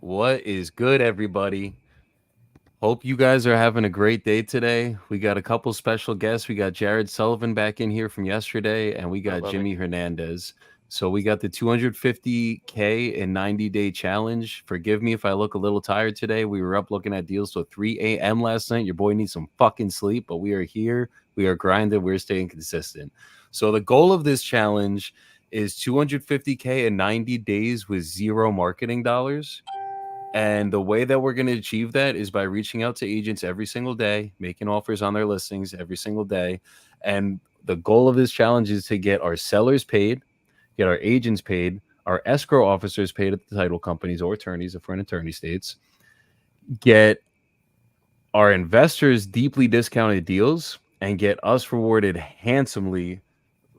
What is good, everybody? Hope you guys are having a great day today. We got a couple special guests. We got Jarod Sullivan back in here from yesterday, and we Up, got Bobby? Jimmy Hernandez. So we got the 250K in 90-day challenge. Forgive me if I look a little tired today. We were up looking at deals till 3 a.m. last night. Your boy needs some fucking sleep, but we are here. We are grinding. We're staying consistent. So the goal of this challenge is 250K in 90 days with zero marketing dollars. And the way that we're going to achieve that is by reaching out to agents every single day, making offers on their listings every single day. And the goal of this challenge is to get our sellers paid, get our agents paid, our escrow officers paid at the title companies or attorneys if we're in attorney states, get our investors deeply discounted deals, and get us rewarded handsomely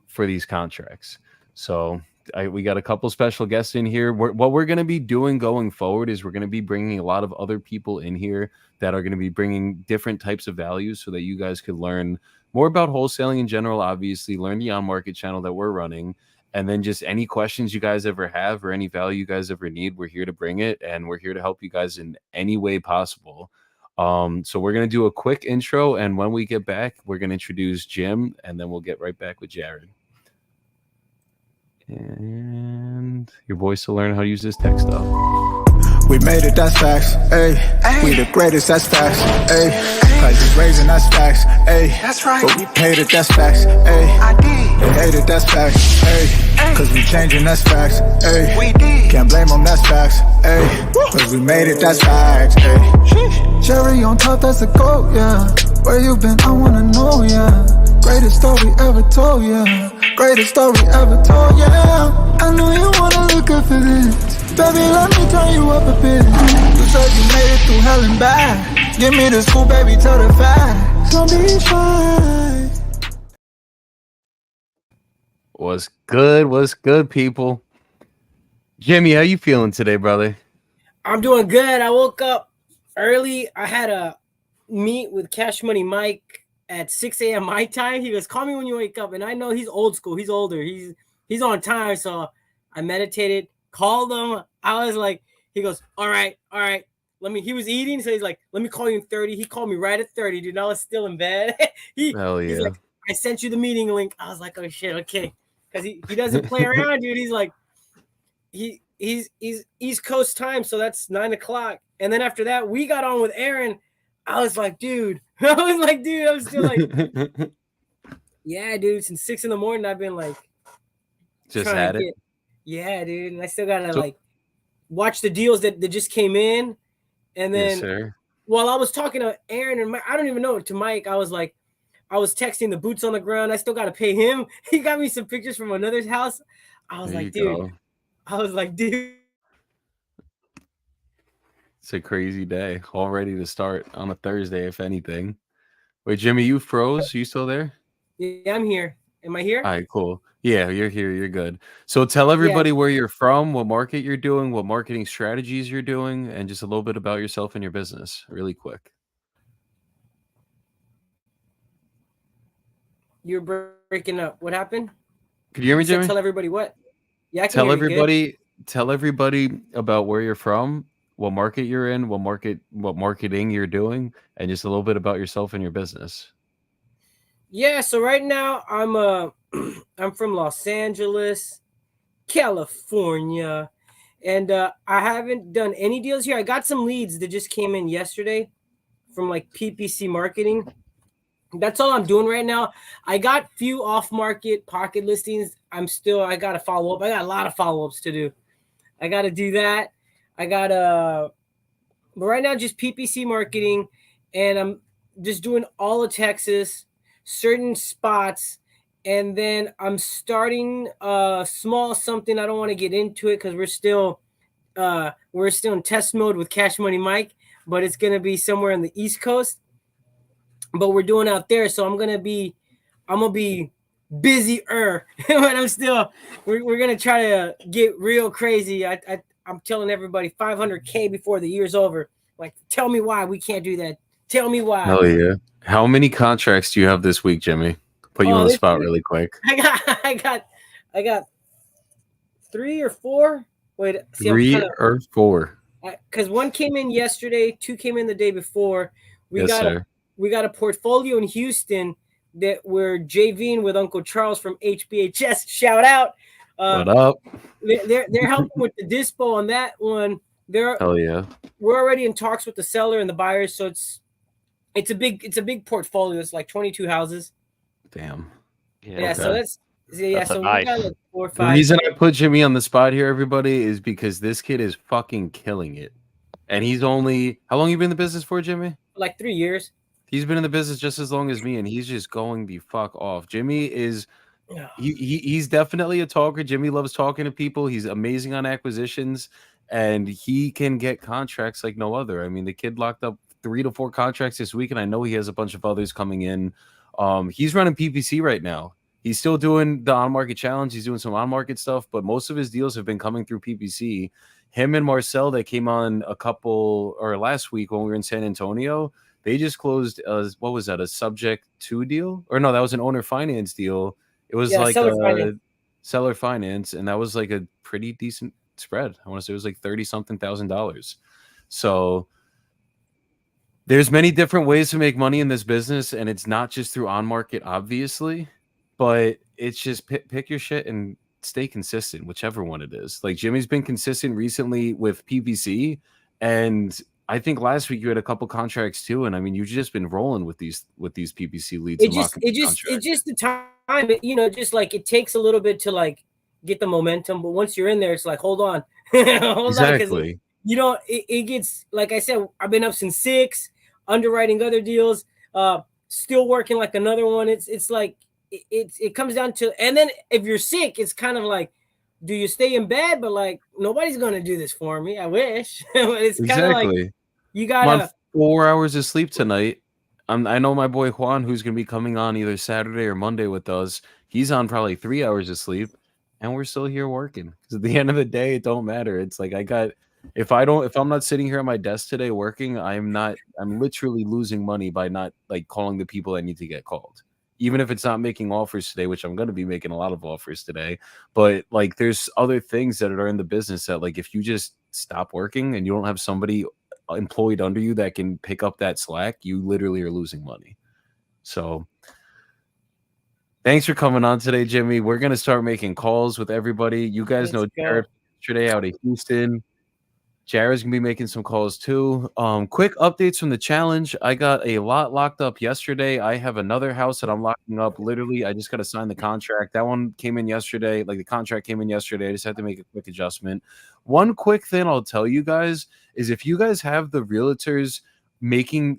for these contracts. So we got a couple special guests in here. What we're going to be doing going forward is we're going to be bringing a lot of other people in here that are going to be bringing different types of values so that you guys could learn more about wholesaling in general, obviously, learn the on-market channel that we're running, and then just any questions you guys ever have or any value you guys ever need, we're here to bring it, and we're here to help you guys in any way possible. So we're going to do a quick intro, and when we get back, we're going to introduce Jim, and then we'll get right back with Jarod. And your voice to learn how to use this tech stuff. We made it, that's facts, ayy. We the greatest, that's facts, ayy. Prices raising, that's facts, ayy. That's right. But we paid it, that's facts, ayy. I did. They hate it, that's facts, ayy. Cause we changing, that's facts, ayy. We did. Can't blame them, that's facts, ayy. Cause we made it, that's facts, ayy. Cherry on top, that's a goat, yeah. Where you been, I wanna know, yeah. Greatest story ever told, yeah. Greatest story ever told, yeah. I know you wanna look up for this. Baby, let me turn you up a bit. You said you made it through hell and back. Give me the scoop, baby, tell the facts. Don't be shy. What's good, people? Jimmy, how you feeling today, brother? I'm doing good. I woke up early. I had a meet with Cash Money Mike at 6 a.m. my time. He goes, call me when you wake up. And I know he's old school. He's older. He's on time. So I meditated, called him. I was like, he goes, all right. He was eating. So he's like, let me call you in 30. He called me right at 30, dude. I was still in bed. Hell yeah. He's like, I sent you the meeting link. I was like, oh shit. Okay. Cause he doesn't play around, dude. He's like, he's East Coast time. So that's 9 o'clock. And then after that, we got on with Aaron. I was like, dude, I'm still like, yeah, dude, since 6 in the morning, I've been like, just had it. Yeah, dude. And I still got to like watch the deals that just came in. And then while I was talking to Aaron and Mike, I don't even know, to Mike, I was texting the boots on the ground. I still got to pay him. He got me some pictures from another's house. I was like, dude. It's a crazy day. All ready to start on a Thursday, if anything. Wait, Jimmy, you froze? You still there? Yeah, I'm here. Am I here? All right, cool. Yeah, you're here. You're good. So tell everybody where you're from, what market you're doing, what marketing strategies you're doing, and just a little bit about yourself and your business, really quick. You're breaking up. What happened? Can you hear me, Jimmy? Tell everybody what? Yeah, I can tell hear you good. Tell everybody about where you're from, what market you're in, what marketing you're doing, and just a little bit about yourself and your business. Yeah, so right now I'm from Los Angeles, California, and I haven't done any deals here. I got some leads that just came in yesterday from like PPC marketing. That's all I'm doing right now. I got few off-market pocket listings. I got to follow up. I got a lot of follow-ups to do. I got to do that. But right now just PPC marketing, and I'm just doing all of Texas, certain spots, and then I'm starting small something. I don't want to get into it because we're still in test mode with Cash Money Mike, but it's gonna be somewhere in the East Coast. But we're doing out there, so I'm gonna be busier, but we're gonna try to get real crazy. I'm telling everybody 500K before the year's over. Like, tell me why we can't do that. Tell me why. Hell yeah! How many contracts do you have this week, Jimmy? Put you on the spot really quick. I got 3 or 4. Wait, see, 3 or 4. because one came in yesterday, two came in the day before. We Yes, got a sir. we got a portfolio in Houston that we're JVing with Uncle Charles from HBHS. Shout out. Uh, What up? they're helping with the dispo on that one. They're Hell yeah. we're already in talks with the seller and the buyers, so it's a big portfolio. It's like 22 houses. Damn. Yeah, Yeah, so Okay. yeah, that's a so we got nice. like 4 or The 5. reason I put Jimmy on the spot here, everybody, is because this kid is fucking killing it. And he's only how long you been in the business for, Jimmy? Like 3 years. He's been in the business just as long as me, and he's just going the fuck off. Jimmy is he's definitely a talker. Jimmy loves talking to people. He's amazing on acquisitions, and he can get contracts like no other. I mean, the kid locked up 3 to 4 contracts this week, and I know he has a bunch of others coming in. He's running PPC right now. He's still doing the on-market challenge. He's doing some on-market stuff, but most of his deals have been coming through PPC. Him and Marcel, that came on a couple or last week when we were in San Antonio, they just closed what was that, a subject to deal? Or no, that was an owner finance deal. It was Yeah, like seller finance. a seller finance, and that was like a pretty decent spread. I want to say it was like 30 something $1,000. So there's many different ways to make money in this business, and it's not just through on market, obviously, but it's just pick your shit and stay consistent, whichever one it is. Like Jimmy's been consistent recently with PPC, and I think last week you had a couple contracts too. And I mean, you've just been rolling with these PPC leads It and just locking it the just contract. it's just the time. Just like it takes a little bit to like get the momentum, but once you're in there, it's like hold on, hold on, because Exactly. it gets, like I said, I've been up since 6, underwriting other deals, still working like another one. It's like it comes down to, and then if you're sick, it's kind of like, do you stay in bed? But like nobody's gonna do this for me. I wish. But it's kind of like Exactly. you I'm on gotta. 4 hours of sleep tonight. I know my boy Juan, who's gonna be coming on either Saturday or Monday with us. He's on probably 3 hours of sleep, and we're still here working. Because at the end of the day, it don't matter. It's like if I'm not sitting here at my desk today working, I'm literally losing money by not like calling the people I need to get called. Even if it's not making offers today, which I'm gonna be making a lot of offers today. But like there's other things that are in the business that like if you just stop working and you don't have somebody employed under you that can pick up that slack, you literally are losing money. So thanks for coming on today, Jimmy. We're gonna start making calls with everybody. You guys Let's know go. Jarod yesterday out of Houston. Jared's gonna be making some calls too. Quick updates from the challenge. I got a lot locked up yesterday. I have another house that I'm locking up. Literally, I just got to sign the contract. That one came in yesterday. Like the contract came in yesterday. I just had to make a quick adjustment. One quick thing I'll tell you guys is if you guys have the realtors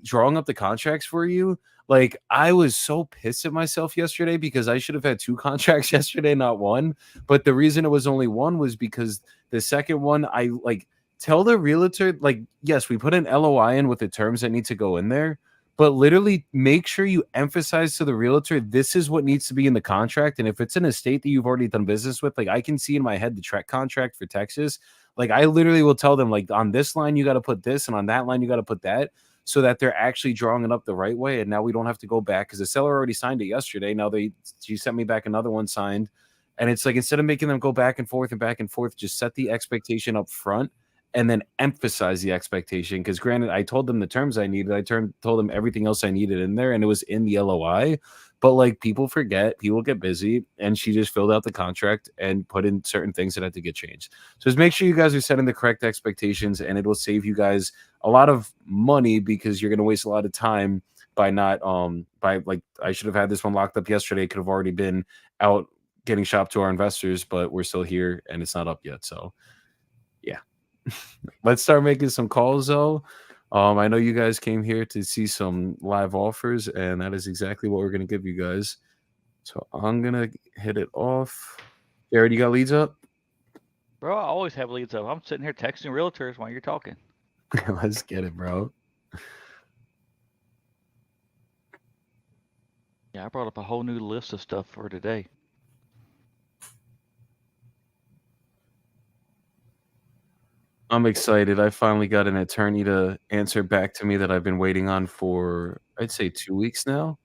drawing up the contracts for you, like I was so pissed at myself yesterday because I should have had 2 contracts yesterday, not one. But the reason it was only one was because the second one, I like tell the realtor, like, yes, we put an LOI in with the terms that need to go in there, but literally make sure you emphasize to the realtor this is what needs to be in the contract. And if it's in a state that you've already done business with, like I can see in my head the Trek contract for Texas. Like I literally will tell them, like, on this line you got to put this, and on that line you got to put that, so that they're actually drawing it up the right way. And now we don't have to go back because the seller already signed it yesterday. Now she sent me back another one signed. And it's like instead of making them go back and forth, just set the expectation up front and then emphasize the expectation. Because granted, I told them the terms I needed. Told them everything else I needed in there, and it was in the LOI. But like people forget, people get busy, and she just filled out the contract and put in certain things that had to get changed. So just make sure you guys are setting the correct expectations, and it will save you guys a lot of money because you're going to waste a lot of time by not by like I should have had this one locked up yesterday. It could have already been out getting shopped to our investors, but we're still here and it's not up yet. So yeah. Let's start making some calls though. I know you guys came here to see some live offers, and that is exactly what we're gonna give you guys. So I'm gonna hit it off. Jared, you got leads up? Bro, I always have leads up. I'm sitting here texting realtors while you're talking. Let's get it, bro. Yeah, I brought up a whole new list of stuff for today. I'm excited. I finally got an attorney to answer back to me that I've been waiting on for I'd say 2 weeks now.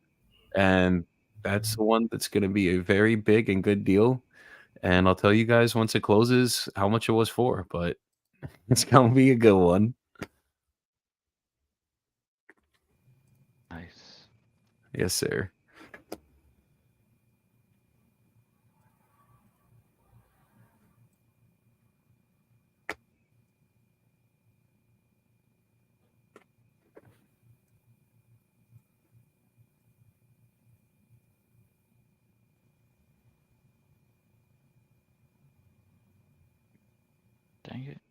And that's the one that's gonna be a very big and good deal. And I'll tell you guys once it closes how much it was for. But It's gonna be a good one. Nice. Yes, sir. Dang it.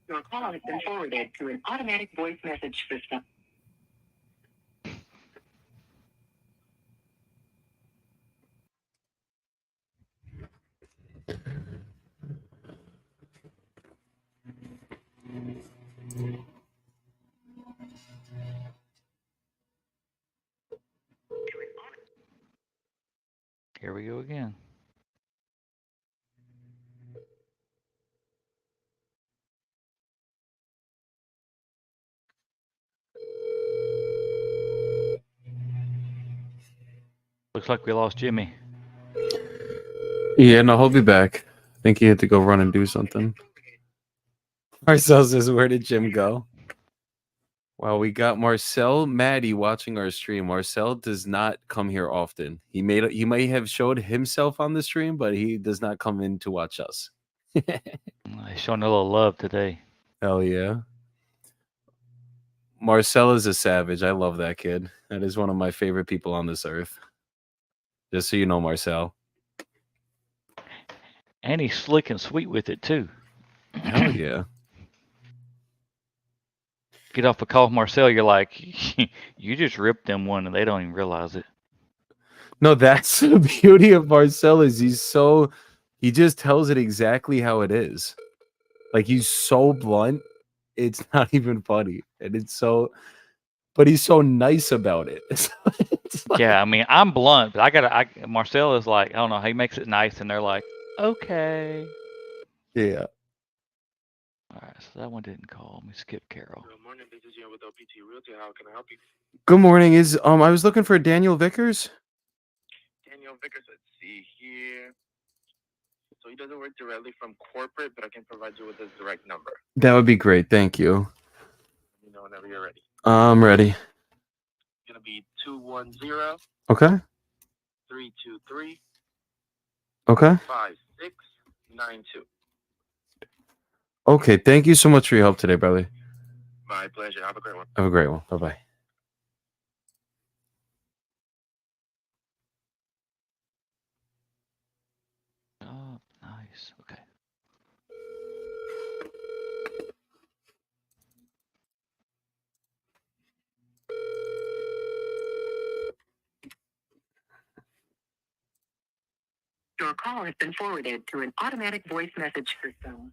Your call has been forwarded to an automatic voice message system. Here we go again. Looks like we lost Jimmy. Yeah, no, he'll be back. I think he had to go run and do something. Marcel says, "Where did Jim go?" Well, we got Marcel Maddie watching our stream. Marcel does not come here often. He may have showed himself on the stream, but he does not come in to watch us. He's showing a little love today. Hell yeah. Marcel is a savage. I love that kid. That is one of my favorite people on this earth. Just so you know, Marcel. And he's slick and sweet with it, too. Hell yeah. Get off a call with Marcel, you're like, you just ripped them one and they don't even realize it. No, that's the beauty of Marcel is he just tells it exactly how it is. Like he's so blunt, it's not even funny. And but he's so nice about it. It's like, Yeah, I mean, I'm blunt, but Marcel is like, I don't know, he makes it nice and they're like, okay. yeah. All right, so that one didn't call. Let me skip Carol. Good morning, this is Jen with LPT Realty. How can I help you? Good morning. I was looking for Daniel Vickers. Daniel Vickers, let's see here. So he doesn't work directly from corporate, but I can provide you with his direct number. That would be great. Thank you. You know, whenever you're ready. I'm ready. It's gonna be 210 Okay. 323 Okay. 5692. Okay. Thank you so much for your help today, brother. My pleasure. Have a great one. Have a great one. Bye-bye. Oh, nice. Okay. Your call has been forwarded to an automatic voice message system.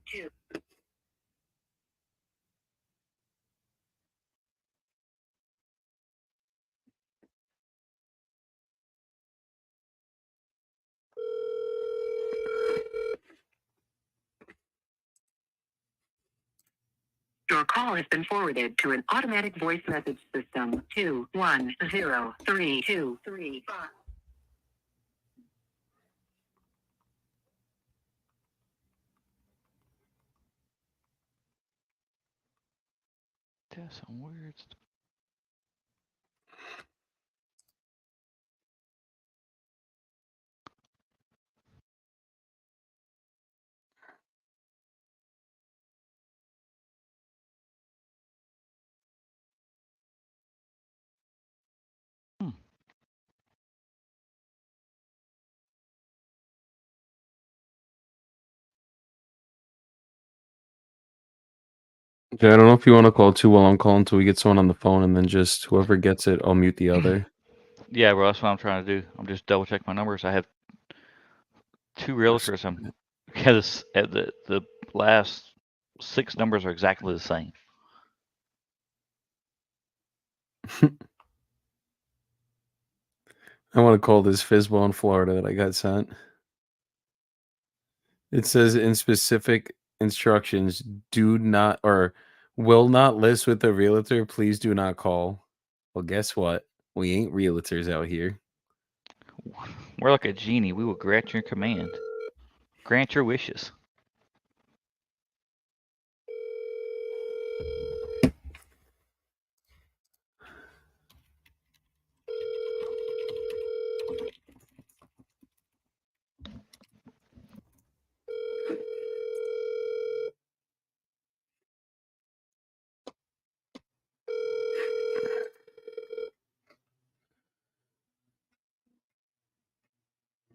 Your call has been forwarded to an automatic voice message system. 2103235. That's some weird stuff. Okay, I don't know if you want to call too while I'm calling until we get someone on the phone, and then just whoever gets it, I'll mute the other. Yeah, bro, that's what I'm trying to do. I'm just double checking my numbers. I have two realtors. The last 6 numbers are exactly the same. I want to call this Fizzball in Florida that I got sent. It says in specific instructions, do not or will not list with a realtor. Please do not call. Well, guess what? We ain't realtors out here. We're like a genie. We will grant your command. Grant your wishes.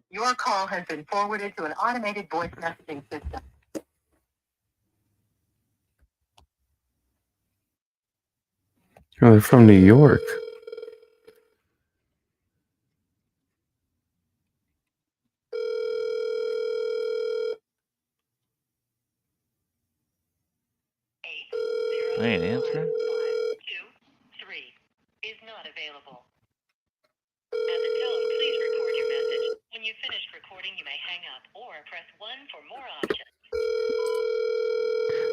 Your call has been forwarded to an automated voice messaging system. Oh, they're from New York. I ain't answering. 523 is not available. At the tone, please record your message. When you've finished recording, you may hang up or press 1 for more options.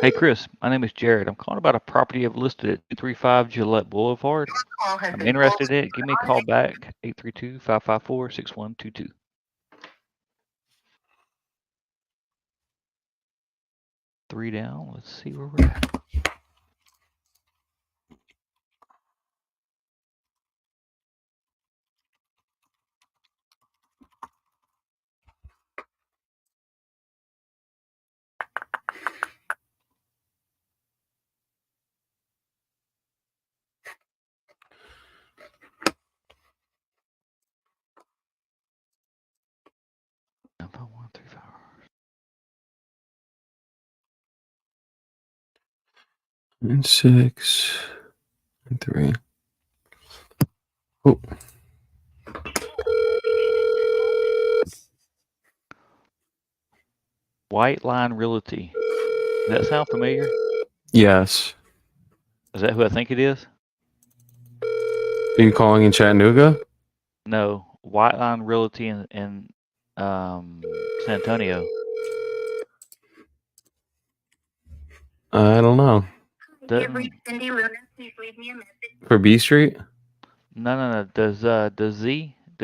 Hey, Chris. My name is Jarod. I'm calling about a property I've listed at 235 Gillette Boulevard. Call has I'm been interested in forwarded it. Give me a call back, 832-554-6122. 3 down. Let's see where we're at. About 135. And 6 and 3. Oh. White Line Realty. Does that sound familiar? Yes. Is that who I think it is? Are you calling in Chattanooga? No. White Line Realty in San Antonio. I don't know. Cindy Luna, please leave me a message. For B Street? No. Does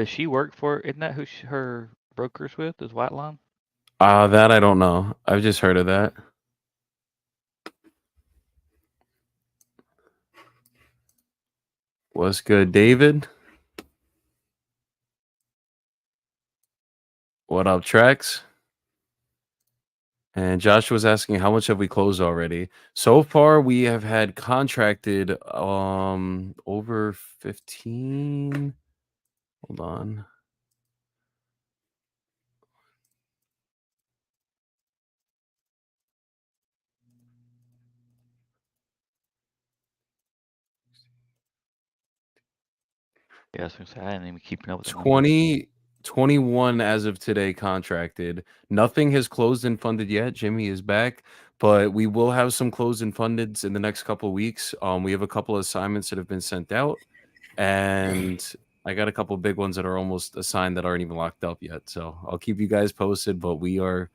she work for? Isn't that who her broker's with? Is White Line? That I don't know. I've just heard of that. What's good, David? What up, Trex? And Josh was asking how much have we closed already? So far, we have had contracted over 15. Hold on. Yeah, I was gonna say I didn't even keeping up with the 21 as of today contracted. Nothing has closed and funded yet. Jimmy is back, but we will have some closed and funded in the next couple of weeks. We have a couple of assignments that have been sent out, and I got a couple of big ones that are almost assigned that aren't even locked up yet. So I'll keep you guys posted. But we are.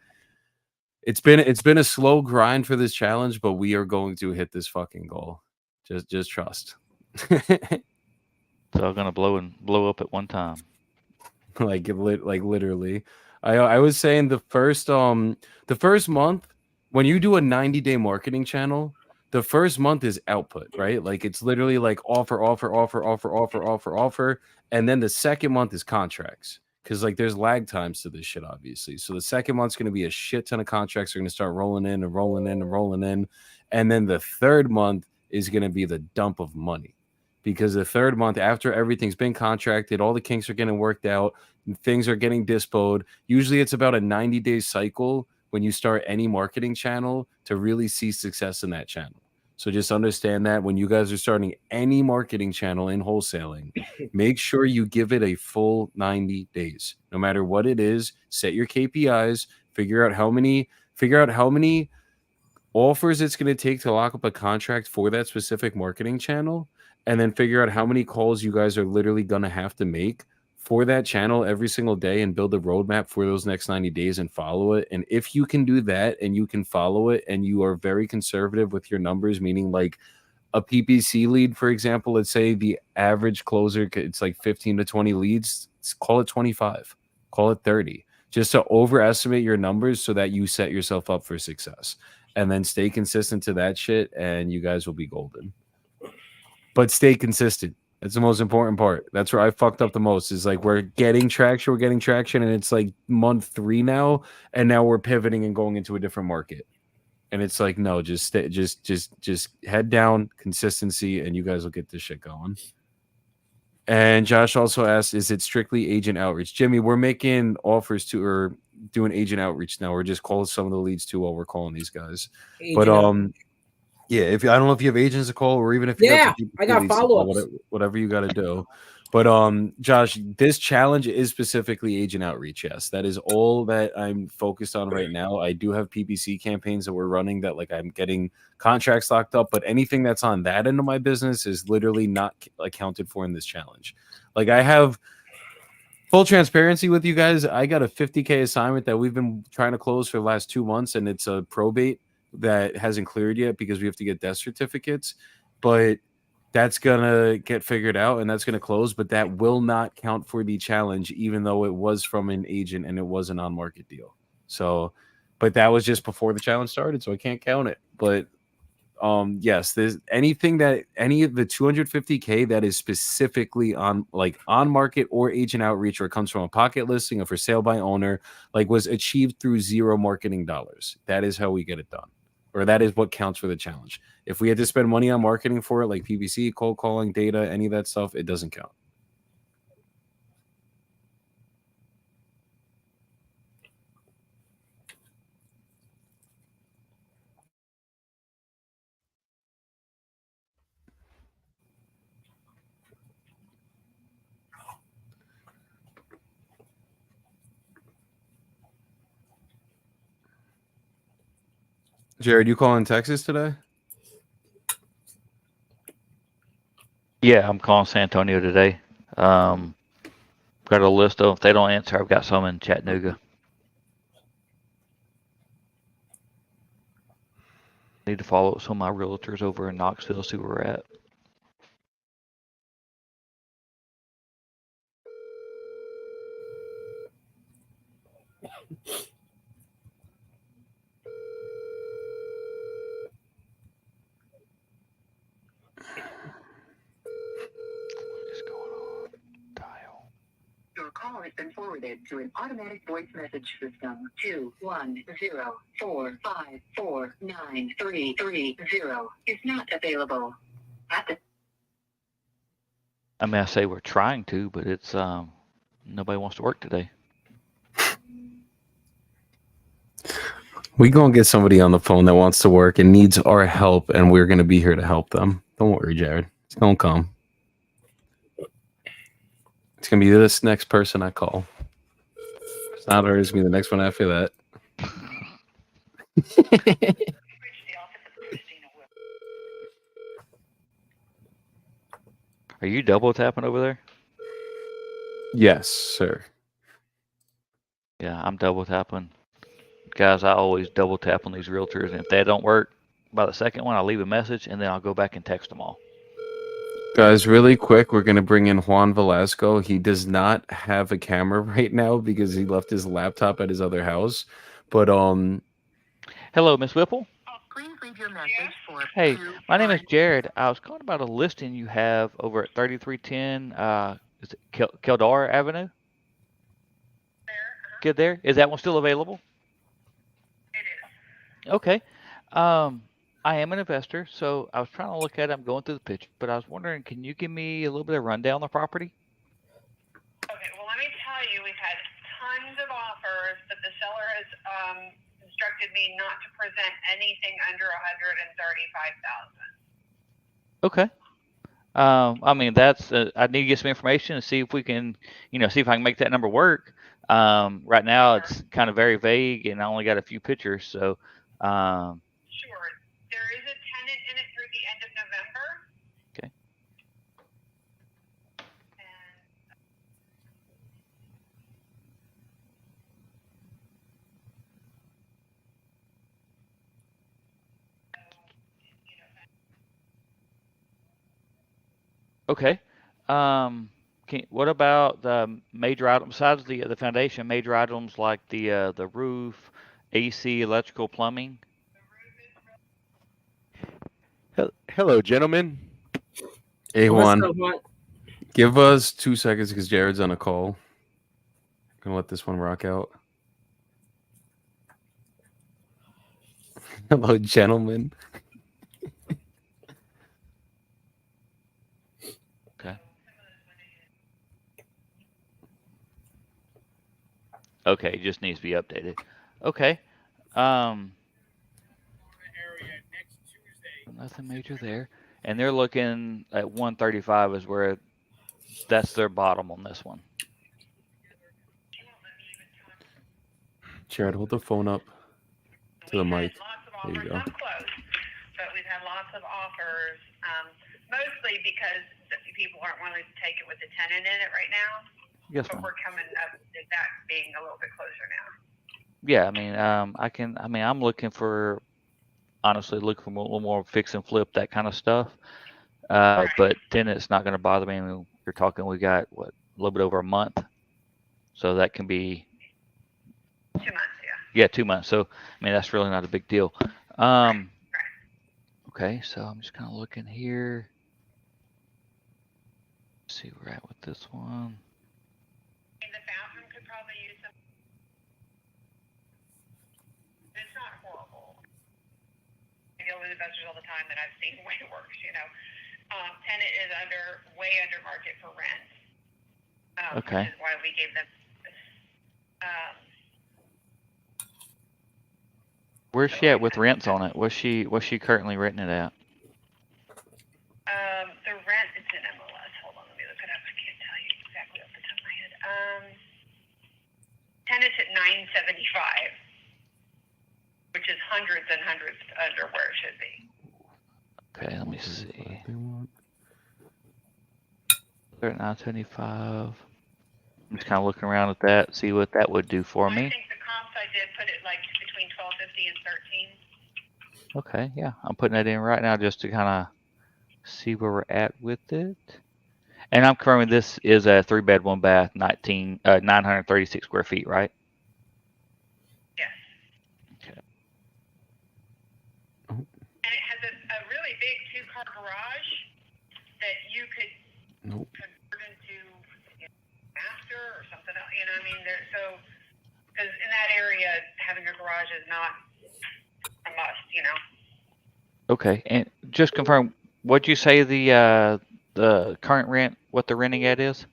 It's been a slow grind for this challenge, but we are going to hit this fucking goal. Just trust. It's all gonna blow up at one time. like literally. I was saying the first month when you do a 90-day marketing channel, the first month is output, right? Like it's literally like offer, and then the second month is contracts. Because like there's lag times to this shit, obviously. So the second month's gonna be a shit ton of contracts are gonna start rolling in. And then the third month is gonna be the dump of money. Because the third month, after everything's been contracted, all the kinks are getting worked out, things are getting dispoed. Usually it's about a 90-day cycle when you start any marketing channel to really see success in that channel. So just understand that when you guys are starting any marketing channel in wholesaling, make sure you give it a full 90 days. No matter what it is, set your KPIs, figure out how many offers it's going to take to lock up a contract for that specific marketing channel, and then figure out how many calls you guys are literally going to have to make for that channel every single day and build a roadmap for those next 90 days and follow it. And if you can do that and you can follow it and you are very conservative with your numbers, meaning like a PPC lead, for example, let's say the average closer, it's like 15 to 20 leads, call it 25, call it 30, just to overestimate your numbers so that you set yourself up for success. And then stay consistent to that shit, and you guys will be golden. But stay consistent. That's the most important part. That's where I fucked up the most. Is like we're getting traction, and it's like month 3 now, and now we're pivoting and going into a different market. And it's like, no, just stay, just head down, consistency, and you guys will get this shit going. And Josh also asked, is it strictly agent outreach? Jimmy, we're making offers to or doing agent outreach now. We're just calling some of the leads too while we're calling these guys. But yeah, if I don't know if you have agents to call, or even if you got some I got follow-ups, whatever you got to do. But Josh, this challenge is specifically agent outreach. Yes, that is all that I'm focused on right now. I do have PPC campaigns that we're running that like I'm getting contracts locked up, but anything that's on that end of my business is literally not accounted for in this challenge. Like I have full transparency with you guys. I got a 50K assignment that we've been trying to close for the last 2 months, and it's a probate that hasn't cleared yet because we have to get death certificates, but that's gonna get figured out and that's gonna close, but that will not count for the challenge, even though it was from an agent and it was an on-market deal. So, but that was just before the challenge started, so I can't count it. But yes, there's anything that any of the 250K that is specifically on like on market or agent outreach, or comes from a pocket listing or for sale by owner, like was achieved through zero marketing dollars. That is how we get it done, or that is what counts for the challenge. If we had to spend money on marketing for it, like PPC, cold calling, data, any of that stuff, it doesn't count. Jarod, you calling Texas today? Yeah, I'm calling San Antonio today. Got a list of, if they don't answer, I've got some in Chattanooga. Need to follow up some of my realtors over in Knoxville, see where we're at. Your call has been forwarded to an automatic voice message system. 210-454-9330 is not available. I mean, I say we're trying to, but it's nobody wants to work today. We gonna get somebody on the phone that wants to work and needs our help, and we're gonna be here to help them. Don't worry, Jarod. It's gonna come. It's gonna be this next person I call. It's not her. It's gonna be the next one after that. Are you double tapping over there? Yes, sir. Yeah, I'm double tapping. Guys, I always double tap on these realtors, and if they don't work by the second one, I'll leave a message, and then I'll go back and text them all. Guys, really quick, we're going to bring in Juan Velasco. He does not have a camera right now because he left his laptop at his other house. But hello, Miss Whipple. Please leave your message for Hey, my name is Jarod. I was calling about a listing you have over at 3310 is it Keldar Avenue? Good there. Is that one still available? It is. Okay. I am an investor, so I was trying to look at it. I'm going through the picture, but I was wondering, can you give me a little bit of rundown on the property? Okay, well, let me tell you, we've had tons of offers, but the seller has instructed me not to present anything under $135,000. Okay. I mean, that's I need to get some information and see if we can, see if I can make that number work. Right now, it's kind of very vague, and I only got a few pictures, so. Sure. There is a tenant in it through the end of November. Okay. And Okay. What about the major items besides the foundation? Major items like the roof, AC, electrical, plumbing. Hello, gentlemen. Hey, What's Juan. up, Juan? Give us 2 seconds because Jared's on a call. Gonna let this one rock out. Hello, gentlemen. Okay. Okay, it just needs to be updated. Okay. Nothing major there. And they're looking at 135 is where that's their bottom on this one. Jared, hold the phone up to the mic. lots of There you offers. go. Not close, but we've had lots of offers, mostly because people aren't willing to take it with the tenant in it right now. Yes, But ma'am. we're coming up to that being a little bit closer now. Yeah, I'm looking for, honestly, looking for a little more fix and flip, that kind of stuff. Right. But then it's not going to bother me. I mean, you're talking, we got, what, a little bit over a month. So that can be, 2 months, yeah. yeah, 2 months. So, I mean, that's really not a big deal. Okay, so I'm just kind of looking here. Let's see where we're at with this one. And the bathroom could probably use some. It's not horrible. I deal with investors all the time that I've seen way worse, you know. Tenant is way under market for rent. Okay. Which is why we gave them. Where's she at with rents on it? What's she currently renting it at? The rent is in MLS. Hold on, let me look it up. I can't tell you exactly off the top of my head. Tenant's at $975, which is hundreds and hundreds under where it should be. Okay, let me see. They're at 975. I'm just kind of looking around at that, see what that would do for me. I think the comps I did put it like between 1250 and 13. Okay, yeah, I'm putting that in right now just to kind of see where we're at with it. And I'm confirming this is a 3-bed, 1-bath, 936 square feet, right? Yes. Okay. And it has a really big 2-car garage that you could convert into master or something else. You know what I mean? Because in that area, having a garage is not a must, you know. Okay, and just confirm, what'd you say the current rent, what the renting at is?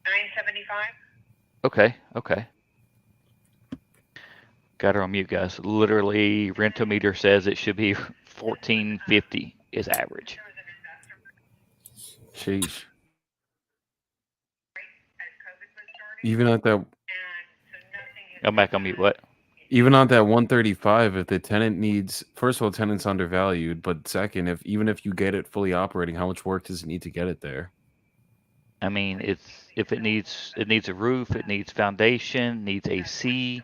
$975. Okay. Got her on mute, guys. Literally, Rentometer says it should be $1,450 is average. Sheesh. Even at that, I'm back on mute. What? even on that 135, if the tenant needs, first of all, tenant's undervalued, but second, even if you get it fully operating, how much work does it need to get it there? I mean, it needs a roof, it needs foundation, needs AC.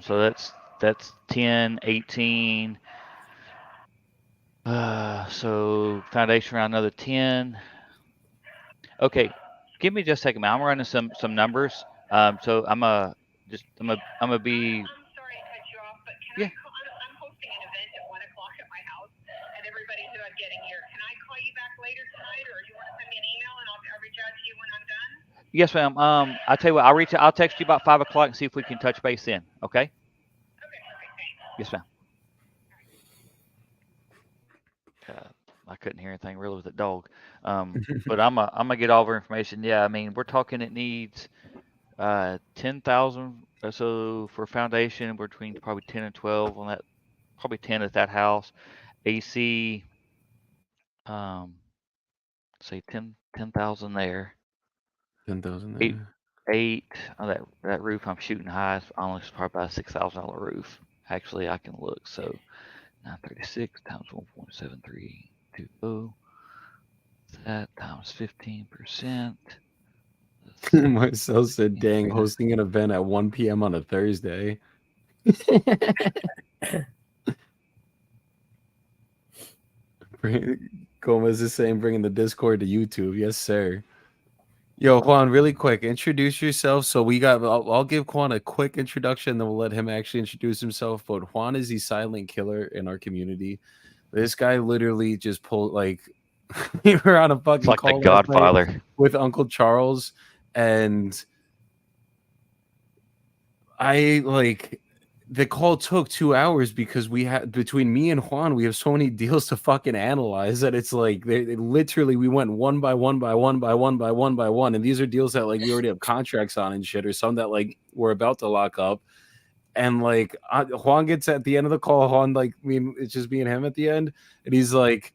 So that's 10, 18. So foundation around another 10. Okay, give me just a second, man. I'm running some numbers. So I'm gonna be. I'm sorry to cut you off, but can I call, I'm hosting an event at 1 o'clock at my house, and everybody's not getting here. Can I call you back later tonight, or you want to send me an email and I'll reach out to you when I'm done? Yes, ma'am. I'll tell you what. I'll text you about 5 o'clock and see if we can touch base then. Okay. Okay, perfect. Thanks. Yes, ma'am. I couldn't hear anything really with the dog. But I'm gonna get all of our information. Yeah, I mean, we're talking it needs 10,000 or so for foundation, between probably 10 and 12 on that, probably 10 at that house. AC, say 10,000 there. 10,000 there. 8 on that roof. I'm shooting high. It's almost probably about a $6,000 roof. Actually, I can look. So 936 times 1.7320. That times 15%. Marcel said, "Dang, hosting an event at 1 p.m. on a Thursday." Gomez is saying, "Bringing the Discord to YouTube." Yes, sir. Yo, Juan, really quick, introduce yourself. So we got. I'll give Juan a quick introduction, then we'll let him actually introduce himself. But Juan is the silent killer in our community. This guy literally just pulled like we were on a It's fucking like the call last night Godfather. with Uncle Charles, and I like the call took 2 hours because we had between me and Juan, we have so many deals to fucking analyze that it's like they literally we went one by one by one by one by one by one, and these are deals that like we already have contracts on and shit, or some that like we're about to lock up. And like Juan gets at the end of the call, Juan like it's just me and him at the end, and he's like,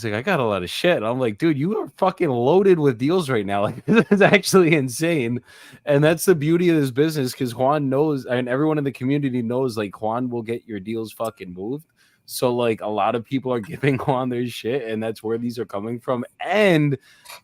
I got a lot of shit. I'm like, dude, you are fucking loaded with deals right now. Like, this is actually insane. And that's the beauty of this business because Juan knows, and everyone in the community knows, like, Juan will get your deals fucking moved. So, like, a lot of people are giving Juan their shit, and that's where these are coming from. And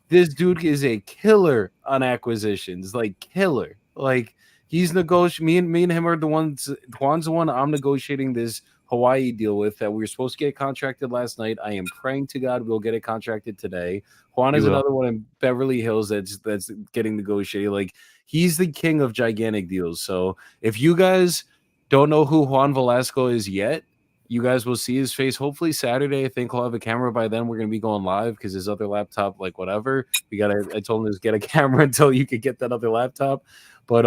this dude is a killer on acquisitions, like, killer. Like, he's negotiating. Me and him are the ones, Juan's the one I'm negotiating this Hawaii deal with that we were supposed to get contracted last night. I am praying to God we'll get it contracted today. Juan is another one in Beverly Hills that's getting negotiated. Like he's the king of gigantic deals. So if you guys don't know who Juan Velasco is yet, you guys will see his face hopefully Saturday. I think he'll have a camera by then. We're gonna be going live because his other laptop, like whatever. I told him to get a camera until you could get that other laptop. But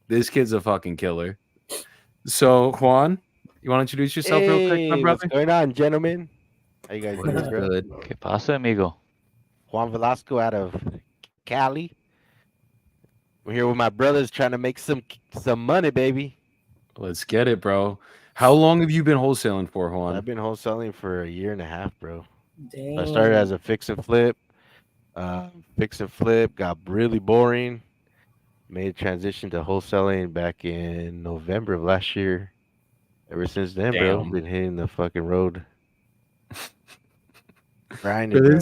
this kid's a fucking killer. So Juan, you want to introduce yourself real quick, my brother? What's going on, gentlemen? How you guys doing, bro? Good. ¿Qué pasa, amigo? Juan Velasco out of Cali. We're here with my brothers trying to make some money, baby. Let's get it, bro. How long have you been wholesaling for, Juan? I've been wholesaling for a year and a half, bro. Dang. I started as a fix and flip. Got really boring. Made a transition to wholesaling back in November of last year. Ever since then, bro, been hitting the fucking road. Grinding,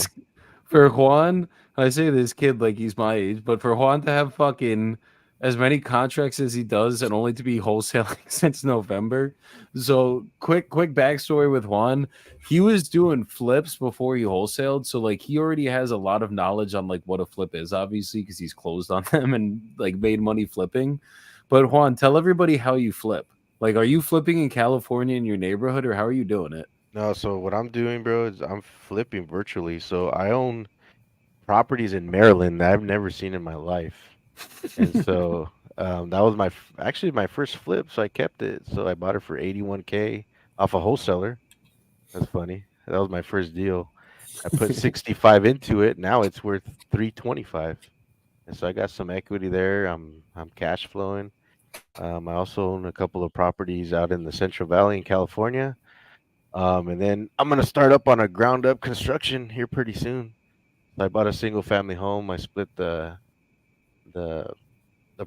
for Juan, I say this kid like he's my age, but for Juan to have fucking as many contracts as he does and only to be wholesaling since November. So quick backstory with Juan. He was doing flips before he wholesaled. So like he already has a lot of knowledge on like what a flip is, obviously, because he's closed on them and like made money flipping. But Juan, tell everybody how you flip. Like, are you flipping in California in your neighborhood or how are you doing it? No, so what I'm doing, bro, is I'm flipping virtually. So I own properties in Maryland that I've never seen in my life. And so that was actually my first flip, so I kept it. So I bought it for $81K off a wholesaler. That's funny. That was my first deal. I put 65 into it. Now it's worth 325. And so I got some equity there. I'm cash flowing. I also own a couple of properties out in the Central Valley in California. And then I'm gonna start up on a ground up construction here pretty soon. So I bought a single family home. I split the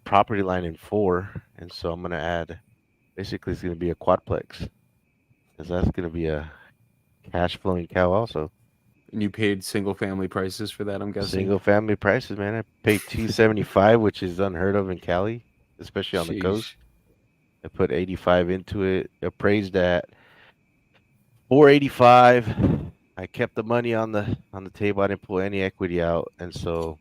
property line in 4, and so I'm gonna add. Basically, it's gonna be a quadplex, because that's gonna be a cash flowing cow also. And you paid single family prices for that, I'm guessing. Single family prices, man. I paid $275, which is unheard of in Cali, especially on the coast. I put 85 into it, appraised at 485. I kept the money on the table. I didn't pull any equity out, and so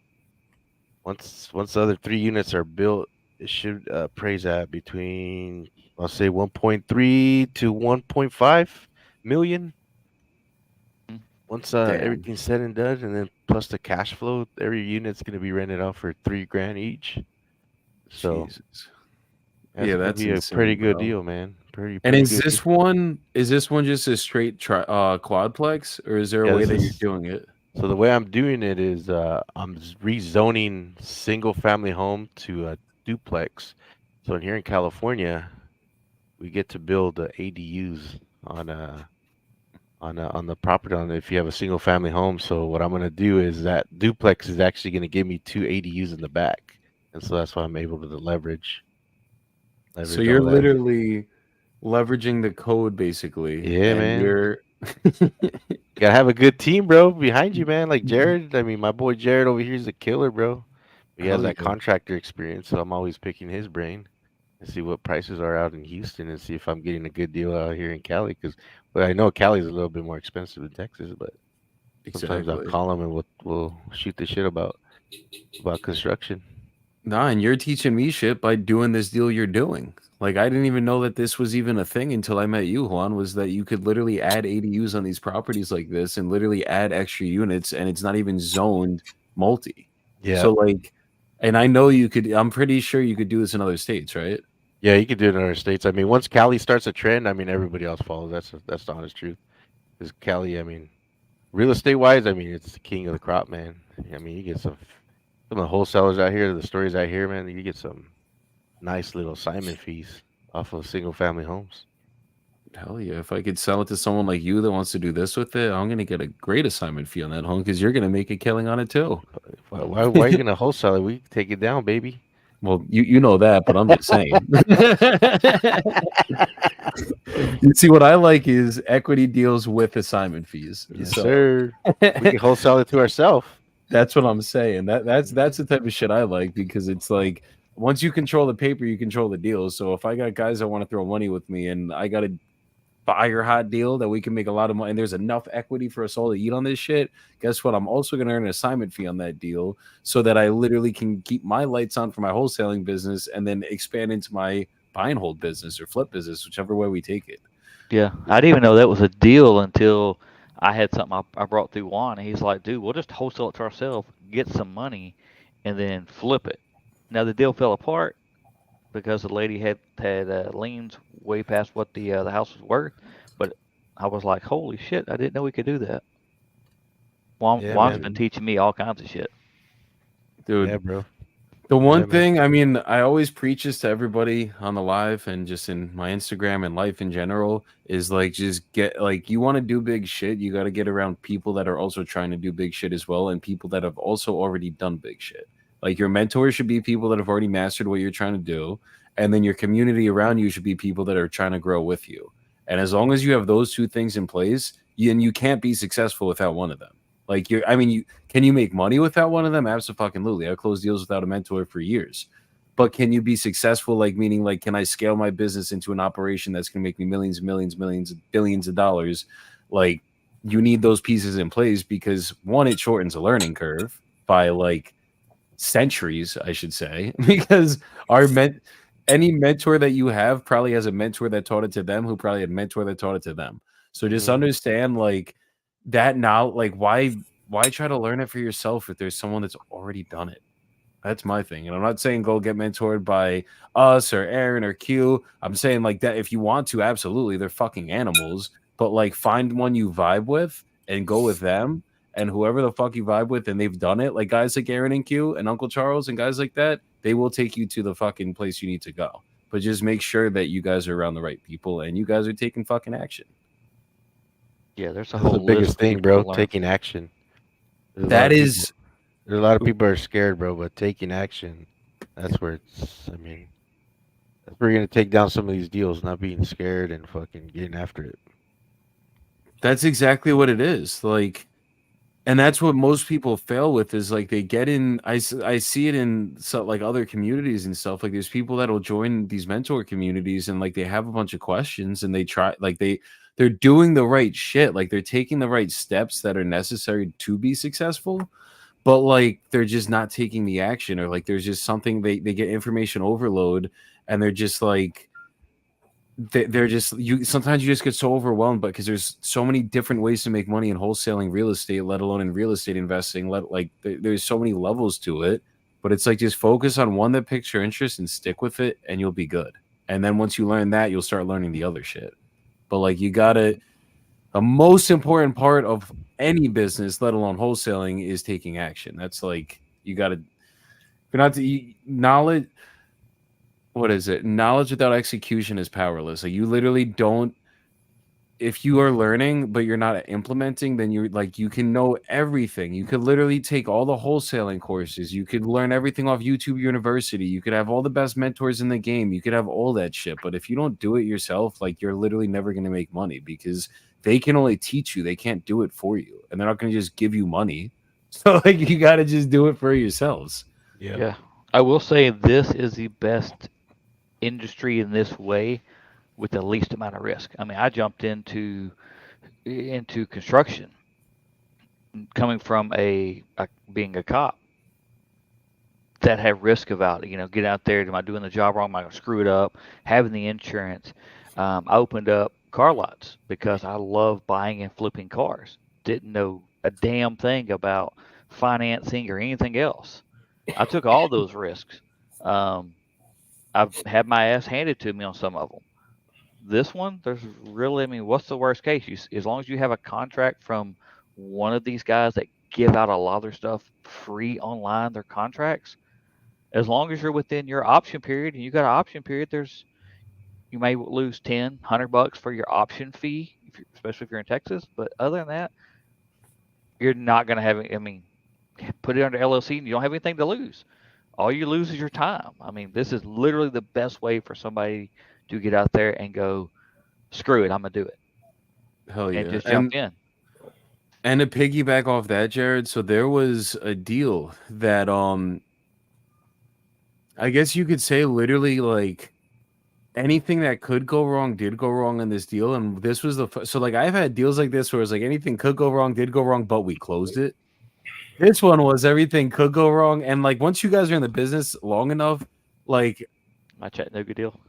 once the other 3 units are built, it should appraise at between, I'll say, 1.3 to 1.5 million. Once everything's said and done, and then plus the cash flow, every unit's gonna be rented out for $3,000 each. So yeah, that's be insane, a pretty good bro. deal, man. Pretty and is good this deal. one just a straight quadplex, or is there a way that you're doing it? So the way I'm doing it is I'm rezoning single family home to a duplex. So here in California, we get to build ADUs on the property if you have a single family home. So what I'm gonna do is that duplex is actually gonna give me 2 ADUs in the back, and so that's why I'm able to leverage. So you're literally leveraging the code basically, Yeah, and man. you're Gotta have a good team, bro, behind you, man. Like Jarod. I mean, my boy Jarod over here is a killer, bro. He has hell that yeah. contractor experience, so I'm always picking his brain and see what prices are out in Houston and see if I'm getting a good deal out here in Cali. Because well, I know Cali's a little bit more expensive than Texas, but sometimes I'll Exactly. call him and we'll shoot the shit about construction. Nah, and you're teaching me shit by doing this deal you're doing. Like I didn't even know that this was even a thing until I met you, Juan, was that you could literally add ADUs on these properties like this and literally add extra units and it's not even zoned multi. Yeah, So like and I know you could I'm pretty sure you could do this in other states, right? yeah, you can do it in other states. I mean, once Cali starts a trend, I mean, everybody else follows. That's the honest truth. Because Cali, I mean, real estate wise, I mean, it's the king of the crop, man. I mean, you get some of the wholesalers out here, the stories I hear, man, you get some nice little assignment fees off of single family homes. Hell yeah. If I could sell it to someone like you that wants to do this with it, I'm gonna get a great assignment fee on that home because you're gonna make a killing on it too. Why are you gonna wholesale it? We can take it down, baby. Well, you know that, but I'm just saying. You see, what I like is equity deals with assignment fees. Yes, So sir. We can wholesale it to ourselves. that's what I'm saying. That's the type of shit I like because it's like once you control the paper, you control the deal. So if I got guys that want to throw money with me and I got a fire hot deal that we can make a lot of money and there's enough equity for us all to eat on this shit, guess what? I'm also going to earn an assignment fee on that deal so that I literally can keep my lights on for my wholesaling business and then expand into my buy and hold business or flip business, whichever way we take it. Yeah, I didn't even know that was a deal until I had something I brought through Juan, and he's like, "Dude, we'll just wholesale it to ourselves, get some money, and then flip it." Now the deal fell apart because the lady had liens way past what the house was worth. But I was like, "Holy shit! I didn't know we could do that." Yeah, Juan's man. been teaching me all kinds of shit. Yeah, Dude, bro. the Yeah, one man. thing, I mean, I always preach this to everybody on the live and just in my Instagram and life in general is like, just get like, you want to do big shit. You got to get around people that are also trying to do big shit as well and people that have also already done big shit. Like, your mentor should be people that have already mastered what you're trying to do. And then your community around you should be people that are trying to grow with you. And as long as you have those two things in place, and you can't be successful without one of them. Like, I mean, can you make money without one of them? Absolutely. I've closed deals without a mentor for years. But can you be successful? Like, meaning, like, can I scale my business into an operation that's going to make me millions, millions, millions, billions of dollars? Like, you need those pieces in place because one, it shortens the learning curve by like centuries, I should say, because any mentor that you have probably has a mentor that taught it to them who probably had a mentor that taught it to them. So just Mhm. understand like that now, like why try to learn it for yourself if there's someone that's already done it? That's my thing. And I'm not saying go get mentored by us or Aaron or Q. I'm saying like that if you want to, absolutely, they're fucking animals. But like find one you vibe with and go with them. And whoever the fuck you vibe with and they've done it, like guys like Aaron and Q and Uncle Charles and guys like that, they will take you to the fucking place you need to go. But just make sure that you guys are around the right people and you guys are taking fucking action. Yeah, there's a That's the whole list biggest of thing, people to bro. learn Taking from. action. There's a lot That of people. is There's a lot of people are scared, bro. But taking action, that's where it's. I mean, that's where you're gonna take down some of these deals. Not being scared and fucking getting after it. that's exactly what it is. Like, and that's what most people fail with is like they get in I see it in like other communities and stuff. Like there's people that'll join these mentor communities and like they have a bunch of questions and they try like they're doing the right shit, like they're taking the right steps that are necessary to be successful, but like they're just not taking the action, or like there's just something they get information overload and they're just like they're just you sometimes you just get so overwhelmed because there's so many different ways to make money in wholesaling real estate, let alone in real estate investing, there's so many levels to it, but it's like just focus on one that piques your interest and stick with it and you'll be good. And then once you learn that, you'll start learning the other shit. But like you gotta the most important part of any business, let alone wholesaling, is taking action. That's like you gotta if you're not knowledge, what is it? Knowledge without execution is powerless. Like you literally don't if you are learning but you're not implementing, then you're like you can know everything. You could literally take all the wholesaling courses. You could learn everything off YouTube University. You could have all the best mentors in the game. You could have all that shit. But if you don't do it yourself, like you're literally never going to make money because they can only teach you. They can't do it for you. And they're not going to just give you money. So like you got to just do it for yourselves. Yeah. I will say this is the best industry in this way with the least amount of risk. I mean, I jumped into construction coming from a being a cop that had risk about it. You know, get out there. Am I doing the job wrong? Am I going to screw it up? Having the insurance. I opened up car lots because I love buying and flipping cars. Didn't know a damn thing about financing or anything else. I took all those risks. I've had my ass handed to me on some of them. This one, there's really, I mean, what's the worst case? As long as you have a contract from one of these guys that give out a lot of their stuff free online, their contracts, as long as you're within your option period and you got an option period, you may lose 10, $100 for your option fee, especially if you're in Texas. But other than that, you're not going to have, I mean, put it under LLC and you don't have anything to lose. All you lose is your time. I mean, this is literally the best way for somebody to get out there and go, screw it, I'm going to do it. Hell yeah. And just jump in. And to piggyback off that, Jared, so there was a deal that I guess you could say literally like anything that could go wrong did go wrong in this deal, and this was so like I've had deals like this where it's like anything could go wrong, did go wrong, but we closed it. This one was everything could go wrong, and like once you guys are in the business long enough, like my Chattanooga deal.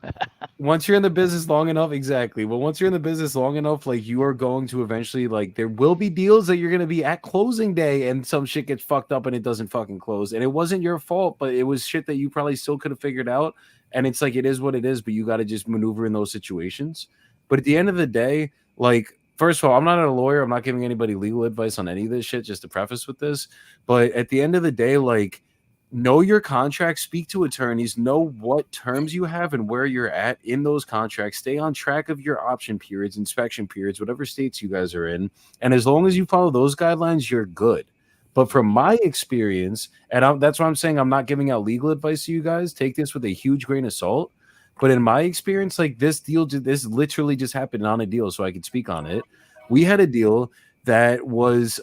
once you're in the business long enough, exactly. Well, once you're in the business long enough, like you are going to eventually like there will be deals that you're going to be at closing day and some shit gets fucked up and it doesn't fucking close. And it wasn't your fault, but it was shit that you probably still could have figured out. And it's like it is what it is, but you got to just maneuver in those situations. But at the end of the day, like first of all, I'm not a lawyer. I'm not giving anybody legal advice on any of this shit, just to preface with this. But at the end of the day, like know your contracts, speak to attorneys, know what terms you have and where you're at in those contracts. Stay on track of your option periods, inspection periods, whatever states you guys are in. And as long as you follow those guidelines, you're good. But from my experience, and that's why I'm saying I'm not giving out legal advice to you guys. Take this with a huge grain of salt. But in my experience, like this literally just happened on a deal, so I could speak on it. We had a deal that was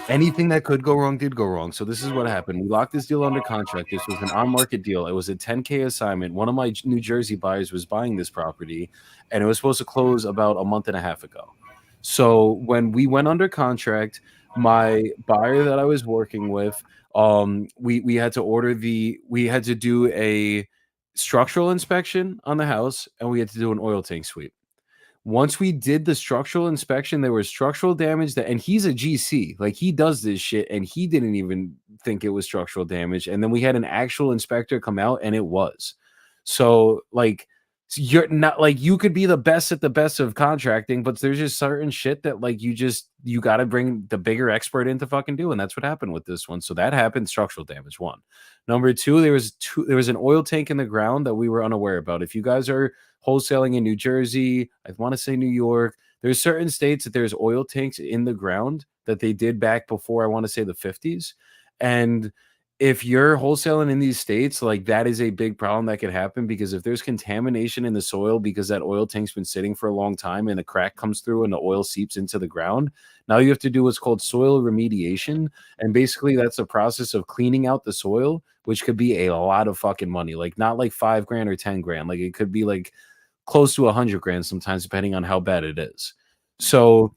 anything that could go wrong did go wrong. So this is what happened. We locked this deal under contract. This was an on-market deal. It was a 10K assignment. One of my New Jersey buyers was buying this property, and it was supposed to close about a month and a half ago. So when we went under contract, my buyer that I was working with, we had to do a structural inspection on the house, and we had to do an oil tank sweep. Once we did the structural inspection, there was structural damage and he's a GC, like he does this shit and he didn't even think it was structural damage. And then we had an actual inspector come out and it was. So like, you're not like, you could be the best at the best of contracting, but there's just certain shit that like, you got to bring the bigger expert in to fucking do. And that's what happened with this one. So that happened. Structural damage, one. Number two, there was an oil tank in the ground that we were unaware about. If you guys are wholesaling in New Jersey, I want to say New York, there's certain states that there's oil tanks in the ground that they did back before, I want to say the 50s. And if you're wholesaling in these states, like that is a big problem that could happen, because if there's contamination in the soil because that oil tank's been sitting for a long time and a crack comes through and the oil seeps into the ground, now you have to do what's called soil remediation. And basically that's a process of cleaning out the soil, which could be a lot of fucking money, like not like $5,000 or $10,000. Like it could be like close to $100,000 sometimes, depending on how bad it is. So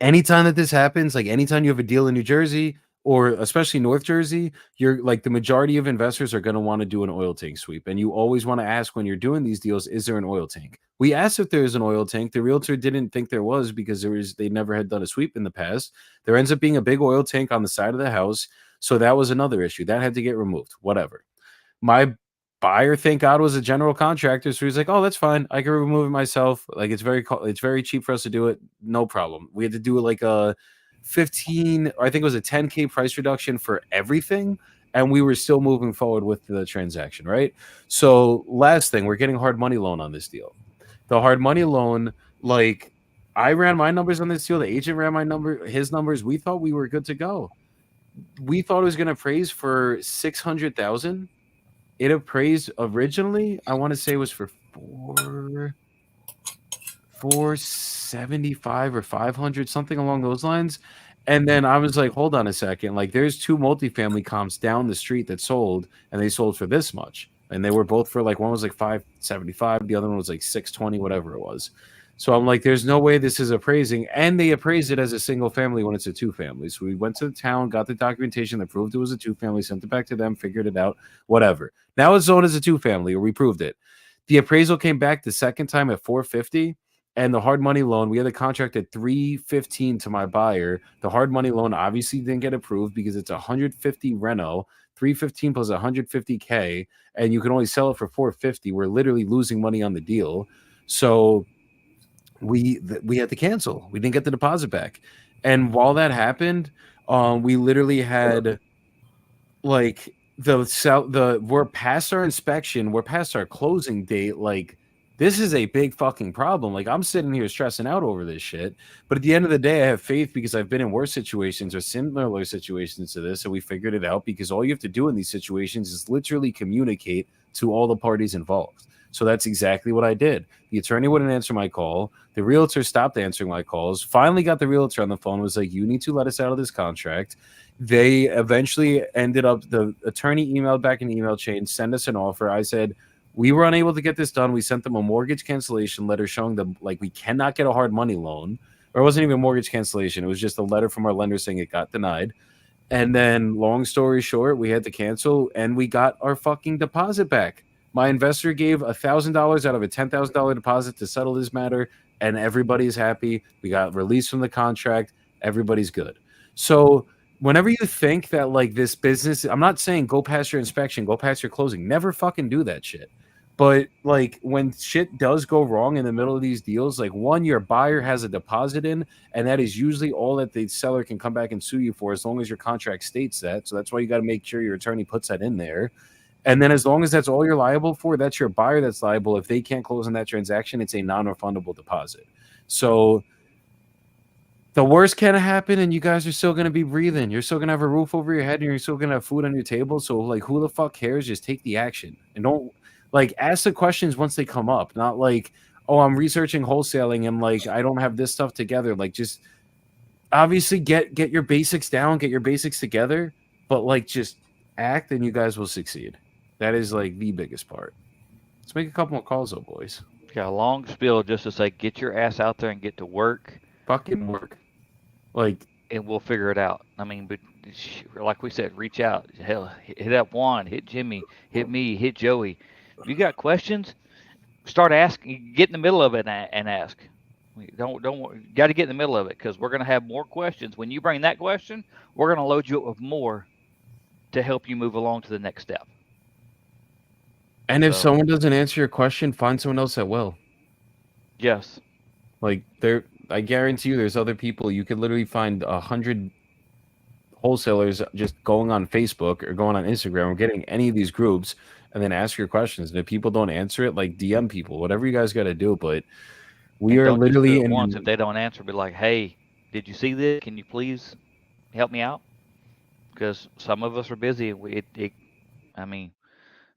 anytime that this happens, like anytime you have a deal in New Jersey, or especially North Jersey, you're like the majority of investors are going to want to do an oil tank sweep. And you always want to ask when you're doing these deals, is there an oil tank? We asked if there's an oil tank. The realtor didn't think there was because they never had done a sweep in the past. There ends up being a big oil tank on the side of the house. So that was another issue. That had to get removed, whatever. My buyer, thank God, was a general contractor. So he's like, oh, that's fine. I can remove it myself. Like it's very cheap for us to do it. No problem. We had to do like a 15, or I think it was a 10K price reduction for everything, and we were still moving forward with the transaction, right? So last thing, we're getting hard money loan on this deal. The hard money loan, like I ran my numbers on this deal. The agent ran his numbers. We thought we were good to go. We thought it was going to appraise for 600,000. It appraised originally, I want to say, was for 475 or 500, something along those lines. And then I was like, hold on a second. Like, there's two multifamily comps down the street that sold, and they sold for this much. And they were both for like, one was like 575, the other one was like 620, whatever it was. So I'm like, there's no way this is appraising. And they appraised it as a single family when it's a two family. So we went to the town, got the documentation that proved it was a two family, sent it back to them, figured it out, whatever. Now it's zoned as a two family, or we proved it. The appraisal came back the second time at 450. And the hard money loan, we had the contract at 315 to my buyer. The hard money loan obviously didn't get approved because it's 150 reno, 315 plus 150K, and you can only sell it for 450. We're literally losing money on the deal. So we had to cancel. We didn't get the deposit back. And while that happened, we literally had like we're past our inspection, we're past our closing date. Like, this is a big fucking problem. Like, I'm sitting here stressing out over this shit. But at the end of the day, I have faith because I've been in worse situations or similar situations to this, and we figured it out. Because all you have to do in these situations is literally communicate to all the parties involved. So that's exactly what I did. The attorney wouldn't answer my call. The realtor stopped answering my calls. Finally got the realtor on the phone, was like, you need to let us out of this contract. They eventually ended up, the attorney emailed back an email chain, send us an offer. I said, we were unable to get this done. We sent them a mortgage cancellation letter showing them like we cannot get a hard money loan. Or it wasn't even mortgage cancellation. It was just a letter from our lender saying it got denied. And then, long story short, we had to cancel and we got our fucking deposit back. My investor gave $1,000 out of a $10,000 deposit to settle this matter, and everybody's happy. We got released from the contract. Everybody's good. So whenever you think that like this business, I'm not saying go past your inspection, go past your closing. Never fucking do that shit. But like when shit does go wrong in the middle of these deals, like one, your buyer has a deposit in, and that is usually all that the seller can come back and sue you for as long as your contract states that. So that's why you got to make sure your attorney puts that in there. And then as long as that's all you're liable for, that's your buyer that's liable. If they can't close on that transaction, it's a non-refundable deposit. So the worst can happen, and you guys are still going to be breathing. You're still going to have a roof over your head, and you're still going to have food on your table. So, like, who the fuck cares? Just take the action. And don't, like, ask the questions once they come up. Not like, oh, I'm researching wholesaling, and, like, I don't have this stuff together. Like, just obviously get your basics down, get your basics together. But, like, just act, and you guys will succeed. That is, like, the biggest part. Let's make a couple more calls, though, boys. Got a long spiel just to say, get your ass out there and get to work. Fucking work. Like, and we'll figure it out. I mean, but like we said, reach out. Hell, hit up Juan, hit Jimmy, hit me, hit Joey. If you got questions, start asking. Get in the middle of it and ask. Don't got to get in the middle of it because we're going to have more questions. When you bring that question, we're going to load you up with more to help you move along to the next step. And if someone doesn't answer your question, find someone else that will. Yes. Like I guarantee you, there's other people. You could literally find 100 wholesalers just going on Facebook or going on Instagram or getting any of these groups, and then ask your questions. And if people don't answer it, like DM people, whatever you guys got to do. But we are literally in once. If they don't answer, be like, "Hey, did you see this? Can you please help me out?" Because some of us are busy. I mean,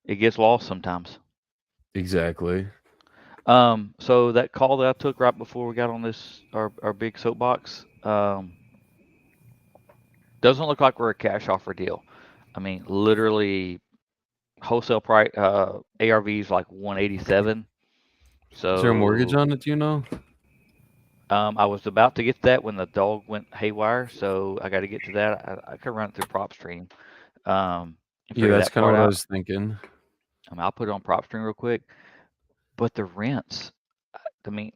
it gets lost sometimes. Exactly. So that call that I took right before we got on this our big soapbox, doesn't look like we're a cash offer deal. I mean, literally wholesale price ARV is like 187. So is there a mortgage on it? Do you know? I was about to get to that when the dog went haywire, so I got to get to that. I could run it through PropStream. Yeah, that's kind of what I was thinking. I mean, I'll put it on PropStream real quick. But the rents, I mean,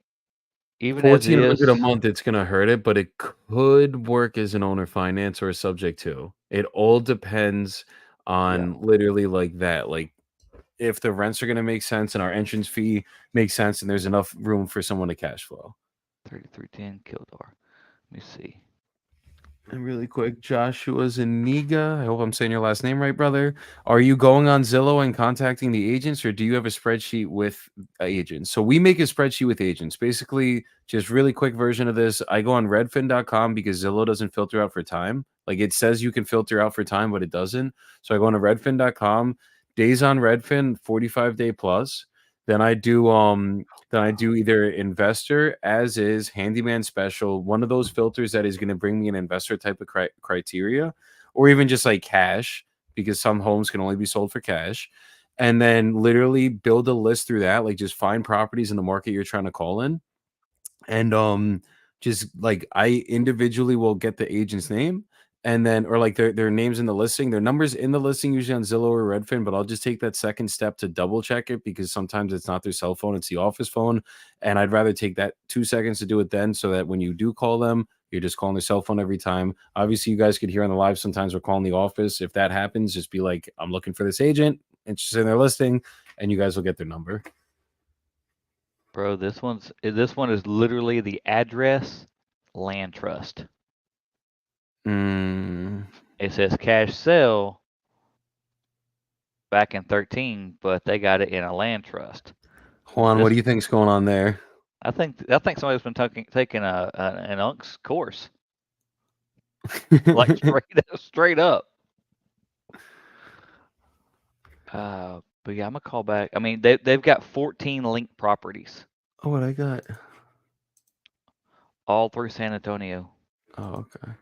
even $1,400 a month, it's gonna hurt it, but it could work as an owner finance or a subject to. It all depends on literally like that. Like if the rents are gonna make sense and our entrance fee makes sense, and there's enough room for someone to cash flow. 3310 Kildare. Let me see. And really quick, Joshua Zaniga. I hope I'm saying your last name right, brother. Are you going on Zillow and contacting the agents, or do you have a spreadsheet with agents? So we make a spreadsheet with agents. Basically, just really quick version of this. I go on redfin.com because Zillow doesn't filter out for time. Like it says you can filter out for time, but it doesn't. So I go on to redfin.com, days on Redfin, 45-day plus. Then I do either investor, as is, handyman special, one of those filters that is going to bring me an investor type of criteria, or even just like cash, because some homes can only be sold for cash. And then literally build a list through that, like just find properties in the market you're trying to call in. And just like I individually will get the agent's name, and then or like their names in the listing, their numbers in the listing, usually on Zillow or Redfin, but I'll just take that second step to double check it, because sometimes it's not their cell phone, it's the office phone, and I'd rather take that 2 seconds to do it then, so that when you do call them, you're just calling their cell phone every time. Obviously, you guys could hear on the live, sometimes we're calling the office. If that happens, just be like, I'm looking for this agent, interested in their listing, and you guys will get their number. Bro, this one is literally the address land trust. It says cash sale back in 13, but they got it in a land trust. Juan, what do you think's going on there? I think somebody's been taking an UNC's course, like straight up. But yeah, I'm gonna call back. I mean, they've got 14 linked properties. Oh, what I got? All through San Antonio. Oh, okay.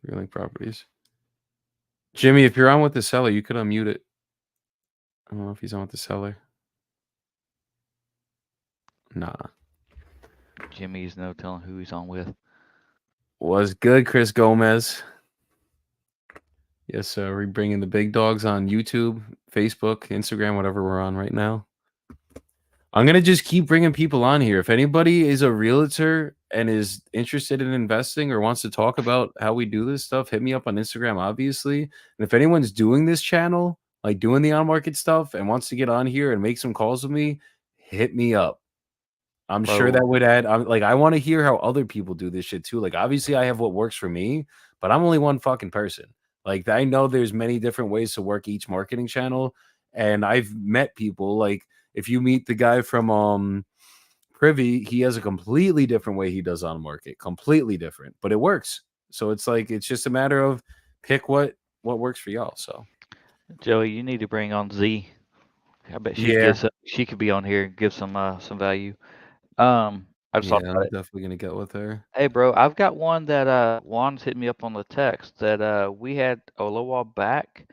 Linked properties. Jimmy, if you're on with the seller, you could unmute it. I don't know if he's on with the seller. Nah. Jimmy's no telling who he's on with. Was good, Chris Gomez. Yes, sir. We're bringing the big dogs on YouTube, Facebook, Instagram, whatever we're on right now. I'm going to just keep bringing people on here. If anybody is a realtor and is interested in investing or wants to talk about how we do this stuff, hit me up on Instagram, obviously. And if anyone's doing this channel, like doing the on-market stuff, and wants to get on here and make some calls with me, hit me up. I'm sure that would add. I want to hear how other people do this shit too. Like, obviously, I have what works for me, but I'm only one fucking person. Like, I know there's many different ways to work each marketing channel, and I've met people. Like, if you meet the guy from Privy, he has a completely different way he does on market, completely different, but it works. So it's like it's just a matter of pick what works for y'all. So, Joey, you need to bring on Z. I bet she could be on here and give some value. I just thought about I'm it. definitely gonna get with her. Hey, bro, I've got one that Juan's hit me up on the text that we had a little while back.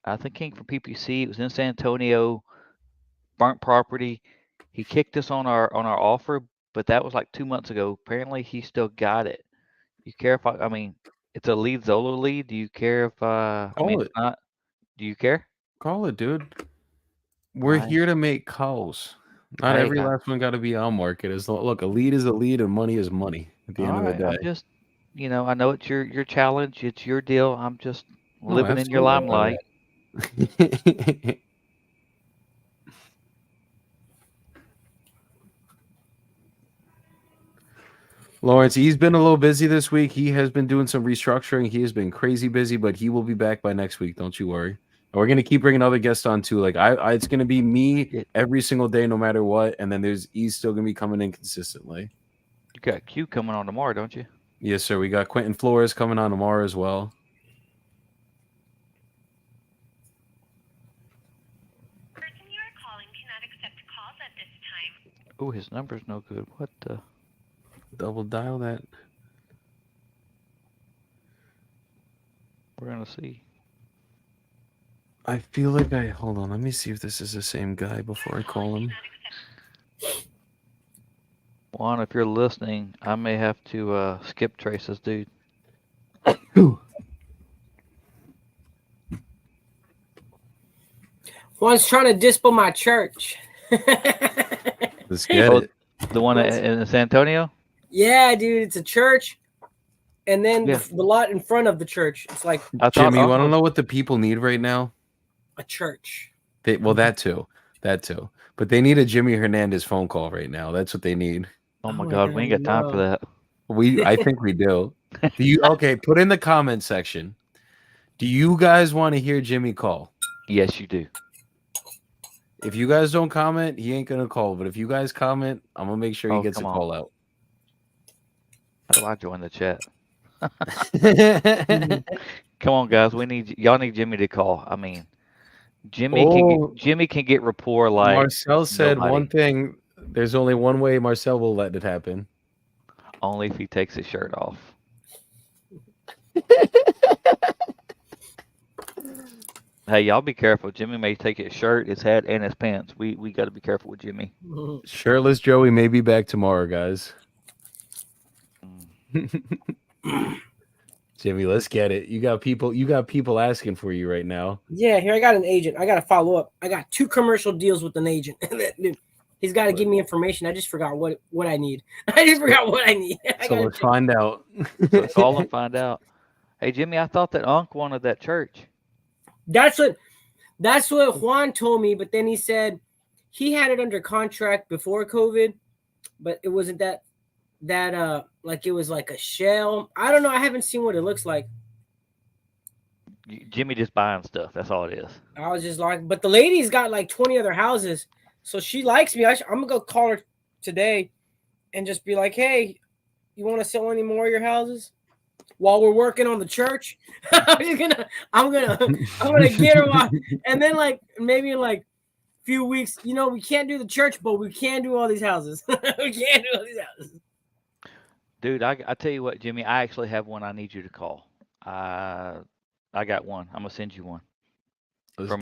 I think came from PPC. It was in San Antonio, burnt property. He kicked us on our offer, but that was like 2 months ago. Apparently, he still got it. You care if I mean, it's a lead Zolo lead. Do you care if it's not? Do you care? Call it, dude. We're here to make calls. Not every last one got to be on market. Look, a lead is a lead, and money is money at the end of the day. I'm just, I know it's your challenge. It's your deal. I'm just living in your limelight. Lawrence, he's been a little busy this week. He has been doing some restructuring. He has been crazy busy, but he will be back by next week. Don't you worry. And we're going to keep bringing other guests on too. Like it's going to be me every single day, no matter what. And then he's still going to be coming in consistently. You got Q coming on tomorrow, don't you? Yes, sir. We got Quentin Flores coming on tomorrow as well. Person you are calling cannot accept calls at this time. Oh, his number's no good. What the? Double dial that. We're going to see. I feel like hold on. Let me see if this is the same guy before I call him. Juan, if you're listening, I may have to skip trace this dude. Juan's trying to dispo my church. Let's get it. The one in San Antonio? Yeah, dude, it's a church. And then the lot in front of the church. It's like Jimmy, you want to know what the people need right now? A church. That too. But they need a Jimmy Hernandez phone call right now. That's what they need. Oh my God, we ain't got time for that. I think we do. Do you okay? Put in the comment section. Do you guys want to hear Jimmy call? Yes, you do. If you guys don't comment, he ain't gonna call. But if you guys comment, I'm gonna make sure he Oh, gets a come on. call out. How do I join the chat? Come on, guys. Y'all need Jimmy to call. I mean, Jimmy can get rapport like Marcel said nobody. one thing. There's only one way Marcel will let it happen. Only if he takes his shirt off. Hey, y'all be careful. Jimmy may take his shirt, his hat, and his pants. We got to be careful with Jimmy. Shirtless Joey may be back tomorrow, guys. Jimmy, let's get it. You got people asking for you right now. Yeah, here I got an agent. I got to follow up. I got 2 commercial deals with an agent. He's got to give me information. I just forgot what I need. I just forgot what I need. So let's find out. So call and find out. Hey, Jimmy, I thought that Unc wanted that church. That's what Juan told me, but then he said he had it under contract before COVID, but it wasn't that like it was like a shell. I don't know. I haven't seen what it looks like. Jimmy just buying stuff. That's all it is. I was just like, but the lady's got like 20 other houses, so she likes me. I'm gonna go call her today and just be like, hey, you want to sell any more of your houses while we're working on the church? I'm gonna get her off, and then like maybe in like a few weeks, we can't do the church, but we can do all these houses. We can't do all these houses. Dude, I tell you what, Jimmy, I actually have one I need you to call. I got one. I'm gonna send you one. From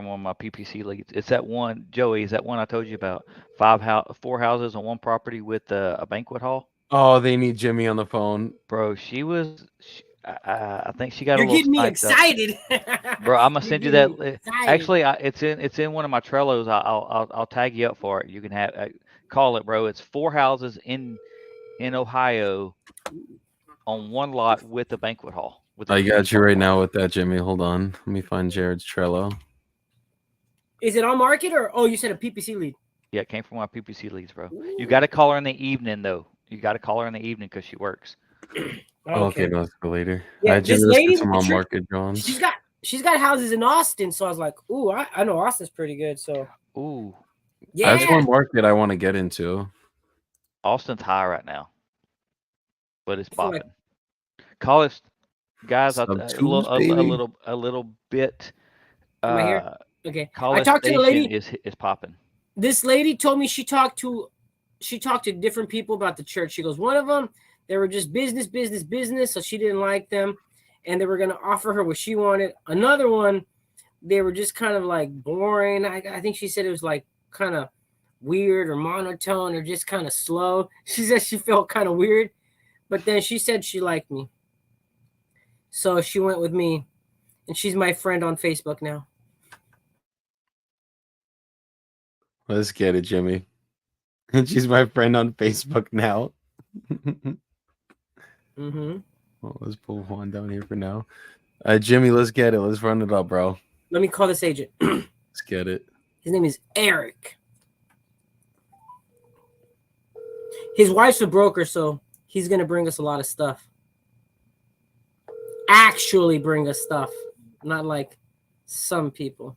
one of my PPC leads. It's that one, Joey. Is that one I told you about? 4 houses on one property with a banquet hall. Oh, they need Jimmy on the phone, bro. I think she got. You're getting me excited, bro. I'm gonna send you that. Excited. Actually, it's in one of my Trellos. I'll tag you up for it. You can call it, bro. It's 4 houses in Ohio on one lot with a banquet hall. I got you right now with that, Jimmy. Hold on. Let me find Jared's Trello. Is it on market or you said a PPC lead? Yeah, it came from my PPC leads, bro. You got to call her in the evening, though. You got to call her in the evening because she works. Okay, no, let's go later. Yeah, this lady on market, John. She's got houses in Austin, so I was like, ooh, I know Austin's pretty good. So yeah, that's one market I want to get into. Austin's high right now, but it's popping. Call us. Guys, a little bit. Am I here? Okay. I talked to the lady. Is popping. This lady told me she talked to different people about the church. She goes, one of them, they were just business, so she didn't like them, and they were going to offer her what she wanted. Another one, they were just kind of like boring. I think she said it was like kind of weird or monotone or just kind of slow. She said she felt kind of weird, but then she said she liked me. So she went with me, and she's my friend on Facebook now. Let's get it, Jimmy. And she's my friend on Facebook now. Well, let's pull Juan down here for now. Jimmy, let's get it. Let's run it up, bro. Let me call this agent. Let's get it. His name is Eric. His wife's a broker, so he's going to bring us a lot of stuff. Actually bring us stuff, not like some people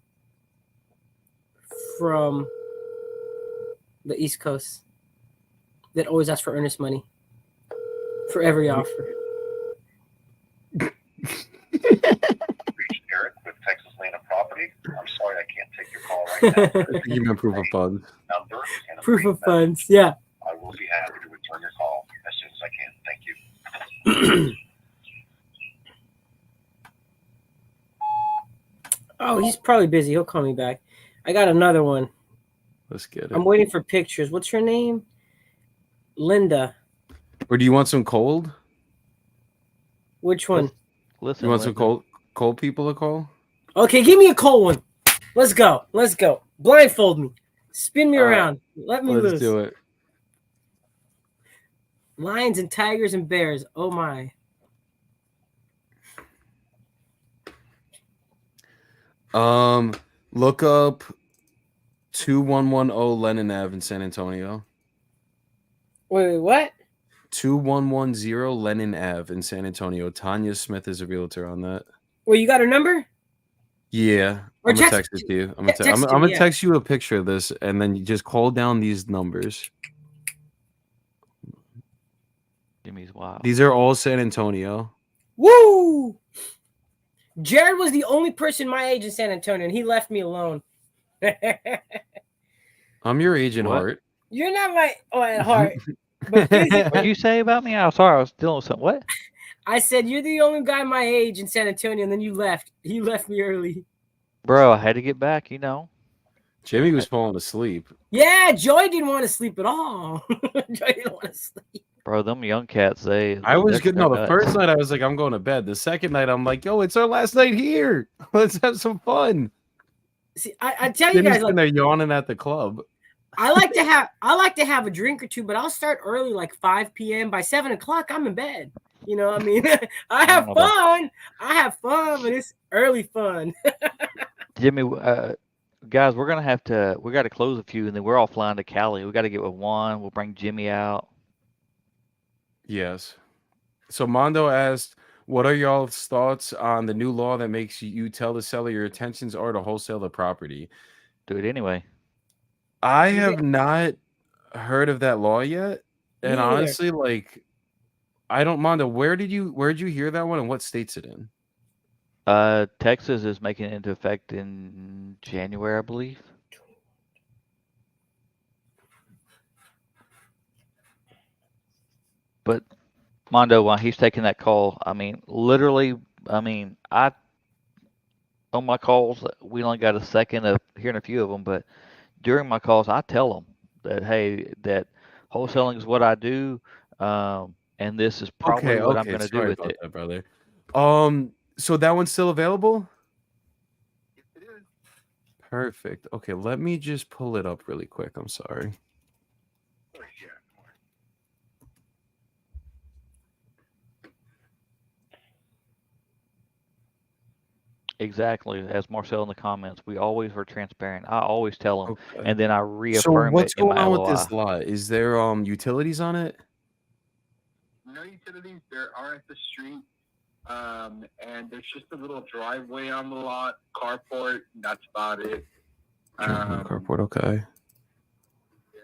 from the East Coast that always ask for earnest money for every offer. Eric with Texas Land and Property. I'm sorry I can't take your call right now. You meant proof of funds. Proof of funds, yeah. I will be happy to return your call as soon as I can. Thank you. Oh, he's probably busy. He'll call me back. I got another one. Let's get it. I'm waiting for pictures. What's her name? Linda. Or do you want some cold? Which one? Listen, you want some cold people to call? Okay, give me a cold one. Let's go. Blindfold me. Spin me around. Let me loose. Let's do it. Lions and tigers and bears. Oh my. Look up 2110 Lennon Ave in San Antonio. Wait, what? 2110 Lennon Ave in San Antonio. Tanya Smith is a realtor on that. Well, you got her number? Yeah, Or I'm gonna text- text it to you. I'm text gonna it to me, yeah. text you a picture of this, and then you just call down these numbers. Jimmy's wild. These are all San Antonio. Woo! Jarod was the only person my age in San Antonio, and he left me alone. I'm your agent, What? Hart. You're not my at heart. But physically, What'd you say about me? I'm sorry, I was dealing with something. What? I said you're the only guy my age in San Antonio, and then you left. You left me early. Bro, I had to get back, you know. Jimmy was falling asleep. Yeah, Joy didn't want to sleep at all. Joy didn't want to sleep. Bro, them young cats, I was good. No, the nuts. first night I was like, I'm going to bed. The second night I'm like, yo, it's our last night here. Let's have some fun. See, I tell you Jimmy's guys, like, they're yawning at the club. I like to have a drink or two, but I'll start early, like 5 p.m. By 7 o'clock, I'm in bed. You know what I mean? I have fun. I have fun, but it's early fun. Jimmy, guys, we got to close a few, and then we're all flying to Cali. We got to get with Juan. We'll bring Jimmy out. Yes. So Mondo asked, what are y'all's thoughts on the new law that makes you tell the seller your intentions are to wholesale the property? Do it anyway. I have not heard of that law yet. And honestly, like, I don't, Mondo, where'd you hear that one and what state's it in? Texas is making it into effect in January, I believe. But Mondo, while he's taking that call, I mean, literally, on my calls, we only got a second of hearing a few of them, but during my calls, I tell them that, hey, that wholesaling is what I do, and this is probably what I'm going to do with it. That, brother. So that one's still available? Yes, it is. Perfect. Okay, let me just pull it up really quick. I'm sorry. Oh, yeah. Exactly, as Marcel in the comments, we always were transparent. I always tell them, Okay. and then I So reaffirm what's it in going my on LOI. with this lot? Is there utilities on it? No utilities. There are at the street. And there's just a little driveway on the lot, carport. That's about it. Carport, okay.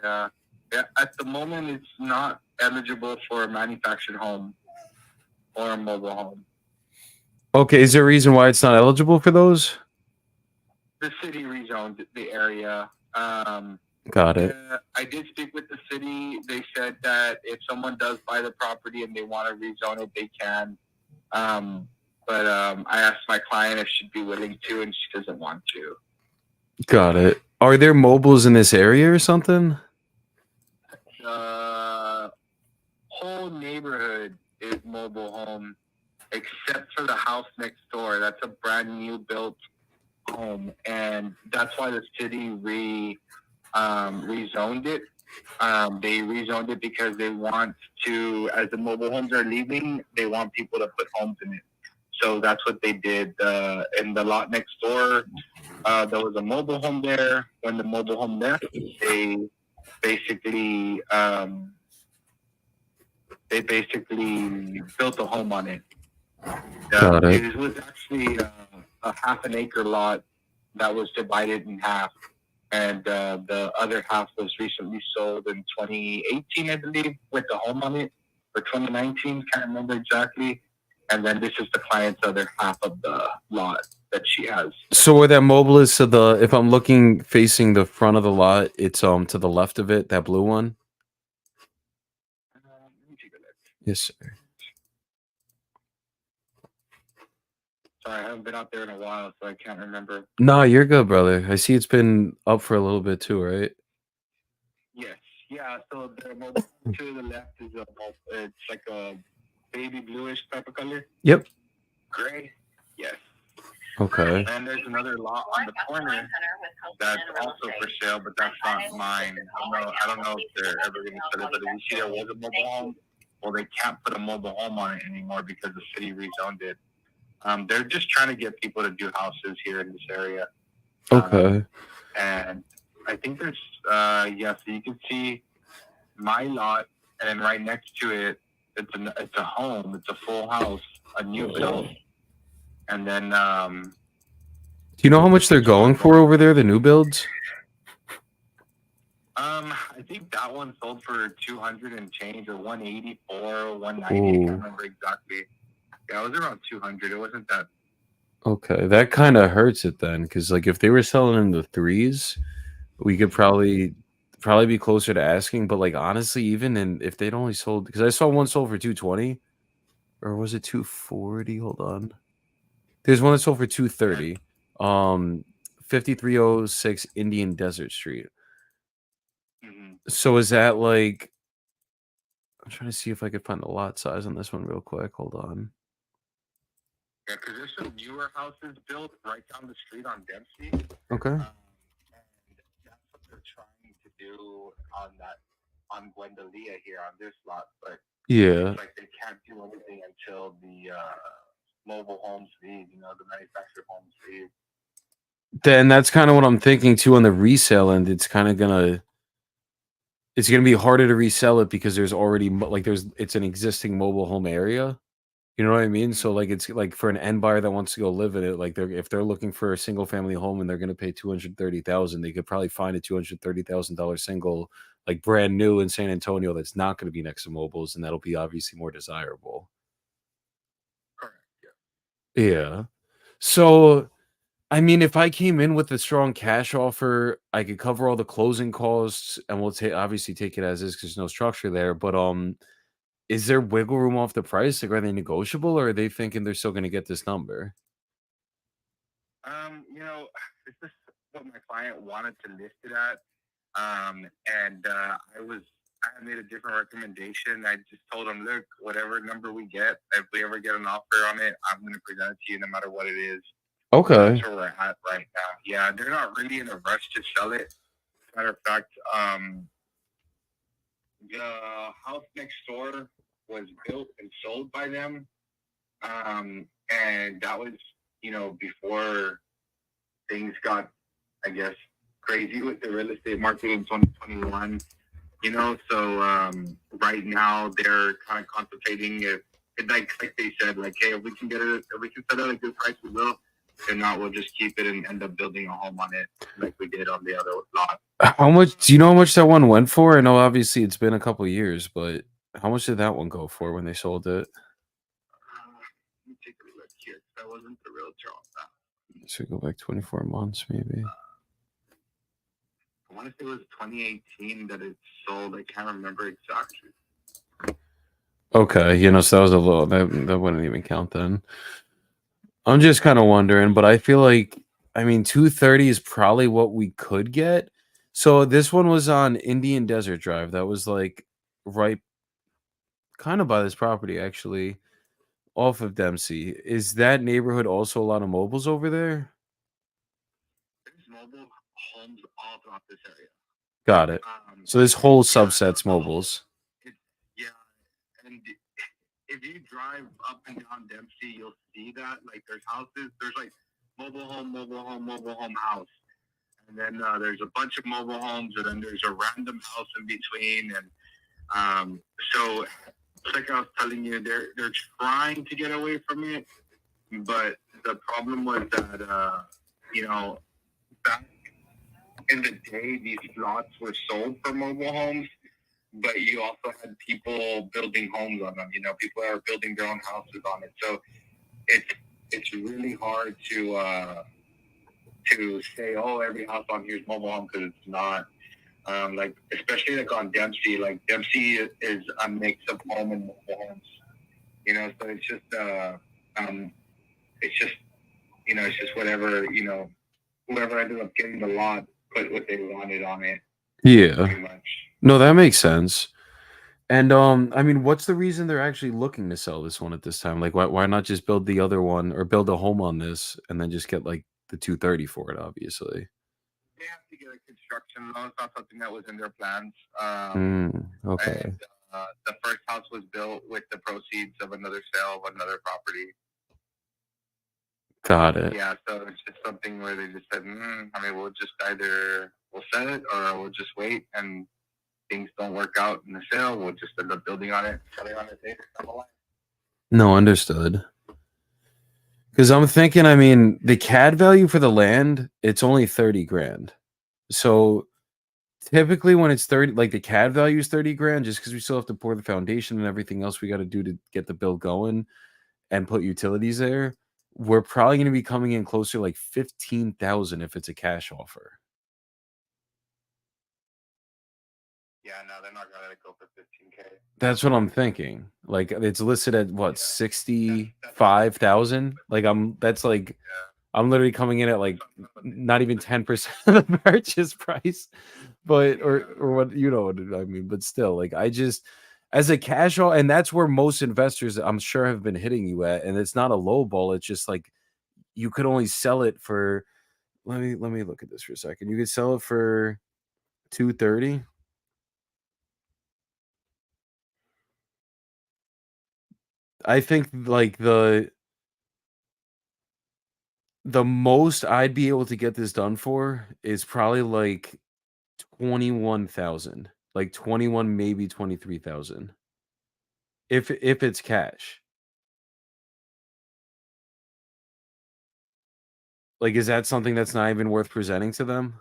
Yeah. At the moment, it's not eligible for a manufactured home or a mobile home. Okay, is there a reason why it's not eligible for those? The city rezoned the area. Got it. I did speak with the city. They said that if someone does buy the property and they want to rezone it, they can. But I asked my client if she'd be willing to, and she doesn't want to. Got it. Are there mobiles in this area or something? The whole neighborhood is mobile home, except for the house next door. That's a brand new built home, and that's why the city rezoned it. They rezoned it because they want to, as the mobile homes are leaving, they want people to put homes in it. So that's what they did. In the lot next door, there was a mobile home there. When the mobile home left, they basically built a home on it. Got it. It was actually a half an acre lot that was divided in half. And the other half was recently sold in 2018, I believe, with the home on it, or 2019, can't remember exactly. And then this is the client's other half of the lot that she has. So where that mobile is to the, if I'm looking facing the front of the lot, it's to the left of it, that blue one? Let me take a look. Yes, sir. Sorry, I haven't been out there in a while, so I can't remember. No, you're good, brother. I see it's been up for a little bit too, right? Yes. Yeah, so the mobile to the left is it's like a baby bluish type of color. Yep. Gray. Yes. Okay. And there's another lot on the corner that's also for sale, but that's not mine. I don't know if they're ever going to sell it, but if you see there was a mobile home, well, they can't put a mobile home on it anymore because the city rezoned it. They're just trying to get people to do houses here in this area. Okay. And I think there's, so you can see my lot, and then right next to it, it's a home. It's a full house, a new build, and then Do you know how much they're going for over there? The new builds? I think that one sold for 200 and change, or 184, 190. I Ooh. can't remember exactly. Yeah, it was around 200. It wasn't that. Okay, that kind of hurts it then, because like if they were selling in the threes, we could probably be closer to asking. But like honestly, even if they'd only sold, because I saw one sold for 220, or was it 240? Hold on, there's one that sold for 230. 5306 Indian Desert Street. Mm-hmm. So is that like? I'm trying to see if I could find the lot size on this one real quick. Hold on. Yeah, because there's some newer houses built right down the street on Dempsey. Okay. And that's what they're trying to do on Gwendalia here on this lot. But Yeah. it's like they can't do anything until the mobile homes leave, the manufactured homes leave. Then that's kind of what I'm thinking too on the resale end. It's gonna be harder to resell it because there's already it's an existing mobile home area. You know what I mean? So like it's like for an end buyer that wants to go live in it, like if they're looking for a single family home and they're gonna pay $230,000, they could probably find a $230,000 single, like brand new in San Antonio that's not gonna be next to mobiles, and that'll be obviously more desirable. Correct. Yeah. So I mean, if I came in with a strong cash offer, I could cover all the closing costs, and we'll obviously take it as is because there's no structure there. But is there wiggle room off the price? Like, are they negotiable, or are they thinking they're still going to get this number? This is what my client wanted to list it at, and I had made a different recommendation. I just told him, look, whatever number we get, if we ever get an offer on it, I'm going to present it to you no matter what it is. Okay. That's where we're at right now. Yeah, they're not really in a rush to sell it. Matter of fact, the house next door was built and sold by them, and that was, before things got, I guess, crazy with the real estate market in 2021. So right now they're kind of contemplating if, like they said, like, hey, if we can set it at a good price, we will. If not, we'll just keep it and end up building a home on it like we did on the other lot. How much? Do you know how much that one went for? I know obviously it's been a couple years, but how much did that one go for when they sold it? Let me take a look here. That wasn't the realtor on that. So we go back 24 months, maybe. I want to say it was 2018 that it sold. I can't remember exactly. Okay, so that was a little that wouldn't even count then. I'm just kind of wondering, but I feel like, I mean, 230 is probably what we could get. So this one was on Indian Desert Drive. That was like right kind of by this property, actually, off of Dempsey. Is that neighborhood also a lot of mobiles over there? There's mobile homes all throughout this area. Got it. So this whole subset's mobiles. Yeah, and if you drive up and down Dempsey, you'll see that. Like, there's houses, there's like mobile home, house. And then there's a bunch of mobile homes, and then there's a random house in between. And so, like I was telling you, they're trying to get away from it. But the problem was that, back in the day, these lots were sold for mobile homes. But you also had people building homes on them. People are building their own houses on it. So it's really hard to say, oh, every house on here is mobile home, because it's not. Like, especially like on Dempsey. Like, Dempsey is a mix of home and mobile homes. So it's just it's just whatever whoever ended up getting the lot put what they wanted on it. Yeah. Pretty much. No, that makes sense. And I mean, what's the reason they're actually looking to sell this one at this time? Like, why not just build the other one or build a home on this and then just get like the 230 for it? Obviously, they have to get a construction loan. It's not something that was in their plans. Okay. And, the first house was built with the proceeds of another sale of another property. Got it. Yeah, so it's just something where they just said, we'll just either we'll sell it or we'll just wait and things don't work out in the sale, we'll just end up building on it, selling on it later down the line. No, understood. Because I'm thinking, I mean, the CAD value for the land, it's only 30 grand. So typically when it's 30, like the CAD value is 30 grand, just because we still have to pour the foundation and everything else we got to do to get the bill going and put utilities there, we're probably going to be coming in closer to like 15,000 if it's a cash offer. Yeah, no, they're not gonna let it go for 15K. That's what I'm thinking. Like it's listed at what, 65,000? Like that's like I'm literally coming in at like not even 10% of the purchase price. But or what, you know what I mean, but still, like I just as a casual, and that's where most investors I'm sure have been hitting you at, and it's not a low ball, it's just like you could only sell it for let me look at this for a second. You could sell it for 230. I think like the most I'd be able to get this done for is probably like 21,000. Like 21, maybe 23,000. If it's cash. Like, is that something that's not even worth presenting to them?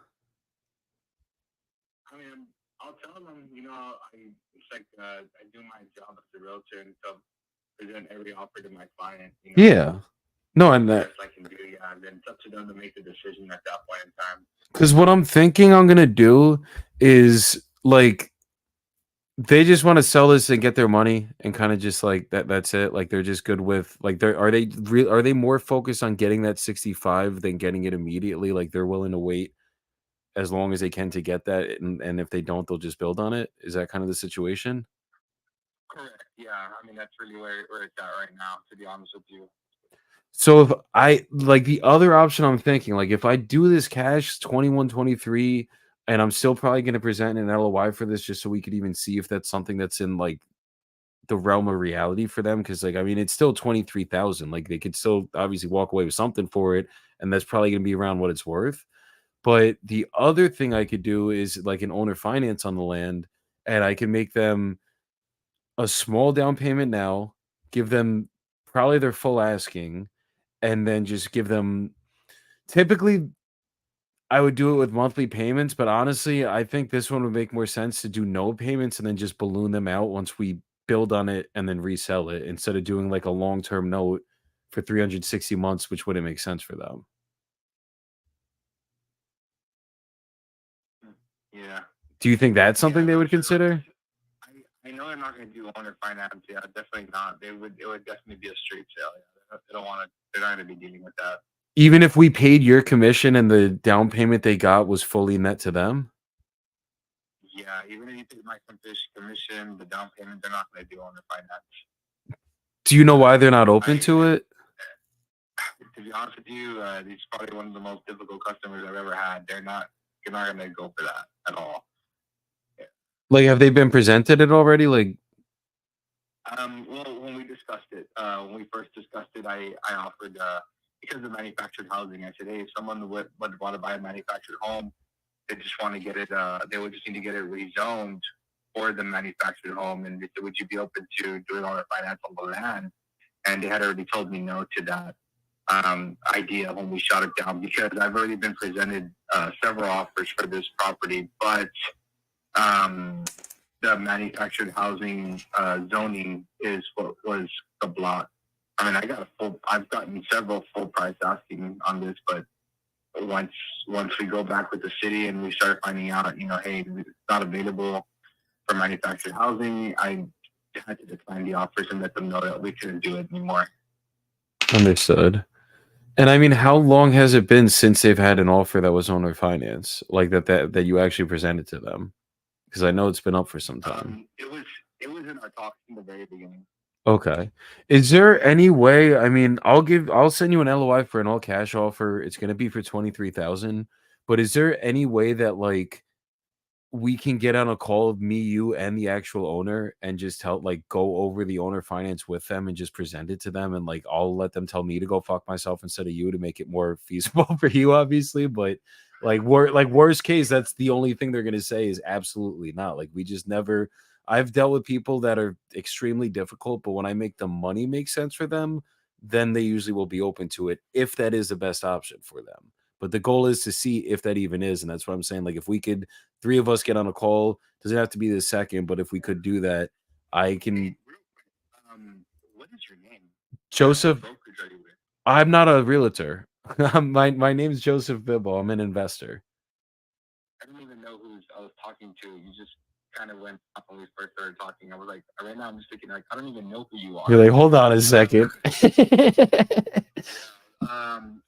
I mean, I'll tell them, it's like I do my job as a realtor and so present every offer to my client. Yeah. No, and that best I can do, yeah, and then it's up to them to make the decision at that point in time. because what I'm thinking I'm gonna do is like they just want to sell this and get their money and kind of just like that's it. Like they're just good with like are they more focused on getting that 65 than getting it immediately? Like they're willing to wait as long as they can to get that, and if they don't, they'll just build on it. Is that kind of the situation? Correct. Yeah. I mean, that's really where it's at right now, to be honest with you. So if I like the other option, I'm thinking like if I do this cash 21, 23, and I'm still probably going to present an LOI for this just so we could even see if that's something that's in like the realm of reality for them. Cause like, I mean, it's still 23,000. Like they could still obviously walk away with something for it. And that's probably going to be around what it's worth. But the other thing I could do is like an owner finance on the land, and I can make them a small down payment now, give them probably their full asking, and then just give them typically I would do it with monthly payments, but honestly, I think this one would make more sense to do no payments and then just balloon them out once we build on it and then resell it instead of doing like a long-term note for 360 months, which wouldn't make sense for them. Yeah. Do you think that's something they would consider? I know they're not going to do owner finance. Yeah, definitely not. It would definitely be a straight sale. Yeah. They don't want to. They're not going to be dealing with that. Even if we paid your commission and the down payment they got was fully net to them? Yeah, even if you take my commission, the down payment, they're not going to do owner finance. Do you know why they're not open to it? To be honest with you, this is probably one of the most difficult customers I've ever had. You're not going to go for that at all. Yeah. Like, have they been presented it already? Like, well, when we discussed it, when we first discussed it, I offered, because of manufactured housing, I said, hey, if someone would want to buy a manufactured home, they just want to get it, they would just need to get it rezoned for the manufactured home. And they said, would you be open to doing all the finance on the land? And they had already told me no to that idea when we shot it down, because I've already been presented several offers for this property, but the manufactured housing zoning is what was the block. I mean, I've gotten several full price asking on this, but once we go back with the city and we start finding out, hey, it's not available for manufactured housing, I had to decline the offers and let them know that we couldn't do it anymore. Understood. And I mean, how long has it been since they've had an offer that was owner finance, like that you actually presented to them? Because I know it's been up for some time. It was in our talks in the very beginning. Okay. Is there any way? I mean, I'll send you an LOI for an all cash offer. It's going to be for 23,000. But is there any way that like we can get on a call of me, you, and the actual owner and just help like go over the owner finance with them and just present it to them. And like I'll let them tell me to go fuck myself instead of you to make it more feasible for you, obviously. But like worst case, that's the only thing they're gonna say is absolutely not. Like we just never I've dealt with people that are extremely difficult, but when I make the money make sense for them, then they usually will be open to it if that is the best option for them. But the goal is to see if that even is. And that's what I'm saying. Like, if we could, three of us get on a call, doesn't have to be the second, but if we could do that, I can. What is your name? Joseph, What brokerage are you with? I'm not a realtor. my name's Joseph Bibbo. I'm an investor. I don't even know who I was talking to. You just kind of went up when we first started talking. I was like, right now I'm just thinking, like, I don't even know who you are. You're like, hold on a second.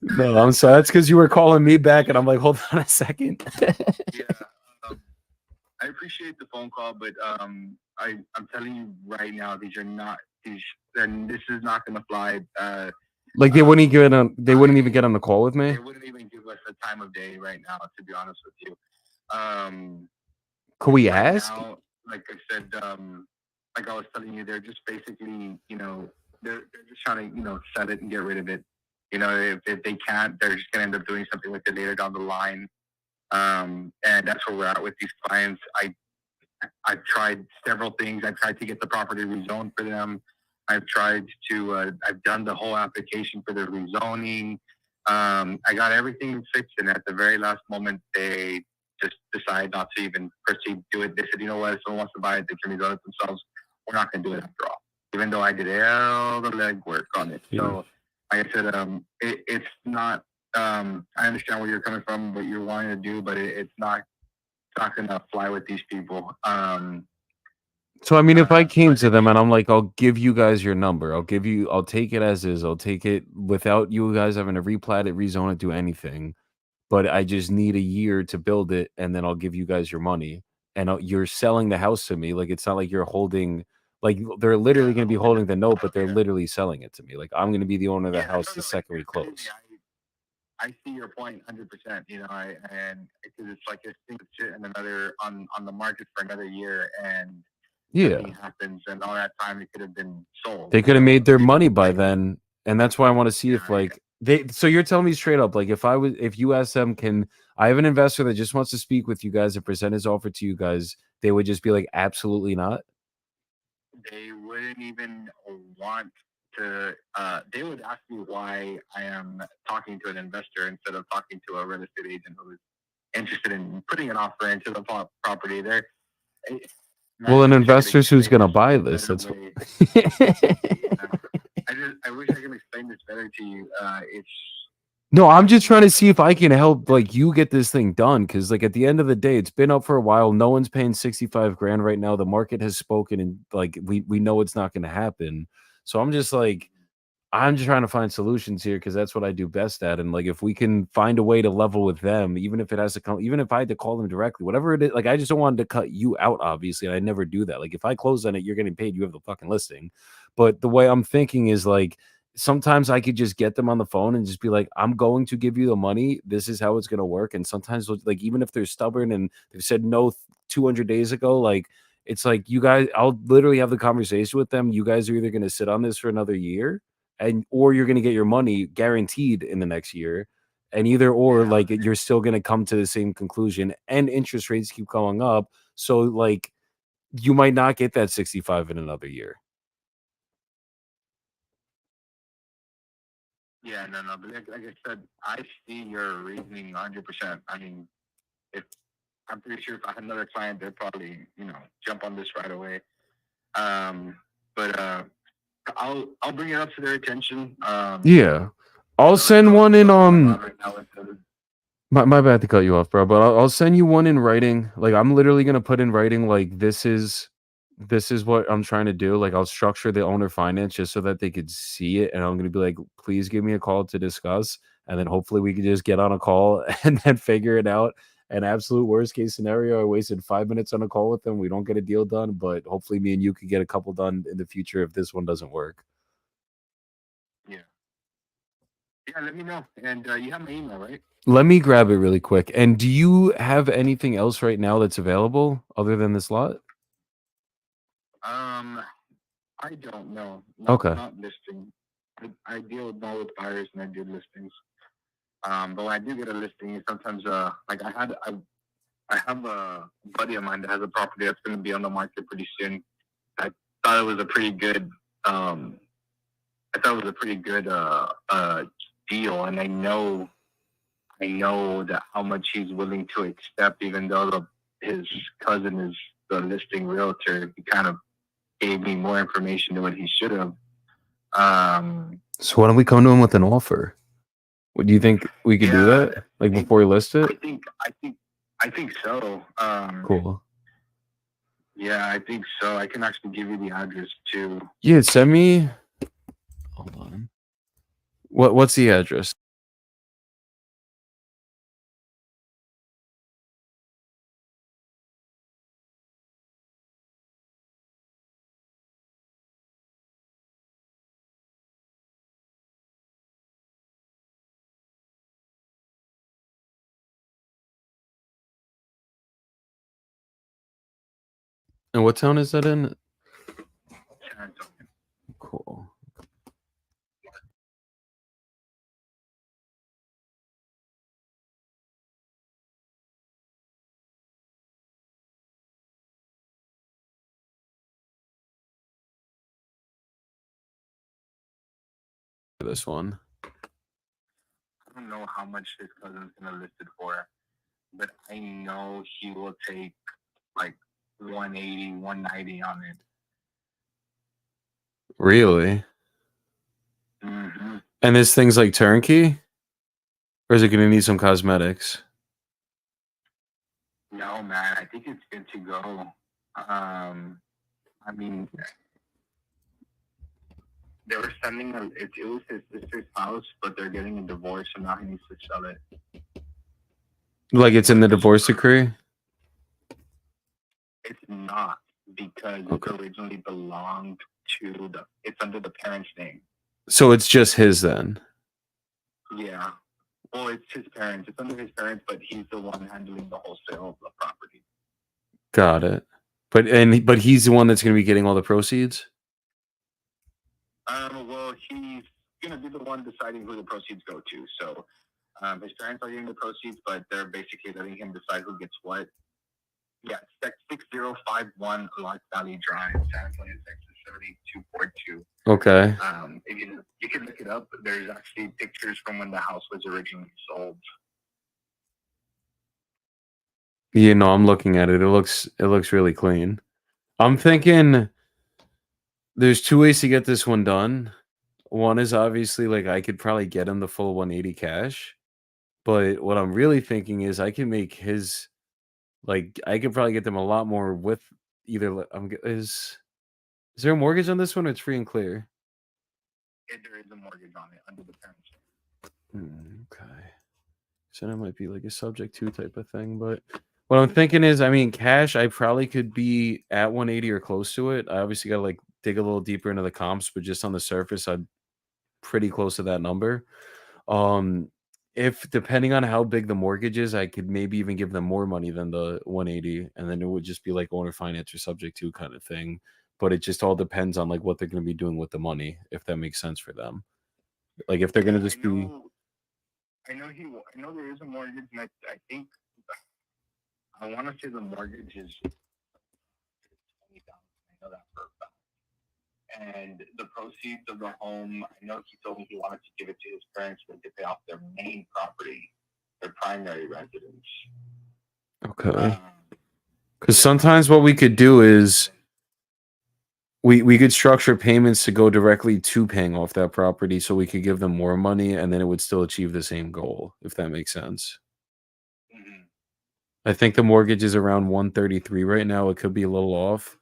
No, I'm sorry. That's because you were calling me back, and I'm like, hold on a second. Yeah, I appreciate the phone call, but I'm telling you right now, these are not these. And this is not going to fly. Like they wouldn't get on. They wouldn't even get on the call with me. They wouldn't even give us a time of day right now, to be honest with you. Could we right ask? now, like I said, like I was telling you, they're just basically, they're just trying to, sell it and get rid of it. If they can't, they're just gonna end up doing something with it later down the line. And that's where we're at with these clients. I've tried several things. I've tried to get the property rezoned for them. I've tried to, I've done the whole application for the rezoning. I got everything fixed, and at the very last moment, they just decided not to even proceed to do it. They said, you know what, if someone wants to buy it, they can rezone it themselves. We're not going to do it after all, even though I did all the legwork on it. Yeah. So, like I said, it's not, I understand where you're coming from, what you're wanting to do, but it's not going to fly with these people. So I mean, if I came to them and I'm like, I'll give you guys your number, I'll take it as is, I'll take it without you guys having to replat it, rezone it, do anything. But I just need a year to build it, and then I'll give you guys your money. And you're selling the house to me, like it's not like you're holding, like they're literally going to be holding the note, but they're literally selling it to me. Like I'm going to be the owner of the house the second we close. I see your point 100%, and it's like this thing sit in another on the market for another year, and nothing happens, and all that time it could have been sold. They could have made their money by then, and that's why I want to see if like they. So you're telling me straight up, like if you ask them, I have an investor that just wants to speak with you guys and present his offer to you guys, they would just be like, absolutely not. They wouldn't even want to. They would ask me why I am talking to an investor instead of talking to a real estate agent who is interested in putting an offer into the property. Well, an investor's who's going to buy this. That's what... I wish I could explain this better to you. No, I'm just trying to see if I can help like you get this thing done, because like at the end of the day, it's been up for a while. No one's paying 65 grand right now. The market has spoken, and like we know it's not going to happen. So I'm just trying to find solutions here, because that's what I do best at. And like if we can find a way to level with them, even if it has to come, even if I had to call them directly, whatever it is, like I just don't want to cut you out, obviously. And I never do that. Like if I close on it, you're getting paid, you have the fucking listing. But the way I'm thinking is like sometimes I could just get them on the phone and just be like, I'm going to give you the money. This is how it's going to work. And sometimes like even if they're stubborn and they've said no 200 days ago, like it's like you guys, I'll literally have the conversation with them. You guys are either going to sit on this for another year, or you're going to get your money guaranteed in the next year, and either or, like you're still going to come to the same conclusion, and interest rates keep going up. So like you might not get that 65 in another year. Yeah, no, but like I said, I see your reasoning 100%. I mean, I'm pretty sure if I had another client, they'd probably, jump on this right away. But I'll bring it up to their attention. Yeah, I'll send one in. My bad to cut you off, bro, but I'll send you one in writing. Like I'm literally gonna put in writing, like this is what I'm trying to do. Like I'll structure the owner finance just so that they could see it, and I'm gonna be like, please give me a call to discuss, and then hopefully we can just get on a call and then figure it out. An absolute worst case scenario, I wasted 5 minutes on a call with them. We don't get a deal done, but hopefully me and you could get a couple done in the future if this one doesn't work. Yeah. Yeah, let me know. And you have my email, right? Let me grab it really quick. And do you have anything else right now that's available other than this lot? I don't know. Okay. Not listing. I deal more with buyers than I do listings. But when I do get a listing, sometimes like I have a buddy of mine that has a property that's going to be on the market pretty soon. I thought it was a pretty good deal, and I know that how much he's willing to accept, even though his cousin is the listing realtor. He kind of gave me more information than what he should have. So why don't we come to him with an offer? What do you think we could do that? Like before we list it? I think so. Cool. Yeah, I think so. I can actually give you the address too. Yeah, send me. Hold on. What's the address? And what town is that in? San Antonio. Cool. This one. I don't know how much his cousin's gonna list it for, but I know he will take like 180, 190 on it. Really? Mm-hmm. And this thing's like turnkey? Or is it going to need some cosmetics? No, man, I think it's good to go. I mean, they were sending it was his sister's house, but they're getting a divorce, so now he needs to sell it. Like it's in the divorce decree? It's not, because it originally belonged to it's under the parent's name. So it's just his then? Yeah. Well, it's his parents. It's under his parents, but he's the one handling the whole sale of the property. Got it. But he's the one that's going to be getting all the proceeds? Well, he's going to be the one deciding who the proceeds go to. So his parents are getting the proceeds, but they're basically letting him decide who gets what. Yeah, it's 6051 Lark Valley Drive, San Antonio, Texas, 78242. Okay. If you can look it up. There's actually pictures from when the house was originally sold. Yeah, no, I'm looking at it. It looks really clean. I'm thinking there's two ways to get this one done. One is obviously like I could probably get him the full 180 cash. But what I'm really thinking is I can make his I could probably get them a lot more with either is there a mortgage on this one or it's free and clear? There is a mortgage on it under the parents. Okay. So that might be like a subject to type of thing. But what I'm thinking is, I mean, cash, I probably could be at 180 or close to it. I obviously got to dig a little deeper into the comps, but just on the surface, I'm pretty close to that number. If depending on how big the mortgage is, I could maybe even give them more money than the 180, and then it would just be like owner finance or subject to kind of thing. But it just all depends on what they're going to be doing with the money, if that makes sense for them. Like if they're going to just be. I know there is a mortgage, and I think I want to say the mortgage is $20,000. I know that for a fact. And the proceeds of the home, I know he told me he wanted to give it to his parents to pay off their main property, their primary residence. Okay. Because sometimes what we could do is we could structure payments to go directly to paying off that property, so we could give them more money, and then it would still achieve the same goal, if that makes sense. Mm-hmm. I think the mortgage is around 133 right now. It could be a little off,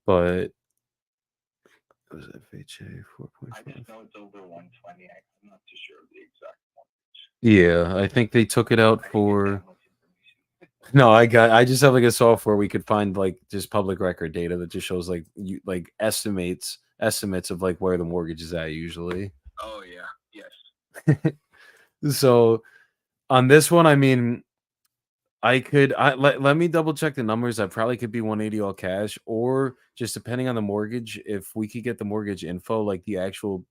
but was FHA 4.5? I just know it's over 120. I'm not too sure of the exact mortgage. Yeah, I think they took it out for. No, I just have a software we could find just public record data that just shows estimates of where the mortgage is at usually. Oh yeah, yes. So on this one, I mean, let me double check the numbers. I probably could be 180 all cash, or just depending on the mortgage, if we could get the mortgage info, like the actual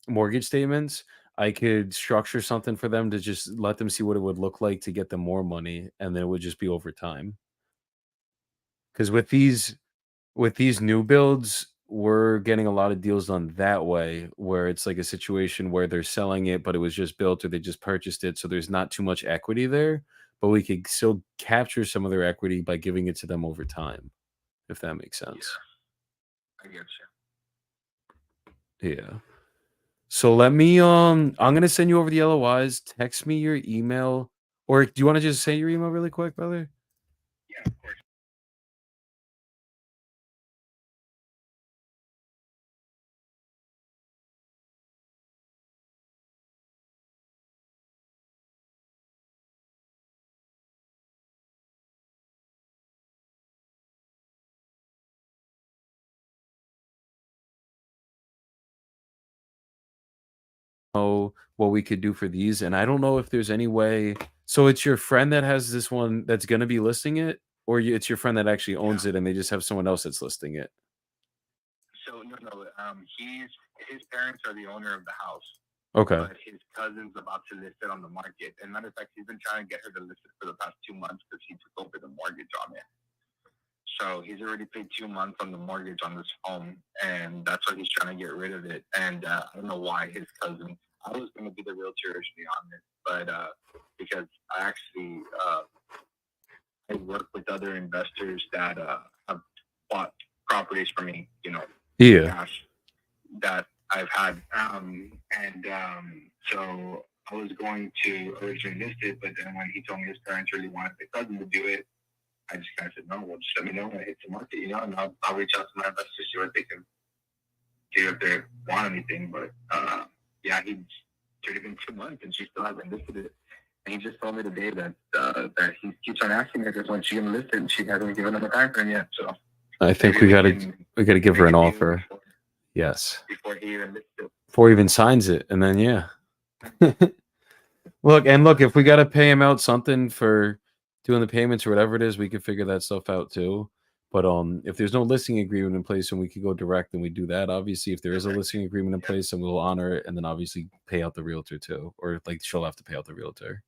mortgage statements, I could structure something for them to just let them see what it would look like to get them more money, and then it would just be over time. Because with these new builds, we're getting a lot of deals done that way, where it's like a situation where they're selling it, but it was just built or they just purchased it, so there's not too much equity there, but we could still capture some of their equity by giving it to them over time, if that makes sense. I get Yeah. So let me I'm gonna send you over the LOIs. Text me your email, or do you want to just say your email really quick, brother? Yeah, of course. Know what we could do for these, and I don't know if there's any way. So it's your friend that has this one that's gonna be listing it, or it's your friend that actually owns it, and they just have someone else that's listing it. So no, his parents are the owner of the house. Okay. But his cousin's about to list it on the market. And matter of fact, he's been trying to get her to list it for the past 2 months because he took over the mortgage on it. So he's already paid 2 months on the mortgage on this home, and that's why he's trying to get rid of it. And I don't know why his cousin. I was going to be the realtor originally on this, but because I actually I work with other investors that have bought properties for me, cash that I've had. So I was going to originally list it, but then when he told me his parents really wanted the cousin to do it, I just kind of said, no, well, just let me know when it hits the market, and I'll reach out to my investors, see what they can do if they want anything. But yeah, it's already been 2 months and she still hasn't listed it. And he just told me today that he keeps on asking her when she's gonna list it, and she hasn't given him a time frame yet. So I think we gotta give her an offer. Yes. Before he even lists it. Before he even signs it, and then yeah. Look, if we gotta pay him out something for doing the payments or whatever it is, we could figure that stuff out too. But if there's no listing agreement in place and we could go direct, then we do that. Obviously, if there is a listing agreement in place, then we'll honor it, and then obviously pay out the realtor too, or like she'll have to pay out the realtor.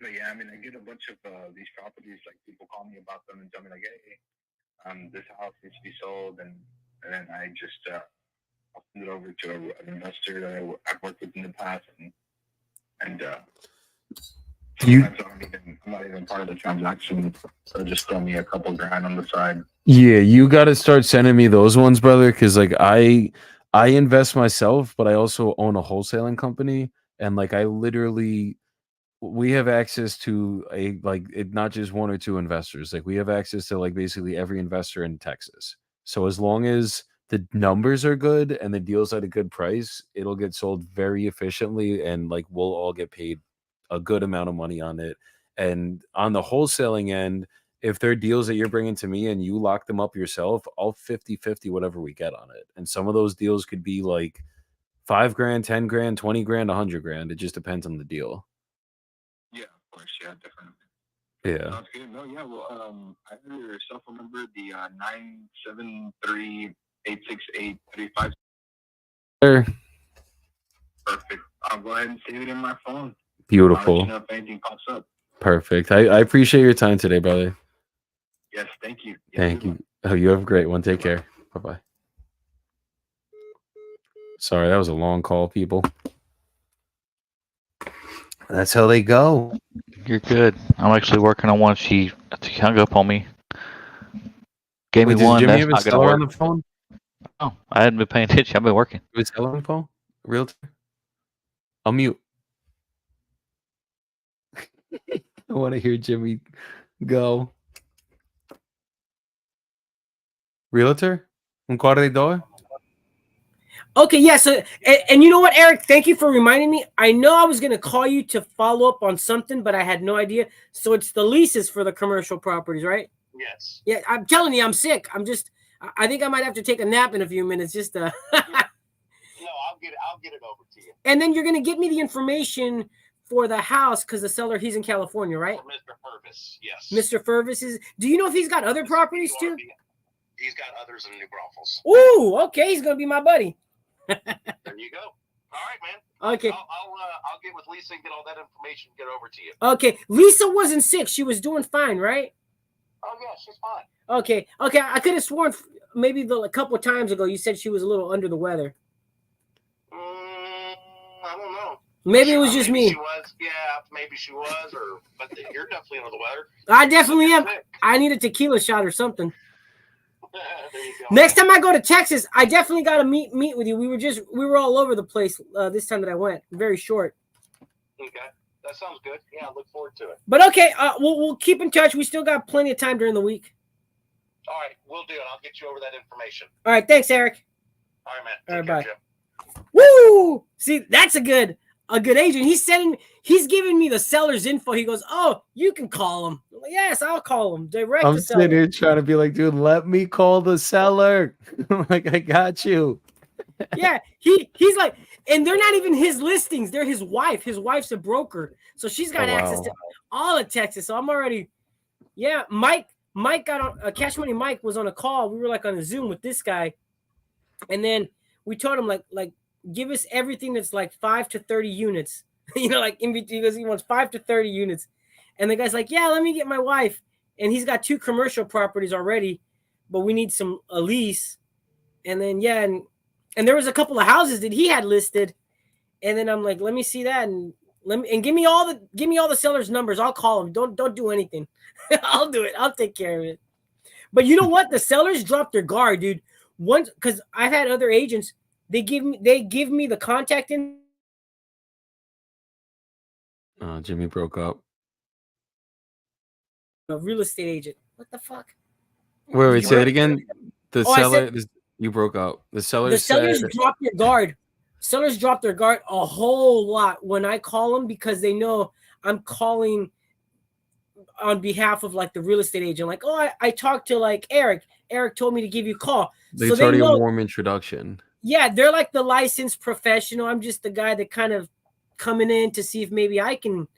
But yeah, I mean, I get a bunch of these properties. Like people call me about them and tell me like, hey, this house needs to be sold, and then I just I'll send it over to an investor that I've worked with in the past, and I'm not even part of the transaction, so just throw me a couple grand on the side. Yeah, you got to start sending me those ones, brother, because like I invest myself, but I also own a wholesaling company, and like we have access to not just one or two investors. Like we have access to like basically every investor in Texas. So as long as the numbers are good and the deal's at a good price, it'll get sold very efficiently, and like we'll all get paid a good amount of money on it. And on the wholesaling end, if they're deals that you're bringing to me and you lock them up yourself, I'll 50-50 whatever we get on it. And some of those deals could be like $5 grand, 10 grand, 20 grand, 100 grand. It just depends on the deal. Yeah, of course. Yeah, definitely. Yeah. Sounds good. No, yeah. Well, I have your cell phone number, the 973-868-35. Sure. Perfect. I'll go ahead and save it in my phone. Beautiful. I'll let you know if anything pops up. Perfect. I appreciate your time today, brother. Yes, thank you. Thank you. Oh, you have a great one. Take care. Bye-bye. Sorry, that was a long call, people. That's how they go. You're good. I'm actually working on one. She hung up on me. Gave me one. Jimmy That's not gonna work on the phone? Oh, I hadn't been paying attention. I've been working. Was Ella on the phone? Realtor? I'll mute. I want to hear Jimmy go. Realtor? Un corredor? Okay, yeah. So, and you know what, Eric? Thank you for reminding me. I know I was going to call you to follow up on something, but I had no idea. So it's the leases for the commercial properties, right? Yes. Yeah, I'm telling you, I'm sick. I think I might have to take a nap in a few minutes just to. No, I'll get it over to you. And then you're gonna get me the information for the house because the seller, he's in California, right? For Mr. Purvis, yes. Mr. Purvis is. Do you know if he's got other properties too? He's got others in New Braunfels. Ooh, okay, he's gonna be my buddy. There you go. All right, man. Okay. I'll get with Lisa and get all that information. Get over to you. Okay, Lisa wasn't sick; she was doing fine, right? Oh yeah, she's fine. Okay. I could have sworn maybe a couple of times ago you said she was a little under the weather. I don't know. Maybe it was just me. She was, yeah, maybe she was, but you're definitely under the weather. I definitely am. I need a tequila shot or something. There you go. Next time I go to Texas, I definitely got to meet with you. We were all over the place this time that I went. Very short. Okay, that sounds good. Yeah, I look forward to it. But okay, we'll keep in touch. We still got plenty of time during the week. All right, we'll do it. I'll get you over that information. All right, thanks, Eric. All right, man. All right, Take bye. care, Jim. Woo! See, that's a good agent. He's giving me the seller's info. He goes, "Oh, you can call him." I'm like, yes, I'll call him. Direct I'm the seller. sitting here trying to be like, dude, let me call the seller. I'm like, I got you. Yeah, he's like, and they're not even his listings. They're his wife. His wife's a broker, so she's got access to all of Texas. So I'm already, yeah. Mike got on. Cash Money Mike was on a call. We were like on a Zoom with this guy, and then we told him like give us everything that's like 5 to 30 units. Like in between, because he wants 5 to 30 units, and the guy's like, yeah, let me get my wife, and he's got 2 commercial properties already, but we need a lease, and then and there was a couple of houses that he had listed, and then I'm like, let me see that, and give me all the sellers' numbers. I'll call them. Don't do anything. I'll do it. I'll take care of it. But you know what? The sellers dropped their guard, dude. Once, because I've had other agents, they give me the contact in. Jimmy broke up. A real estate agent. What the fuck? Wait, say it again. The seller. You broke up. The sellers dropped their guard. Sellers drop their guard a whole lot when I call them because they know I'm calling on behalf of like the real estate agent. Like, oh, I talked to like Eric. Eric told me to give you a call. It's already a warm introduction. Yeah, they're like the licensed professional. I'm just the guy that kind of coming in to see if maybe I can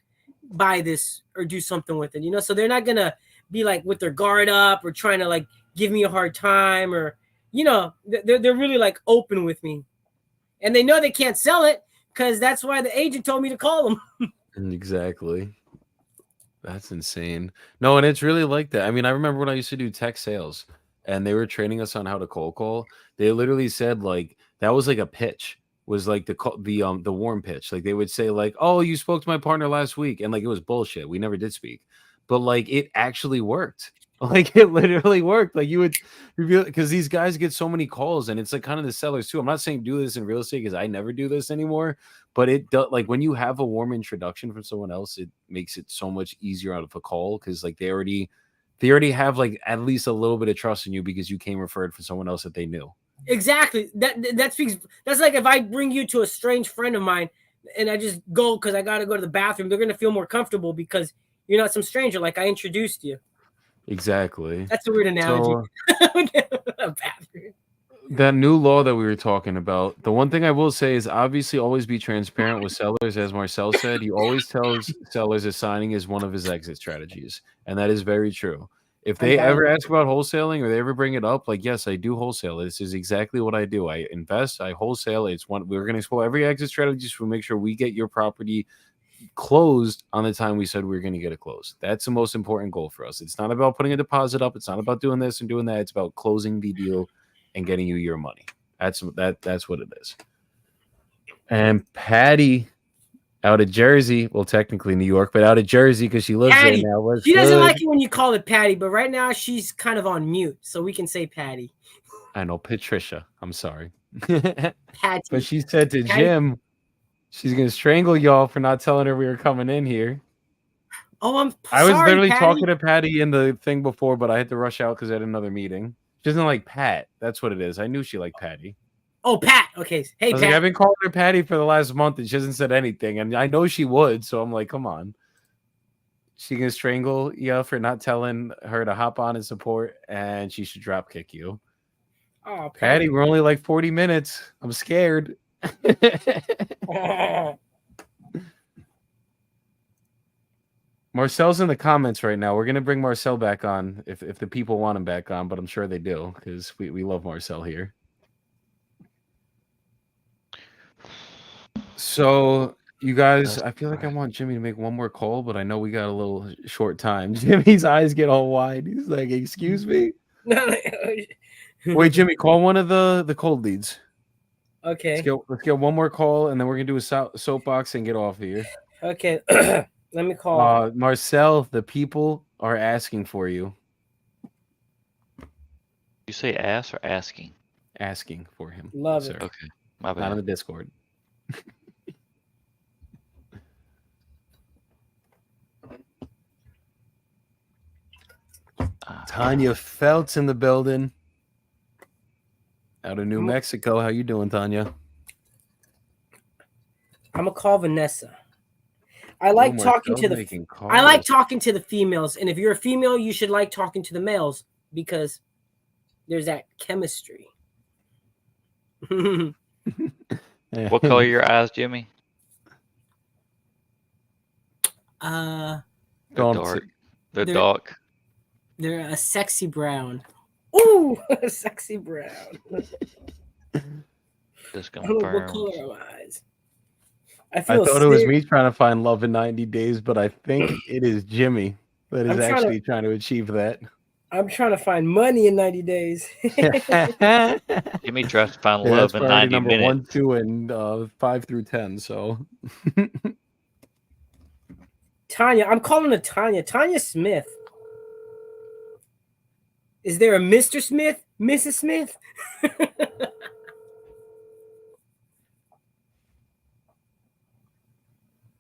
buy this or do something with it. So they're not gonna be like with their guard up or trying to like give me a hard time or they're really like open with me. And they know they can't sell it because that's why the agent told me to call them. Exactly. That's insane. No, and it's really like that. I mean, I remember when I used to do tech sales and they were training us on how to cold call. They literally said like that was like a pitch, was like the warm pitch. Like they would say like, "Oh, you spoke to my partner last week," and like it was bullshit. We never did speak, but like it actually worked. Like it literally worked. Like you would reveal because these guys get so many calls, and it's like kind of the sellers too. I'm not saying do this in real estate because I never do this anymore, but it does. Like when you have a warm introduction from someone else, it makes it so much easier out of a call because like they already have like at least a little bit of trust in you because you came referred from someone else that they knew. Exactly. That speaks. That's like if I bring you to a strange friend of mine and I just go because I got to go to the bathroom, they're gonna feel more comfortable because you're not some stranger. Like I introduced you. Exactly. That's a weird analogy. That new law that we were talking about, the one thing I will say is obviously always be transparent with sellers. As Marcel said, he always tells sellers that signing is one of his exit strategies. And that is very true. If they ever ask about wholesaling or they ever bring it up, like, yes, I do wholesale. This is exactly what I do. I invest, I wholesale. We're going to explore every exit strategy to make sure we get your property closed on the time we said we were going to get it closed. That's the most important goal for us. It's not about putting a deposit up. It's not about doing this and doing that. It's about closing the deal and getting you your money. That's what it is. And Patty out of Jersey, well, technically New York, but out of Jersey because she lives Patty. there now. She doesn't like it when you call it Patty, but right now she's kind of on mute, so we can say Patty. I know, Patricia. I'm sorry. Patty. But she said to Jim, she's going to strangle y'all for not telling her we were coming in here. Oh, I was literally Patty. talking to Patty in the thing before, but I had to rush out because I had another meeting. She doesn't like Pat. That's what it is. I knew she liked Patty. Oh, Pat. Okay. Hey, Pat. Like, I've been calling her Patty for the last month, and she hasn't said anything. And I know she would, so I'm like, come on. She can strangle you for not telling her to hop on and support, and she should drop kick you. Oh, Patty, we're only like 40 minutes. I'm scared. Marcel's in the comments right now. We're gonna bring Marcel back on if the people want him back on, but I'm sure they do because we love Marcel here. So you guys, I feel like I want Jimmy to make one more call, but I know we got a little short time. Jimmy's eyes get all wide. He's like, "Excuse me." Wait, Jimmy, call one of the cold leads. Okay. Let's get one more call, and then we're gonna do a soapbox and get off here. Okay. Let me call. Marcel, the people are asking for you. You say ass or asking? Asking for him. Love sir. it. Okay, my bad. Not on the Discord. Tanya Felt's in the building. Out of New Mexico. How you doing, Tanya? I'm gonna call Vanessa. I like talking to the females, and if you're a female, you should like talking to the males because there's that chemistry. What color are your eyes, Jimmy? They're dark. They're dark. They're a sexy brown. Ooh, a sexy brown. Just confirmed. What color are my eyes? I thought it was me trying to find love in 90 days, but I think it is Jimmy that is actually trying to achieve that. I'm trying to find money in 90 days. Jimmy tries to find love in 90 number minutes. 1, 2, and 5 through 10. So, Tanya, I'm calling her Tanya. Tanya Smith. Is there a Mr. Smith, Mrs. Smith?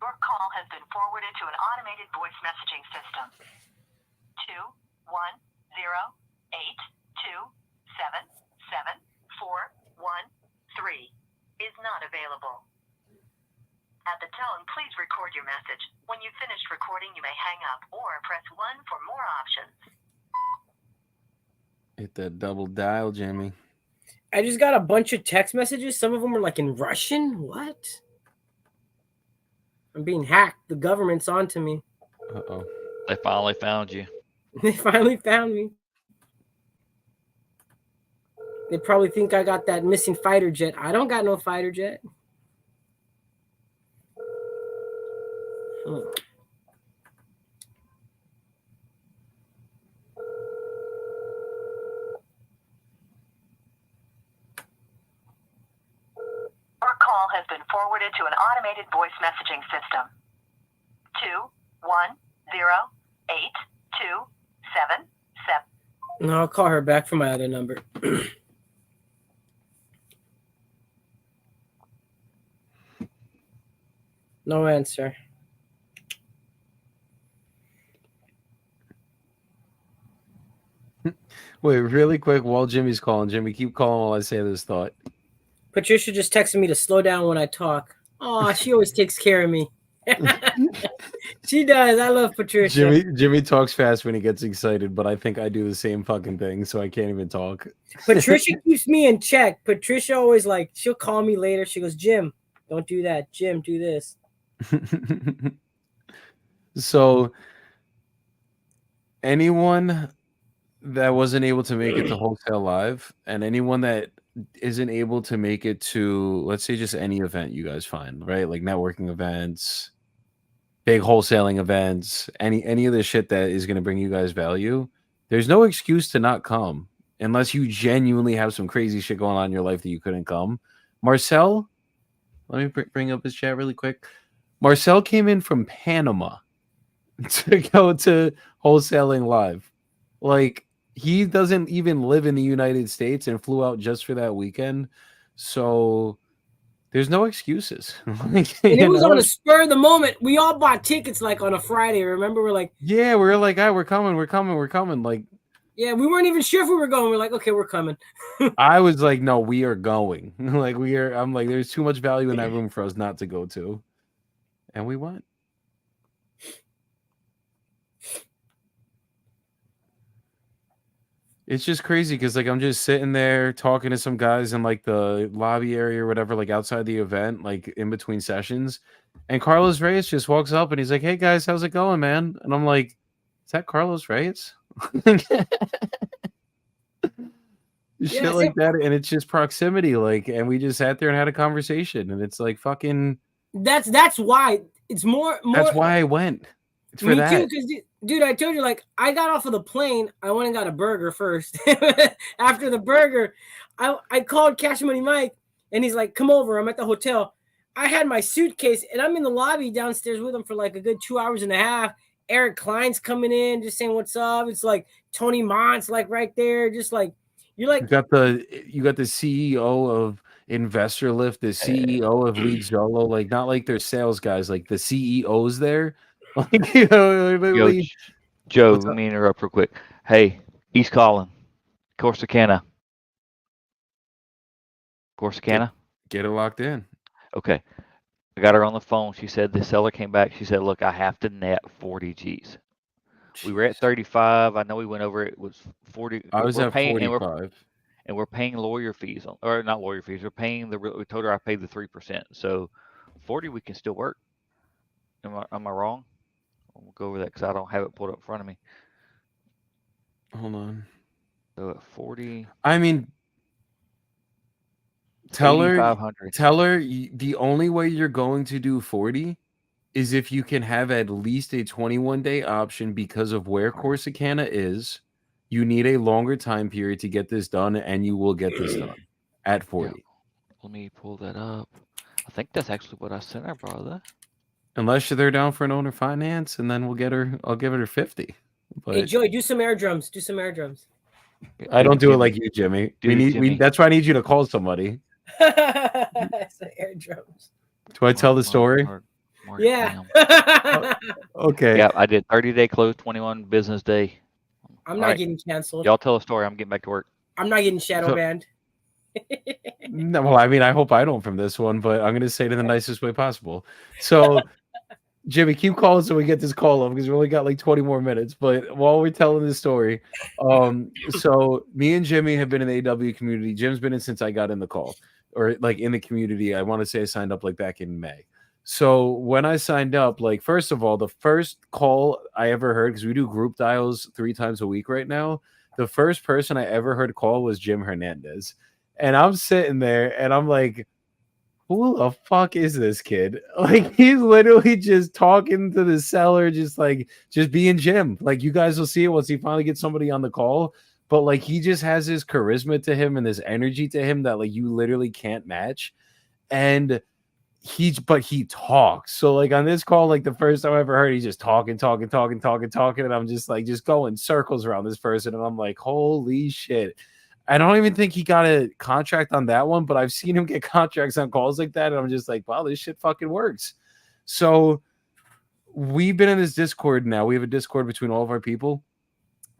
Your call has been forwarded to an automated voice messaging system. 210-827-74113 is not available. At the tone, please record your message. When you've finished recording, you may hang up or press 1 for more options. hit that double dial, Jimmy. I just got a bunch of text messages. Some of them were like in Russian. What? I'm being hacked. The government's onto me. Uh-oh. They finally found you. They finally found me. They probably think I got that missing fighter jet. I don't got no fighter jet. Your call has been forwarded to an automated voice messaging system. 210-827-7. No, I'll call her back from my other number. No answer. Wait, really quick, while Jimmy's calling, Jimmy, keep calling while I say this thought. Patricia just texted me to slow down when I talk. Oh, she always takes care of me. She does. I love Patricia. Jimmy talks fast when he gets excited, but I think I do the same fucking thing, so I can't even talk. Patricia keeps me in check. Patricia always she'll call me later. She goes, Jim, don't do that. Jim, do this. So anyone that wasn't able to make it to Wholesale Live, and anyone that isn't able to make it to, let's say, just any event you guys find, right? Like networking events, big wholesaling events, any of the shit that is going to bring you guys value, there's no excuse to not come unless you genuinely have some crazy shit going on in your life that you couldn't come. Marcel, let me bring up his chat really quick. Marcel came in from Panama to go to Wholesaling Live. Like, he doesn't even live in the United States and flew out just for that weekend. So there's no excuses. And it was on a spur of the moment. We all bought tickets like on a Friday. Remember? We're like, yeah, we were like, we're coming. Like, yeah, we weren't even sure if we were going. We're like, okay, we're coming. I was like, no, we are going. I'm like, there's too much value in that room for us not to go to. And we went. It's just crazy because like I'm just sitting there talking to some guys in like the lobby area or whatever, like outside the event, like in between sessions, and Carlos Reyes just walks up and he's like, "Hey guys, how's it going, man?" And I'm like, "Is that Carlos Reyes?" Yeah, Shit like that, and it's just proximity, like, and we just sat there and had a conversation, and it's like fucking. that's why it's more. That's why I went. It's for Me that. too, because dude, I told you, like, I got off of the plane. I went and got a burger first. After the burger, I called Cash Money Mike, and he's like, "Come over. I'm at the hotel." I had my suitcase, and I'm in the lobby downstairs with him for like a good 2 hours and a half. Eric Klein's coming in, just saying what's up. It's like Tony Mont's like right there, just like you're like You got the CEO of Investor Lift, the CEO of Lead Zolo, like not like they're sales guys, like the CEOs there. Like Yo, literally. Joe, What's let up? me interrupt real quick. Hey, he's calling. Corsicana. Corsicana? Get it locked in. Okay. I got her on the phone. She said the seller came back. She said, "Look, I have to net 40 G's." We were at 35. I know we went over it. Was 40. I was We're at paying 45. and we're paying lawyer fees on, or not lawyer fees. We're paying we told her I paid the 3%. So 40 we can still work. Am I wrong? We'll go over that because I don't have it pulled up in front of me. Hold on. So at 40. I mean, tell her $8,500. the only way you're going to do 40 is if you can have at least a 21-day option because of where Corsicana is. You need a longer time period to get this done, and you will get this done at 40. Yeah. Let me pull that up. I think that's actually what I sent her, brother. Unless they're down for an owner finance, and then I'll give it her 50. But hey Joey, do some air drums. Do some air drums. I don't do it like you, Jimmy. Jimmy. That's why I need you to call somebody. It's the air drums. Do I tell the story? Yeah. Okay. Yeah, I did 30-day close, 21 business day. I'm not getting canceled. Y'all tell a story. I'm getting back to work. I'm not getting shadow banned. No, well, I mean, I hope I don't from this one, but I'm going to say it in the nicest way possible. So, Jimmy, keep calling so we get this call up because we only got like 20 more minutes. But while we're telling this story, so me and Jimmy have been in the AW community. Jim's been in since I got in the call or like in the community. I want to say I signed up like back in May. So when I signed up, like, first of all, the first call I ever heard, because we do group dials 3 times a week right now, the first person I ever heard call was Jim Hernandez. And I'm sitting there and I'm like, who the fuck is this kid? Like, he's literally just talking to the seller, just being Jim. Like, you guys will see it once he finally gets somebody on the call. But like, he just has this charisma to him and this energy to him that like you literally can't match. And he talks. So like on this call, like the first time I ever heard, he's just talking. And I'm just like, just going circles around this person. And I'm like, holy shit. I don't even think he got a contract on that one, but I've seen him get contracts on calls like that. And I'm just like, wow, this shit fucking works. So we've been in this Discord now. We have a Discord between all of our people.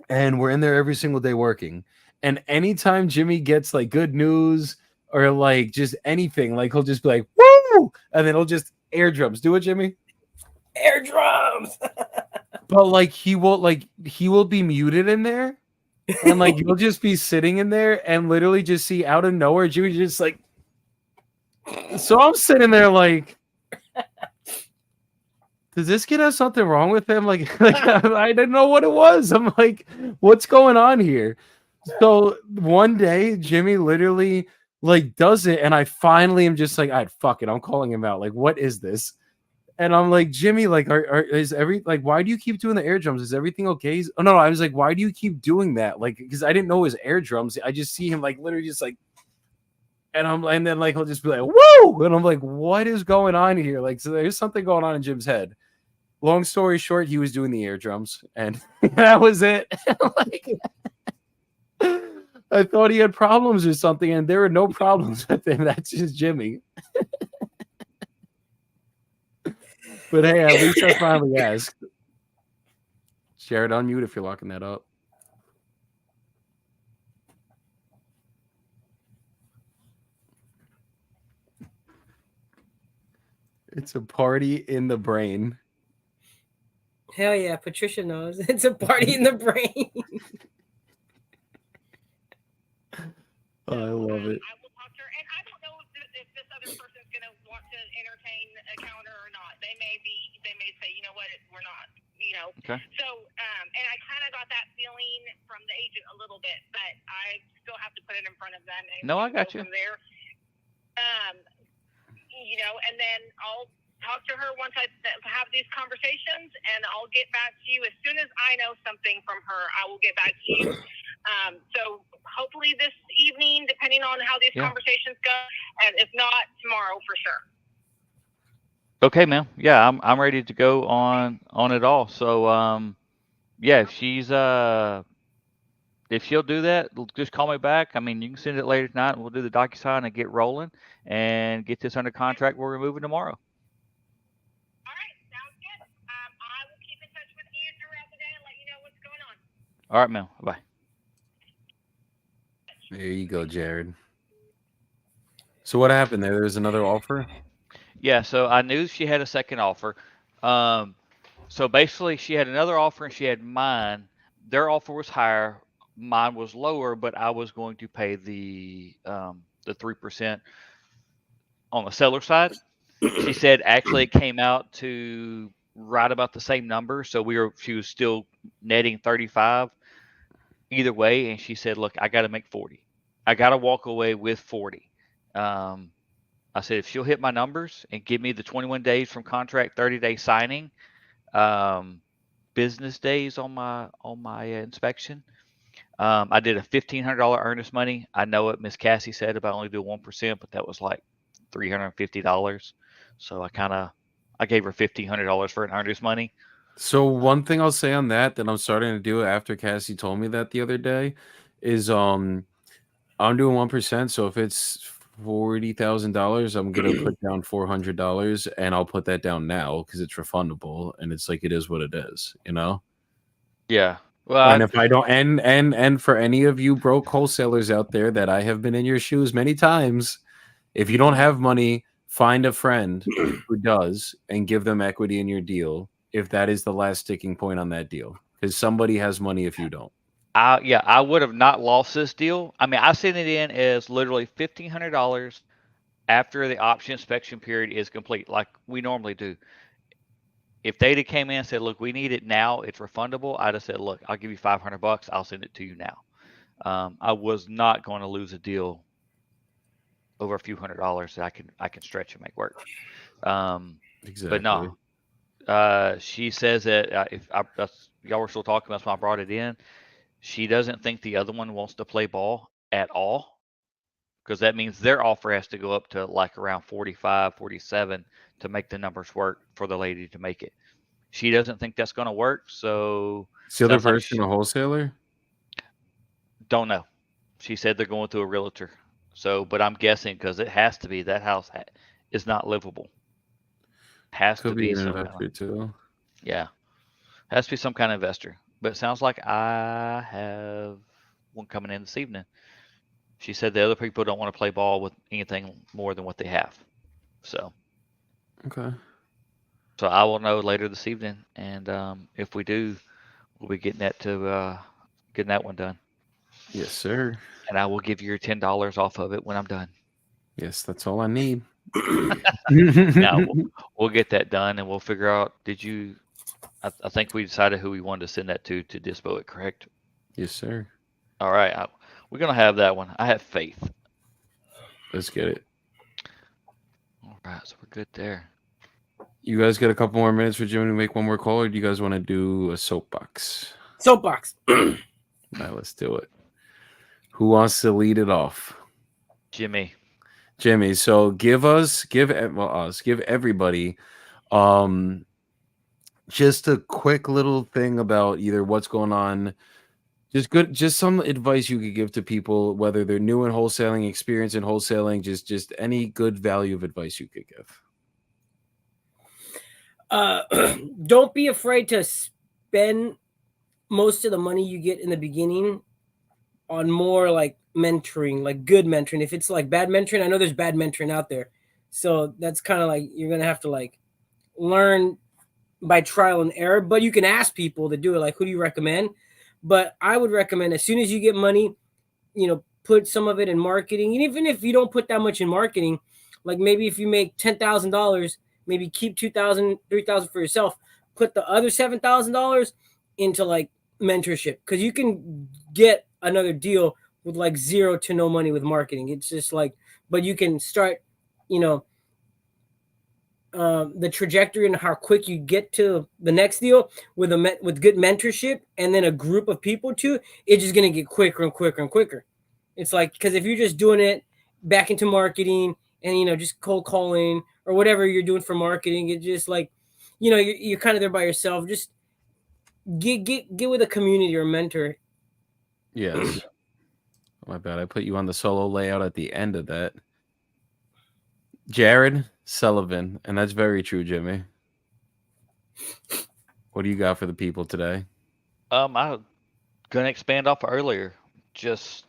And we're in there every single day working. And anytime Jimmy gets like good news or like just anything, like he'll just be like, woo! And then he'll just air drums. Do it, Jimmy? Air drums. But like he will be muted in there. And like you'll just be sitting in there and literally just see out of nowhere Jimmy just like. So I'm sitting there like, does this kid have something wrong with him? Like I didn't know what it was. I'm like, what's going on here? So one day Jimmy literally like does it, and I finally am just like, "I'd fuck it." I'm calling him out. Like, what is this? And I'm like, Jimmy, like, why do you keep doing the air drums? Is everything okay? Oh no, I was like, why do you keep doing that? Like, because I didn't know it was air drums. I just see him like literally just like, and then like he'll just be like, whoa, and I'm like, what is going on here? Like, so there's something going on in Jim's head. Long story short, he was doing the air drums, and that was it. Like, I thought he had problems or something, and there were no problems with him. That's just Jimmy. But hey, at least I finally asked. Jarod, unmute if you're locking that up. It's a party in the brain. Hell yeah, Patricia knows. It's a party in the brain. I love it. I will talk to her, and I don't know if this other person's going to want to entertain a counter or not. They may say, you know what, we're not, Okay. So, and I kind of got that feeling from the agent a little bit, but I still have to put it in front of them. And No, I got go you. from there. And then I'll talk to her once I have these conversations, and I'll get back to you as soon as I know something from her. I will get back to you. So hopefully this evening, depending on how these conversations go, and if not, tomorrow for sure. Okay, man. Yeah, I'm ready to go on it all. So yeah, if she'll do that, just call me back. I mean, you can send it later tonight, and we'll do the DocuSign and get rolling and get this under contract. We're moving tomorrow. All right, sounds good. I will keep in touch with you throughout the day and let you know what's going on. All right, man. Bye. There you go, Jarod. So what happened there? There's another offer? Yeah, so I knew she had a second offer. So basically, she had another offer and she had mine. Their offer was higher, mine was lower, but I was going to pay the 3% on the seller side. She said actually it came out to right about the same number, so she was still netting 35 either way, and she said, "Look, I got to make 40. I got to walk away with 40." I said, if she'll hit my numbers and give me the 21 days from contract, 30-day signing, business days on my inspection. I did a $1,500 earnest money. I know what Miss Cassie said about only do 1%, but that was like $350. So I gave her $1,500 for an earnest money. So one thing I'll say on that I'm starting to do after Cassie told me that the other day is I'm doing 1%. So if it's $40,000, I'm gonna put down $400, and I'll put that down now because it's refundable, and it's like it is what it is, Yeah. Well, and if I don't, and for any of you broke wholesalers out there that I have been in your shoes many times, if you don't have money, find a friend who does and give them equity in your deal. If that is the last sticking point on that deal, because somebody has money if you don't. I would have not lost this deal. I mean, I sent it in as literally $1,500 after the option inspection period is complete, like we normally do. If they'd have came in and said, "Look, we need it now, it's refundable," I'd have said, "Look, I'll give you $500. I'll send it to you now." I was not going to lose a deal over a few $100s that I can stretch and make work. Exactly. But no, she says that y'all were still talking, that's why I brought it in. She doesn't think the other one wants to play ball at all, because that means their offer has to go up to like around 45, 47 to make the numbers work for the lady to make it. She doesn't think that's going to work. So is the other person a wholesaler? Don't know. She said they're going through a realtor. So, but I'm guessing because it has to be that house is not livable. Has Could to be be an some investor too. Yeah, has to be some kind of investor. But it sounds like I have one coming in this evening. She said the other people don't want to play ball with anything more than what they have. So, okay. So I will know later this evening, and if we do, we'll be getting that one done. Yes, sir. And I will give you your $10 off of it when I'm done. Yes, that's all I need. Now we'll get that done, and we'll figure out. I think we decided who we wanted to send that to dispo it, correct? Yes, sir. All right, we're gonna have that one. I have faith. Let's get it. All right, so we're good there. You guys got a couple more minutes for Jimmy to make one more call, or do you guys want to do a soapbox? Soapbox. All right, let's do it. Who wants to lead it off? Jimmy. So give everybody just a quick little thing about either what's going on, just some advice you could give to people, whether they're new in wholesaling, experience in wholesaling, just any good value of advice you could give. Don't be afraid to spend most of the money you get in the beginning on more like mentoring, like good mentoring. If it's like bad mentoring, I know there's bad mentoring out there. So that's kind of like, you're going to have to like learn by trial and error, but you can ask people to do it. Like, who do you recommend? But I would recommend as soon as you get money, put some of it in marketing. And even if you don't put that much in marketing, like maybe if you make $10,000, maybe keep 2,000, 3,000 for yourself, put the other $7,000 into like mentorship, because you can get another deal with like zero to no money with marketing. It's just like, but you can start, you know, the trajectory and how quick you get to the next deal with with good mentorship and then a group of people too. It's just gonna get quicker and quicker and quicker. It's like, because if you're just doing it back into marketing and, you know, just cold calling or whatever you're doing for marketing, it's just like, you know, you're kind of there by yourself. Just get with a community or mentor. Yes. My bad. I put you on the solo layout at the end of that. Jarod, Sullivan, and that's very true, Jimmy. What do you got for the people today? I'm gonna expand off earlier. Just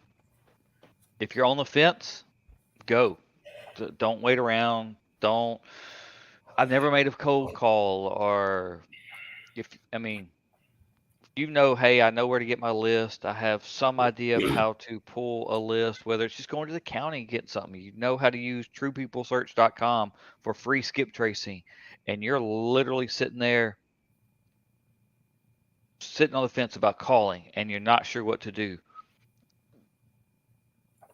if you're on the fence, go. Don't wait around. Don't. I've never made a cold call, or you know, hey, I know where to get my list. I have some idea of how to pull a list, whether it's just going to the county and getting something. You know how to use truepeoplesearch.com for free skip tracing, and you're literally sitting there, sitting on the fence about calling, and you're not sure what to do.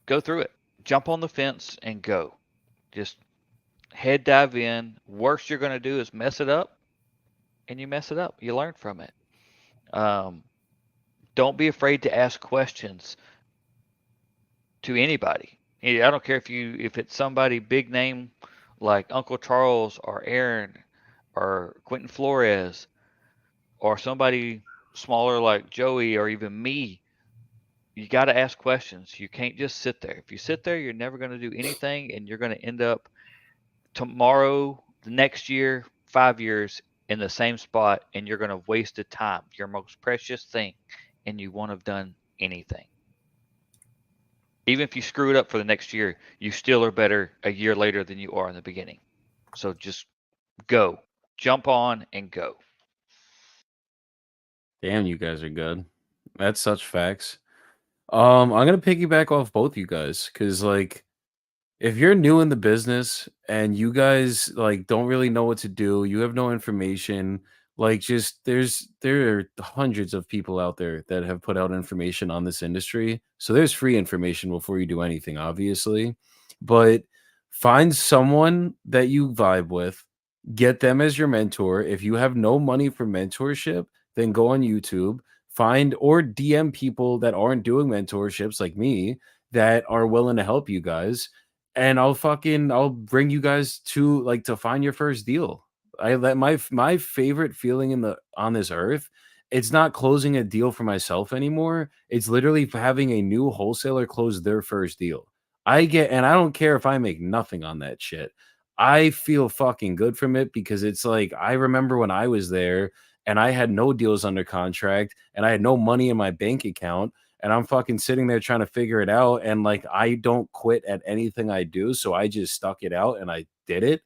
Go through it. Jump on the fence and go. Just head dive in. Worst you're going to do is mess it up, and you mess it up. You learn from it. Don't be afraid to ask questions to anybody. I don't care if it's somebody big name like Uncle Charles or Aaron or Quentin Flores, or somebody smaller like Joey or even me. You got to ask questions. You can't just sit there. If you sit there, you're never going to do anything, and you're going to end up tomorrow, the next year, 5 years in the same spot, and you're going to have wasted time, your most precious thing, and you won't have done anything. Even if you screw it up for the next year, you still are better a year later than you are in the beginning. So just go. Jump on and go. Damn, you guys are good. That's such facts. I'm gonna piggyback off both you guys, because like, if you're new in the business and you guys like don't really know what to do, you have no information, like, just there are hundreds of people out there that have put out information on this industry. So there's free information before you do anything, obviously. But find someone that you vibe with, get them as your mentor. If you have no money for mentorship, then go on YouTube, find or DM people that aren't doing mentorships like me that are willing to help you guys, and I'll bring you guys to find your first deal. I let my favorite feeling on this earth, it's not closing a deal for myself anymore. It's literally having a new wholesaler close their first deal. And I don't care if I make nothing on that shit. I feel fucking good from it, because it's like, I remember when I was there and I had no deals under contract and I had no money in my bank account, and I'm fucking sitting there trying to figure it out. And like, I don't quit at anything I do. So I just stuck it out and I did it.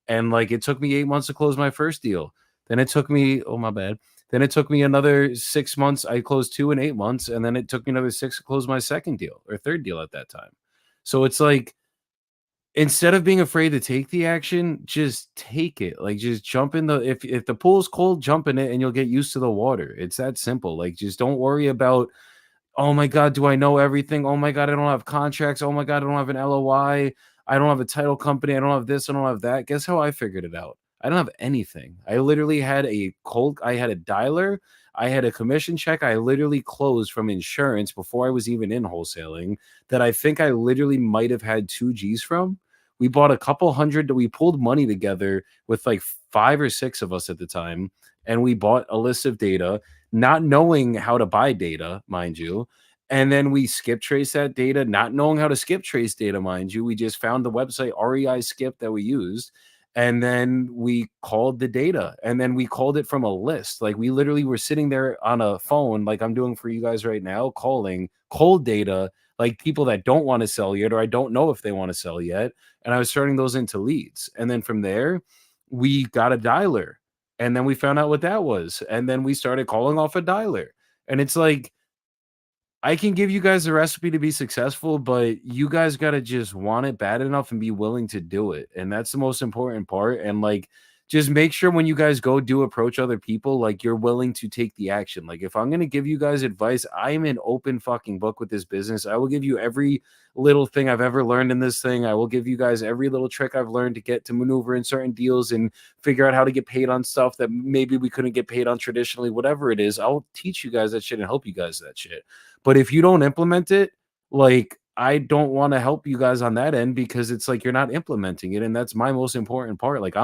And like, it took me 8 months to close my first deal. Then it took me, oh, my bad. Then it took me another 6 months. I closed 2 in 8 months. And then it took me another 6 to close my second deal or third deal at that time. So it's like, instead of being afraid to take the action, just take it. Like, just jump in if the pool's cold, jump in it and you'll get used to the water. It's that simple. Like, just don't worry about, oh my God, do I know everything? Oh my God, I don't have contracts. Oh my God, I don't have an LOI. I don't have a title company. I don't have this. I don't have that. Guess how I figured it out? I don't have anything. I literally had I had a dialer. I had a commission check. I literally closed from insurance before I was even in wholesaling, that I think I literally might have had 2 G's from. We bought a couple hundred, we pulled money together with like 5 or 6 of us at the time. And we bought a list of data, not knowing how to buy data, mind you. And then we skip trace that data, not knowing how to skip trace data, mind you. We just found the website REI Skip that we used. And then we called the data, and then we called it from a list. Like, we literally were sitting there on a phone, like I'm doing for you guys right now, calling cold data, like people that don't want to sell yet, or I don't know if they want to sell yet. And I was turning those into leads. And then from there, we got a dialer. And then we found out what that was. And then we started calling off a dialer. And it's like, I can give you guys the recipe to be successful, but you guys got to just want it bad enough and be willing to do it. And that's the most important part. And like, just make sure when you guys go do approach other people, like you're willing to take the action. Like, if I'm going to give you guys advice, I am an open fucking book with this business. I will give you every little thing I've ever learned in this thing. I will give you guys every little trick I've learned to get to maneuver in certain deals and figure out how to get paid on stuff that maybe we couldn't get paid on traditionally, whatever it is. I'll teach you guys that shit and help you guys that shit. But if you don't implement it, like, I don't want to help you guys on that end, because it's like you're not implementing it. And that's my most important part. Like,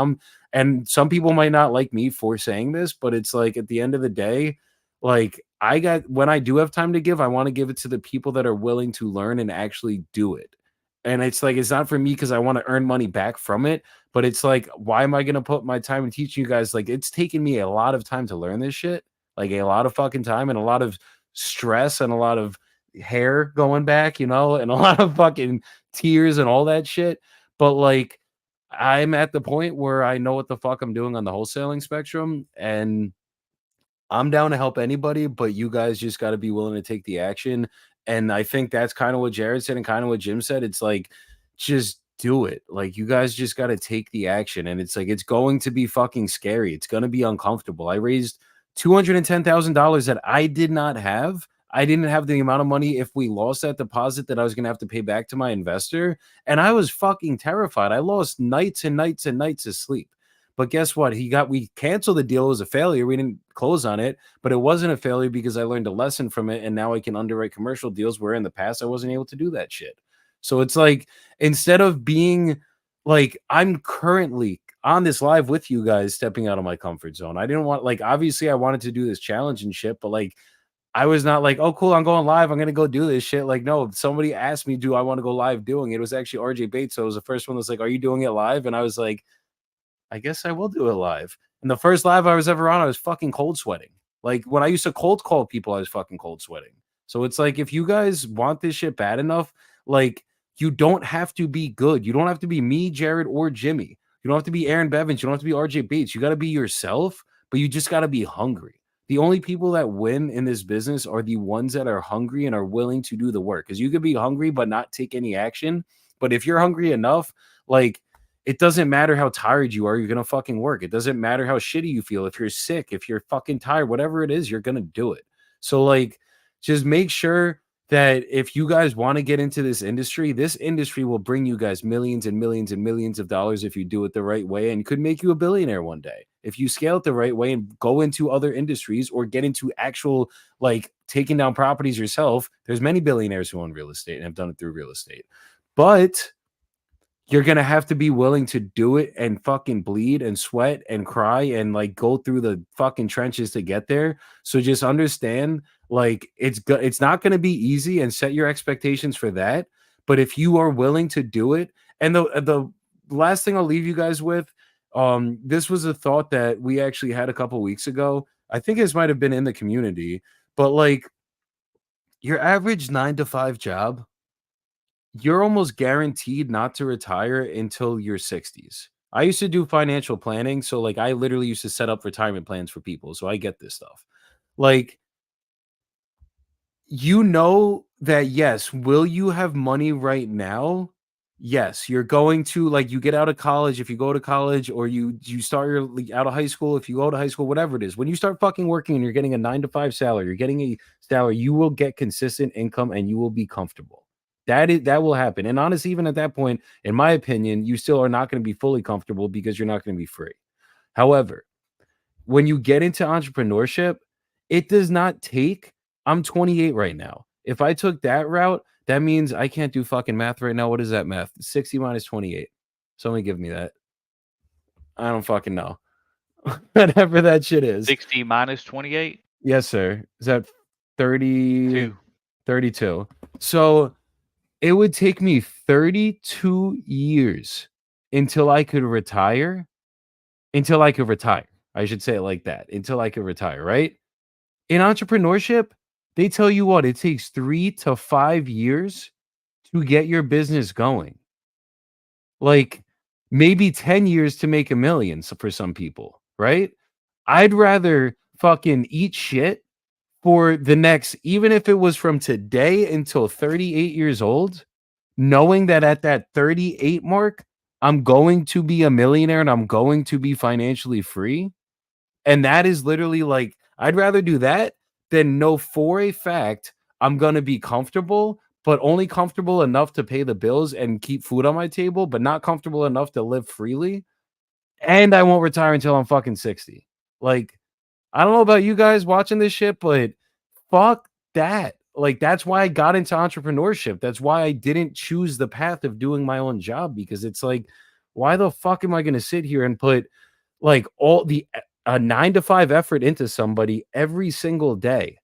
and some people might not like me for saying this, but it's like at the end of the day, like, when I do have time to give, I want to give it to the people that are willing to learn and actually do it. And it's like, it's not for me because I want to earn money back from it, but it's like, why am I going to put my time in teaching you guys? Like, it's taken me a lot of time to learn this shit, like a lot of fucking time and a lot of stress and a lot of hair going back, and a lot of fucking tears and all that shit. But like, I'm at the point where I know what the fuck I'm doing on the wholesaling spectrum, and I'm down to help anybody, but you guys just got to be willing to take the action. And I think that's kind of what Jarod said and kind of what Jim said. It's like, just do it. Like, you guys just got to take the action. And it's like, it's going to be fucking scary. It's going to be uncomfortable. I raised $210,000 that I did not have. I didn't have the amount of money if we lost that deposit that I was going to have to pay back to my investor. And I was fucking terrified. I lost nights and nights and nights of sleep. But guess what? We canceled the deal. It was a failure. We didn't close on it, but it wasn't a failure because I learned a lesson from it. And now I can underwrite commercial deals where in the past I wasn't able to do that shit. So it's like, instead of being like, I'm currently on this live with you guys, stepping out of my comfort zone. I didn't want, like, obviously I wanted to do this challenge and shit, but like, I was not like, oh, cool, I'm going live, I'm going to go do this shit. Like, no, somebody asked me, do I want to go live doing it? It was actually RJ Bates. So it was the first one that's like, are you doing it live? And I was like, I guess I will do it live. And the first live I was ever on, I was fucking cold sweating. Like, when I used to cold call people, I was fucking cold sweating. So it's like, if you guys want this shit bad enough, like, you don't have to be good. You don't have to be me, Jarod, or Jimmy. You don't have to be Aaron Bevins. You don't have to be RJ Bates. You got to be yourself, but you just got to be hungry. The only people that win in this business are the ones that are hungry and are willing to do the work. Because you could be hungry but not take any action. But if you're hungry enough, like, it doesn't matter how tired you are, you're going to fucking work. It doesn't matter how shitty you feel. If you're sick, if you're fucking tired, whatever it is, you're going to do it. So like, just make sure that if you guys want to get into this industry will bring you guys millions and millions and millions of dollars if you do it the right way, and could make you a billionaire one day. If you scale it the right way and go into other industries or get into actual, like, taking down properties yourself, there's many billionaires who own real estate and have done it through real estate. But you're going to have to be willing to do it and fucking bleed and sweat and cry and like go through the fucking trenches to get there. So just understand, like, it's not going to be easy, and set your expectations for that. But if you are willing to do it, and the last thing I'll leave you guys with, this was a thought that we actually had a couple weeks ago. I think this might have been in the community, but like, your average 9-to-5 job, you're almost guaranteed not to retire until your 60s. I used to do financial planning, so like, I literally used to set up retirement plans for people, so I get this stuff. Like, that, yes, will you have money right now? Yes, you're going to, like, you get out of college, if you go to college, or you start out of high school, if you go to high school, whatever it is, when you start fucking working and you're getting a 9-to-5 salary, you're getting a salary, you will get consistent income and you will be comfortable. That will happen. And honestly, even at that point, in my opinion, you still are not going to be fully comfortable because you're not going to be free. However, when you get into entrepreneurship, it does not take, I'm 28 right now. If I took that route, that means I can't do fucking math right now. What is that math? 60 minus 28. Somebody give me that. I don't fucking know. Whatever that shit is. 60 minus 28? Yes, sir. Is that 30? 32. So it would take me 32 years until I could retire. I should say it like that. Until I could retire, right? In entrepreneurship, they tell you what, it takes 3 to 5 years to get your business going. Like, maybe 10 years to make $1 million for some people, right? I'd rather fucking eat shit for the next, even if it was from today until 38 years old, knowing that at that 38 mark, I'm going to be a millionaire and I'm going to be financially free. And that is literally like, I'd rather do that than know for a fact I'm going to be comfortable, but only comfortable enough to pay the bills and keep food on my table, but not comfortable enough to live freely. And I won't retire until I'm fucking 60. Like, I don't know about you guys watching this shit, but fuck that. Like, that's why I got into entrepreneurship. That's why I didn't choose the path of doing my own job, because it's like, why the fuck am I going to sit here and put like all the a 9 to 5 effort into somebody every single day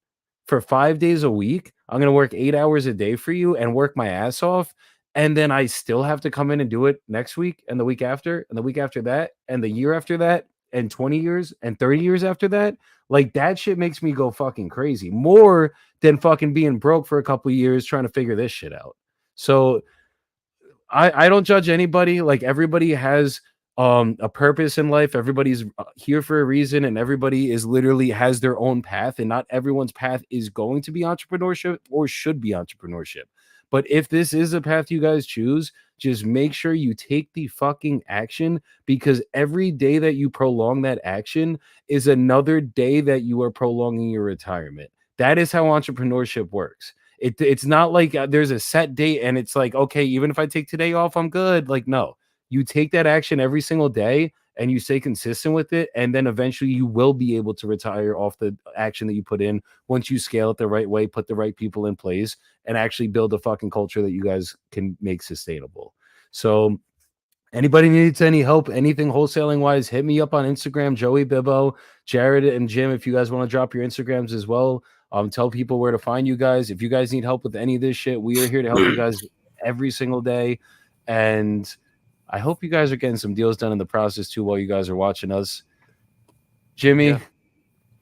for 5 days a week? I'm going to work 8 hours a day for you and work my ass off. And then I still have to come in and do it next week and the week after and the week after that and the year after that and 20 years and 30 years after that. Like, that shit makes me go fucking crazy more than fucking being broke for a couple of years trying to figure this shit out. So I don't judge anybody. Like, everybody has a purpose in life. Everybody's here for a reason, and everybody is literally has their own path, and not everyone's path is going to be entrepreneurship or should be entrepreneurship. But if this is a path you guys choose, just make sure you take the fucking action, because every day that you prolong that action is another day that you are prolonging your retirement. That is how entrepreneurship works. It's not like there's a set date and it's like, okay, even if I take today off, I'm good. Like, no, you take that action every single day and you stay consistent with it. And then eventually you will be able to retire off the action that you put in once you scale it the right way, put the right people in place, and actually build a fucking culture that you guys can make sustainable. So anybody needs any help, anything wholesaling wise, hit me up on Instagram, Joey Bibbo, Jarod, and Jim. If you guys want to drop your Instagrams as well, tell people where to find you guys. If you guys need help with any of this shit, we are here to help you guys every single day. And I hope you guys are getting some deals done in the process too while you guys are watching us. Jimmy,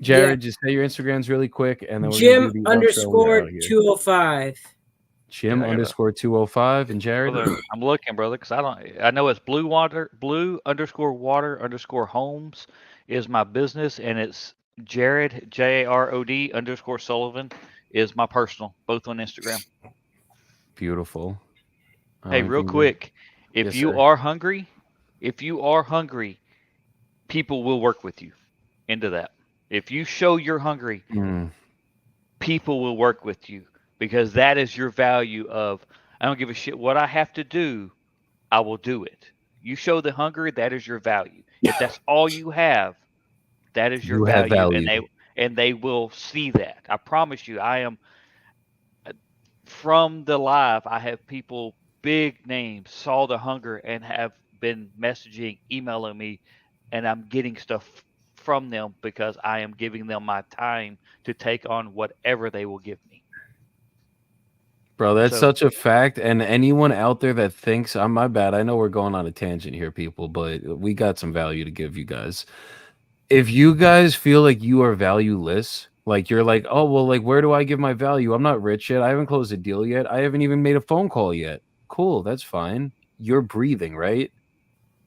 Jarod, just say your Instagrams really quick, and then we're Jim gonna do the underscore 205. Jim underscore 205 and Jarod. Brother, I'm looking, brother, because I know it's blue underscore water underscore homes is my business, and it's Jarod, Jarod underscore Sullivan is my personal, both on Instagram. Beautiful. Hey, real quick, if Yes, you sir. are hungry, people will work with you into that. If you show you're hungry, people will work with you, because that is your value of, I don't give a shit what I have to do, I will do it. You show the hunger, that is your value. If that's all you have, that is your You have value, value. and they will see that. I promise you, I am from the live, I have people, big names, saw the hunger and have been messaging, emailing me, and I'm getting stuff from them because I am giving them my time to take on whatever they will give me. Bro, that's So- such a fact. And anyone out there that thinks, my bad, I know we're going on a tangent here, people, but we got some value to give you guys. If you guys feel like you are valueless, like you're like, oh, well, like, where do I give my value? I'm not rich yet. I haven't closed a deal yet. I haven't even made a phone call yet. Cool, that's fine. You're breathing, right?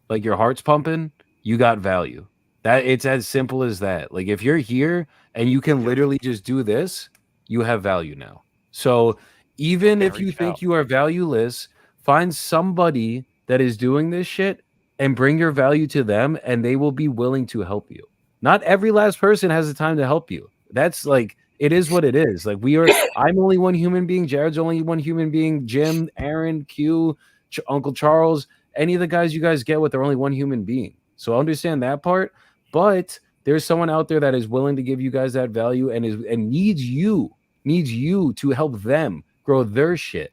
Like, your heart's pumping, you got value. That it's as simple as that. Like, if you're here and you can literally just do this, you have value now. So even if you think you are valueless, find somebody that is doing this shit and bring your value to them, and they will be willing to help you. Not every last person has the time to help you. That's like, it is what it is. Like, I'm only one human being. Jared's only one human being. Jim, Aaron, Q, Uncle Charles, any of the guys you guys get with are only one human being. So understand that part. But there's someone out there that is willing to give you guys that value and needs you to help them grow their shit.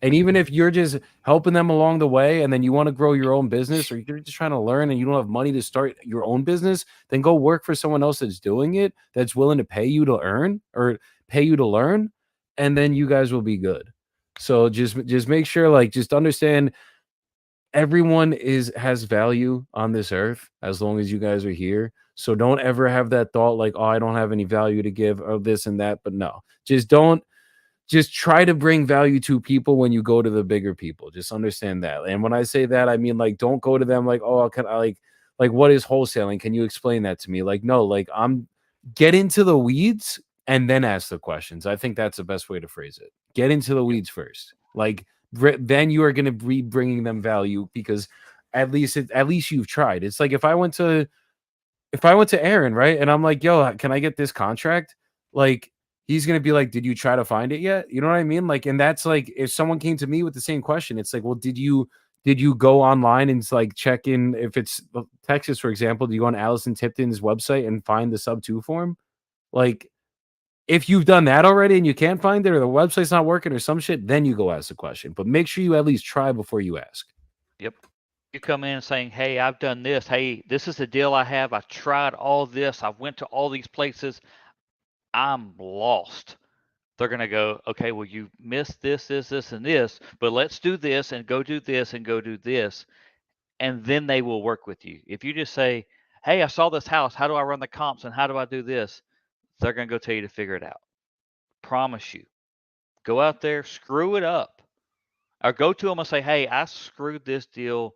And even if you're just helping them along the way and then you want to grow your own business, or you're just trying to learn and you don't have money to start your own business, then go work for someone else that's doing it, that's willing to pay you to earn or pay you to learn, and then you guys will be good. So just make sure, like, just understand everyone has value on this earth as long as you guys are here. So don't ever have that thought like, oh, I don't have any value to give or this and that. But no, just try to bring value to people when you go to the bigger people. Just understand that. And when I say that, I mean, like, don't go to them like, oh, can I like what is wholesaling? Can you explain that to me? Like, no, like, get into the weeds and then ask the questions. I think that's the best way to phrase it. Get into the weeds first. Like then you are going to be bringing them value because at least you've tried. It's like if I went to Aaron, right? And I'm like, yo, can I get this contract? Like, he's going to be like, did you try to find it yet? You know what I mean? Like, and that's like, if someone came to me with the same question, it's like, well, did you go online and like check in? If it's Texas, for example, do you go on Allison Tipton's website and find the sub 2 form? Like, if you've done that already and you can't find it or the website's not working or some shit, then you go ask the question. But make sure you at least try before you ask. Yep. You come in saying, hey, I've done this. Hey, this is the deal I have. I tried all this. I went to all these places. I'm lost. They're going to go, okay, well, you missed this, and this, but let's do this and go do this and go do this. And then they will work with you. If you just say, hey, I saw this house. How do I run the comps and how do I do this? They're going to go tell you to figure it out. Promise you. Go out there, screw it up. Or go to them and say, hey, I screwed this deal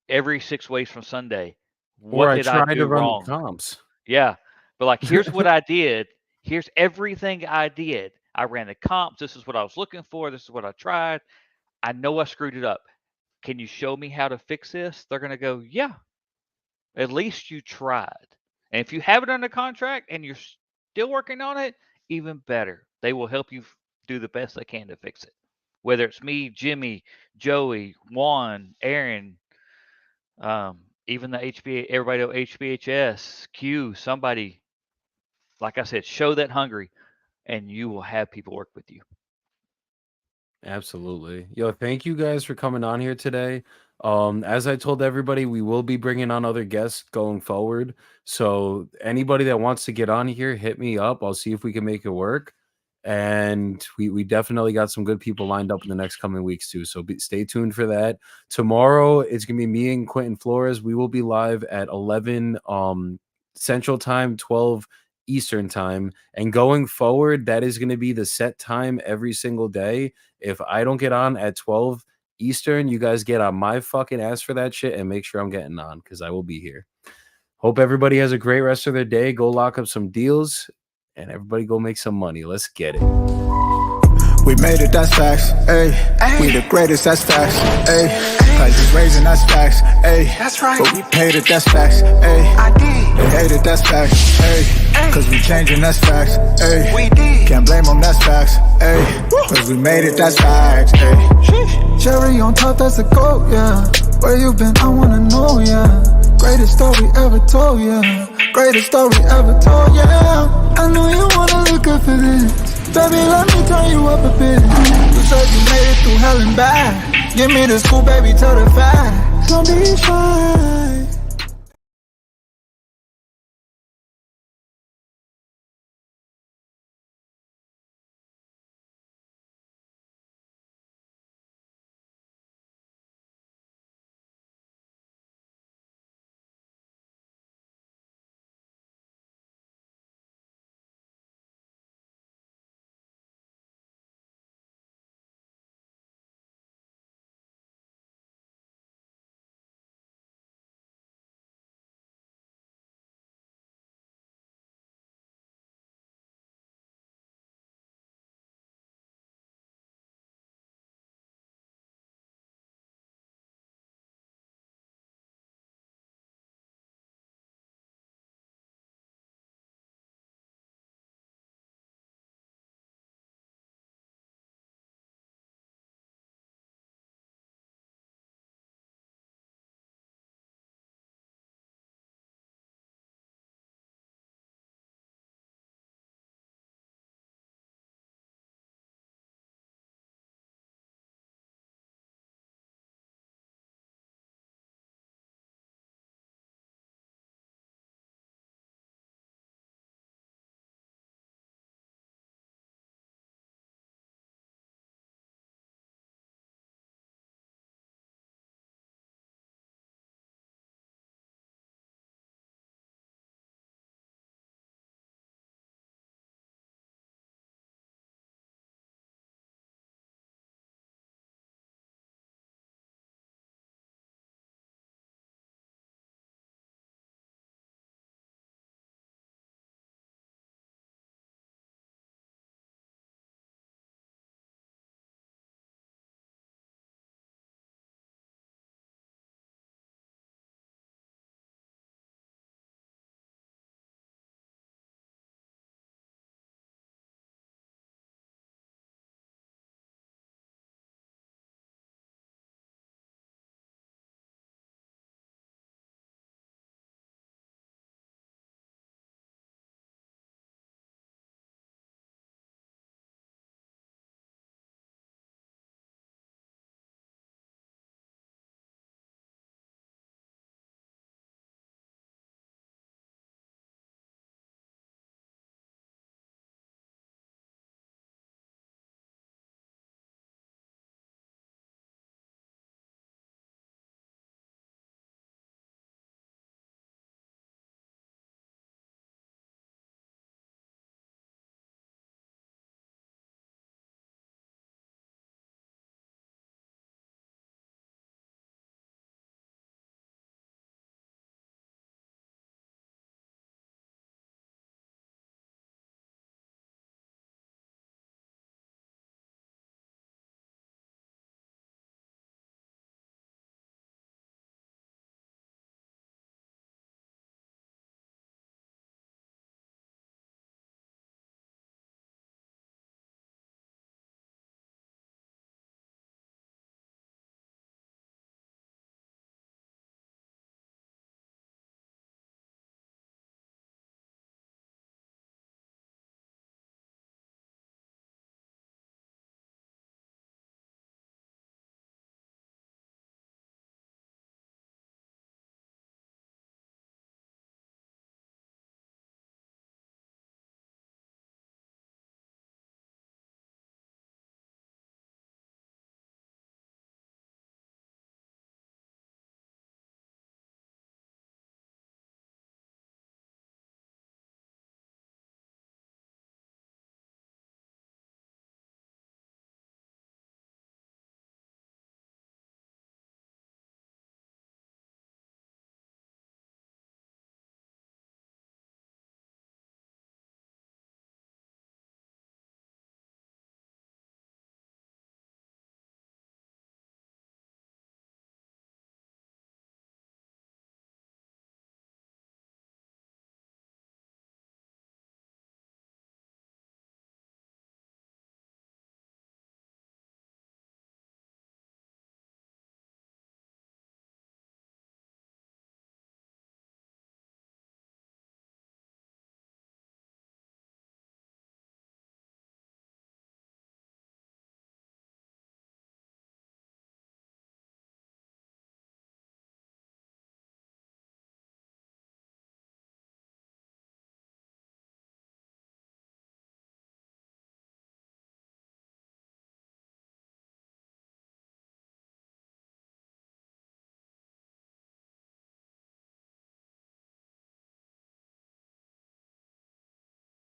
every 6 ways from Sunday. What did I do wrong? Comps. Yeah. But like, here's what I did. Here's everything I did. I ran the comps. This is what I was looking for. This is what I tried. I know I screwed it up. Can you show me how to fix this? They're going to go, yeah. At least you tried. And if you have it under contract and you're still working on it, even better. They will help you do the best they can to fix it. Whether it's me, Jimmy, Joey, Juan, Aaron, even the everybody at HBHS, Q, somebody, like I said, show that hungry and you will have people work with you. Absolutely. Yo, thank you guys for coming on here today. As I told everybody, we will be bringing on other guests going forward. So anybody that wants to get on here, hit me up. I'll see if we can make it work. And we definitely got some good people lined up in the next coming weeks too. So stay tuned for that. Tomorrow, it's going to be me and Quentin Flores. We will be live at 11 Central Time, 12 Eastern Time. And going forward, that is going to be the set time every single day. If I don't get on at 12 Eastern, you guys get on my fucking ass for that shit and make sure I'm getting on because I will be here. Hope everybody has a great rest of their day. Go lock up some deals and everybody go make some money. Let's get it. We made it, that's facts, ayy. We the greatest, that's facts, ayy. Prices raising, that's facts, ayy. That's right. But we paid it, that's facts, ayy. I did. They hate it, that's facts, ayy. Cause we changing, that's facts, ayy. We did. Can't blame them, that's facts, ayy. Cause we made it, that's facts, ayy. Cherry on top, that's a goat, yeah. Where you been, I wanna know, yeah. Greatest story ever told, yeah. Greatest story ever told, yeah. I know you wanna look up for this. Baby, let me turn you up a bit. You said you made it through hell and back. Give me the scoop, baby, tell the facts. Don't be shy.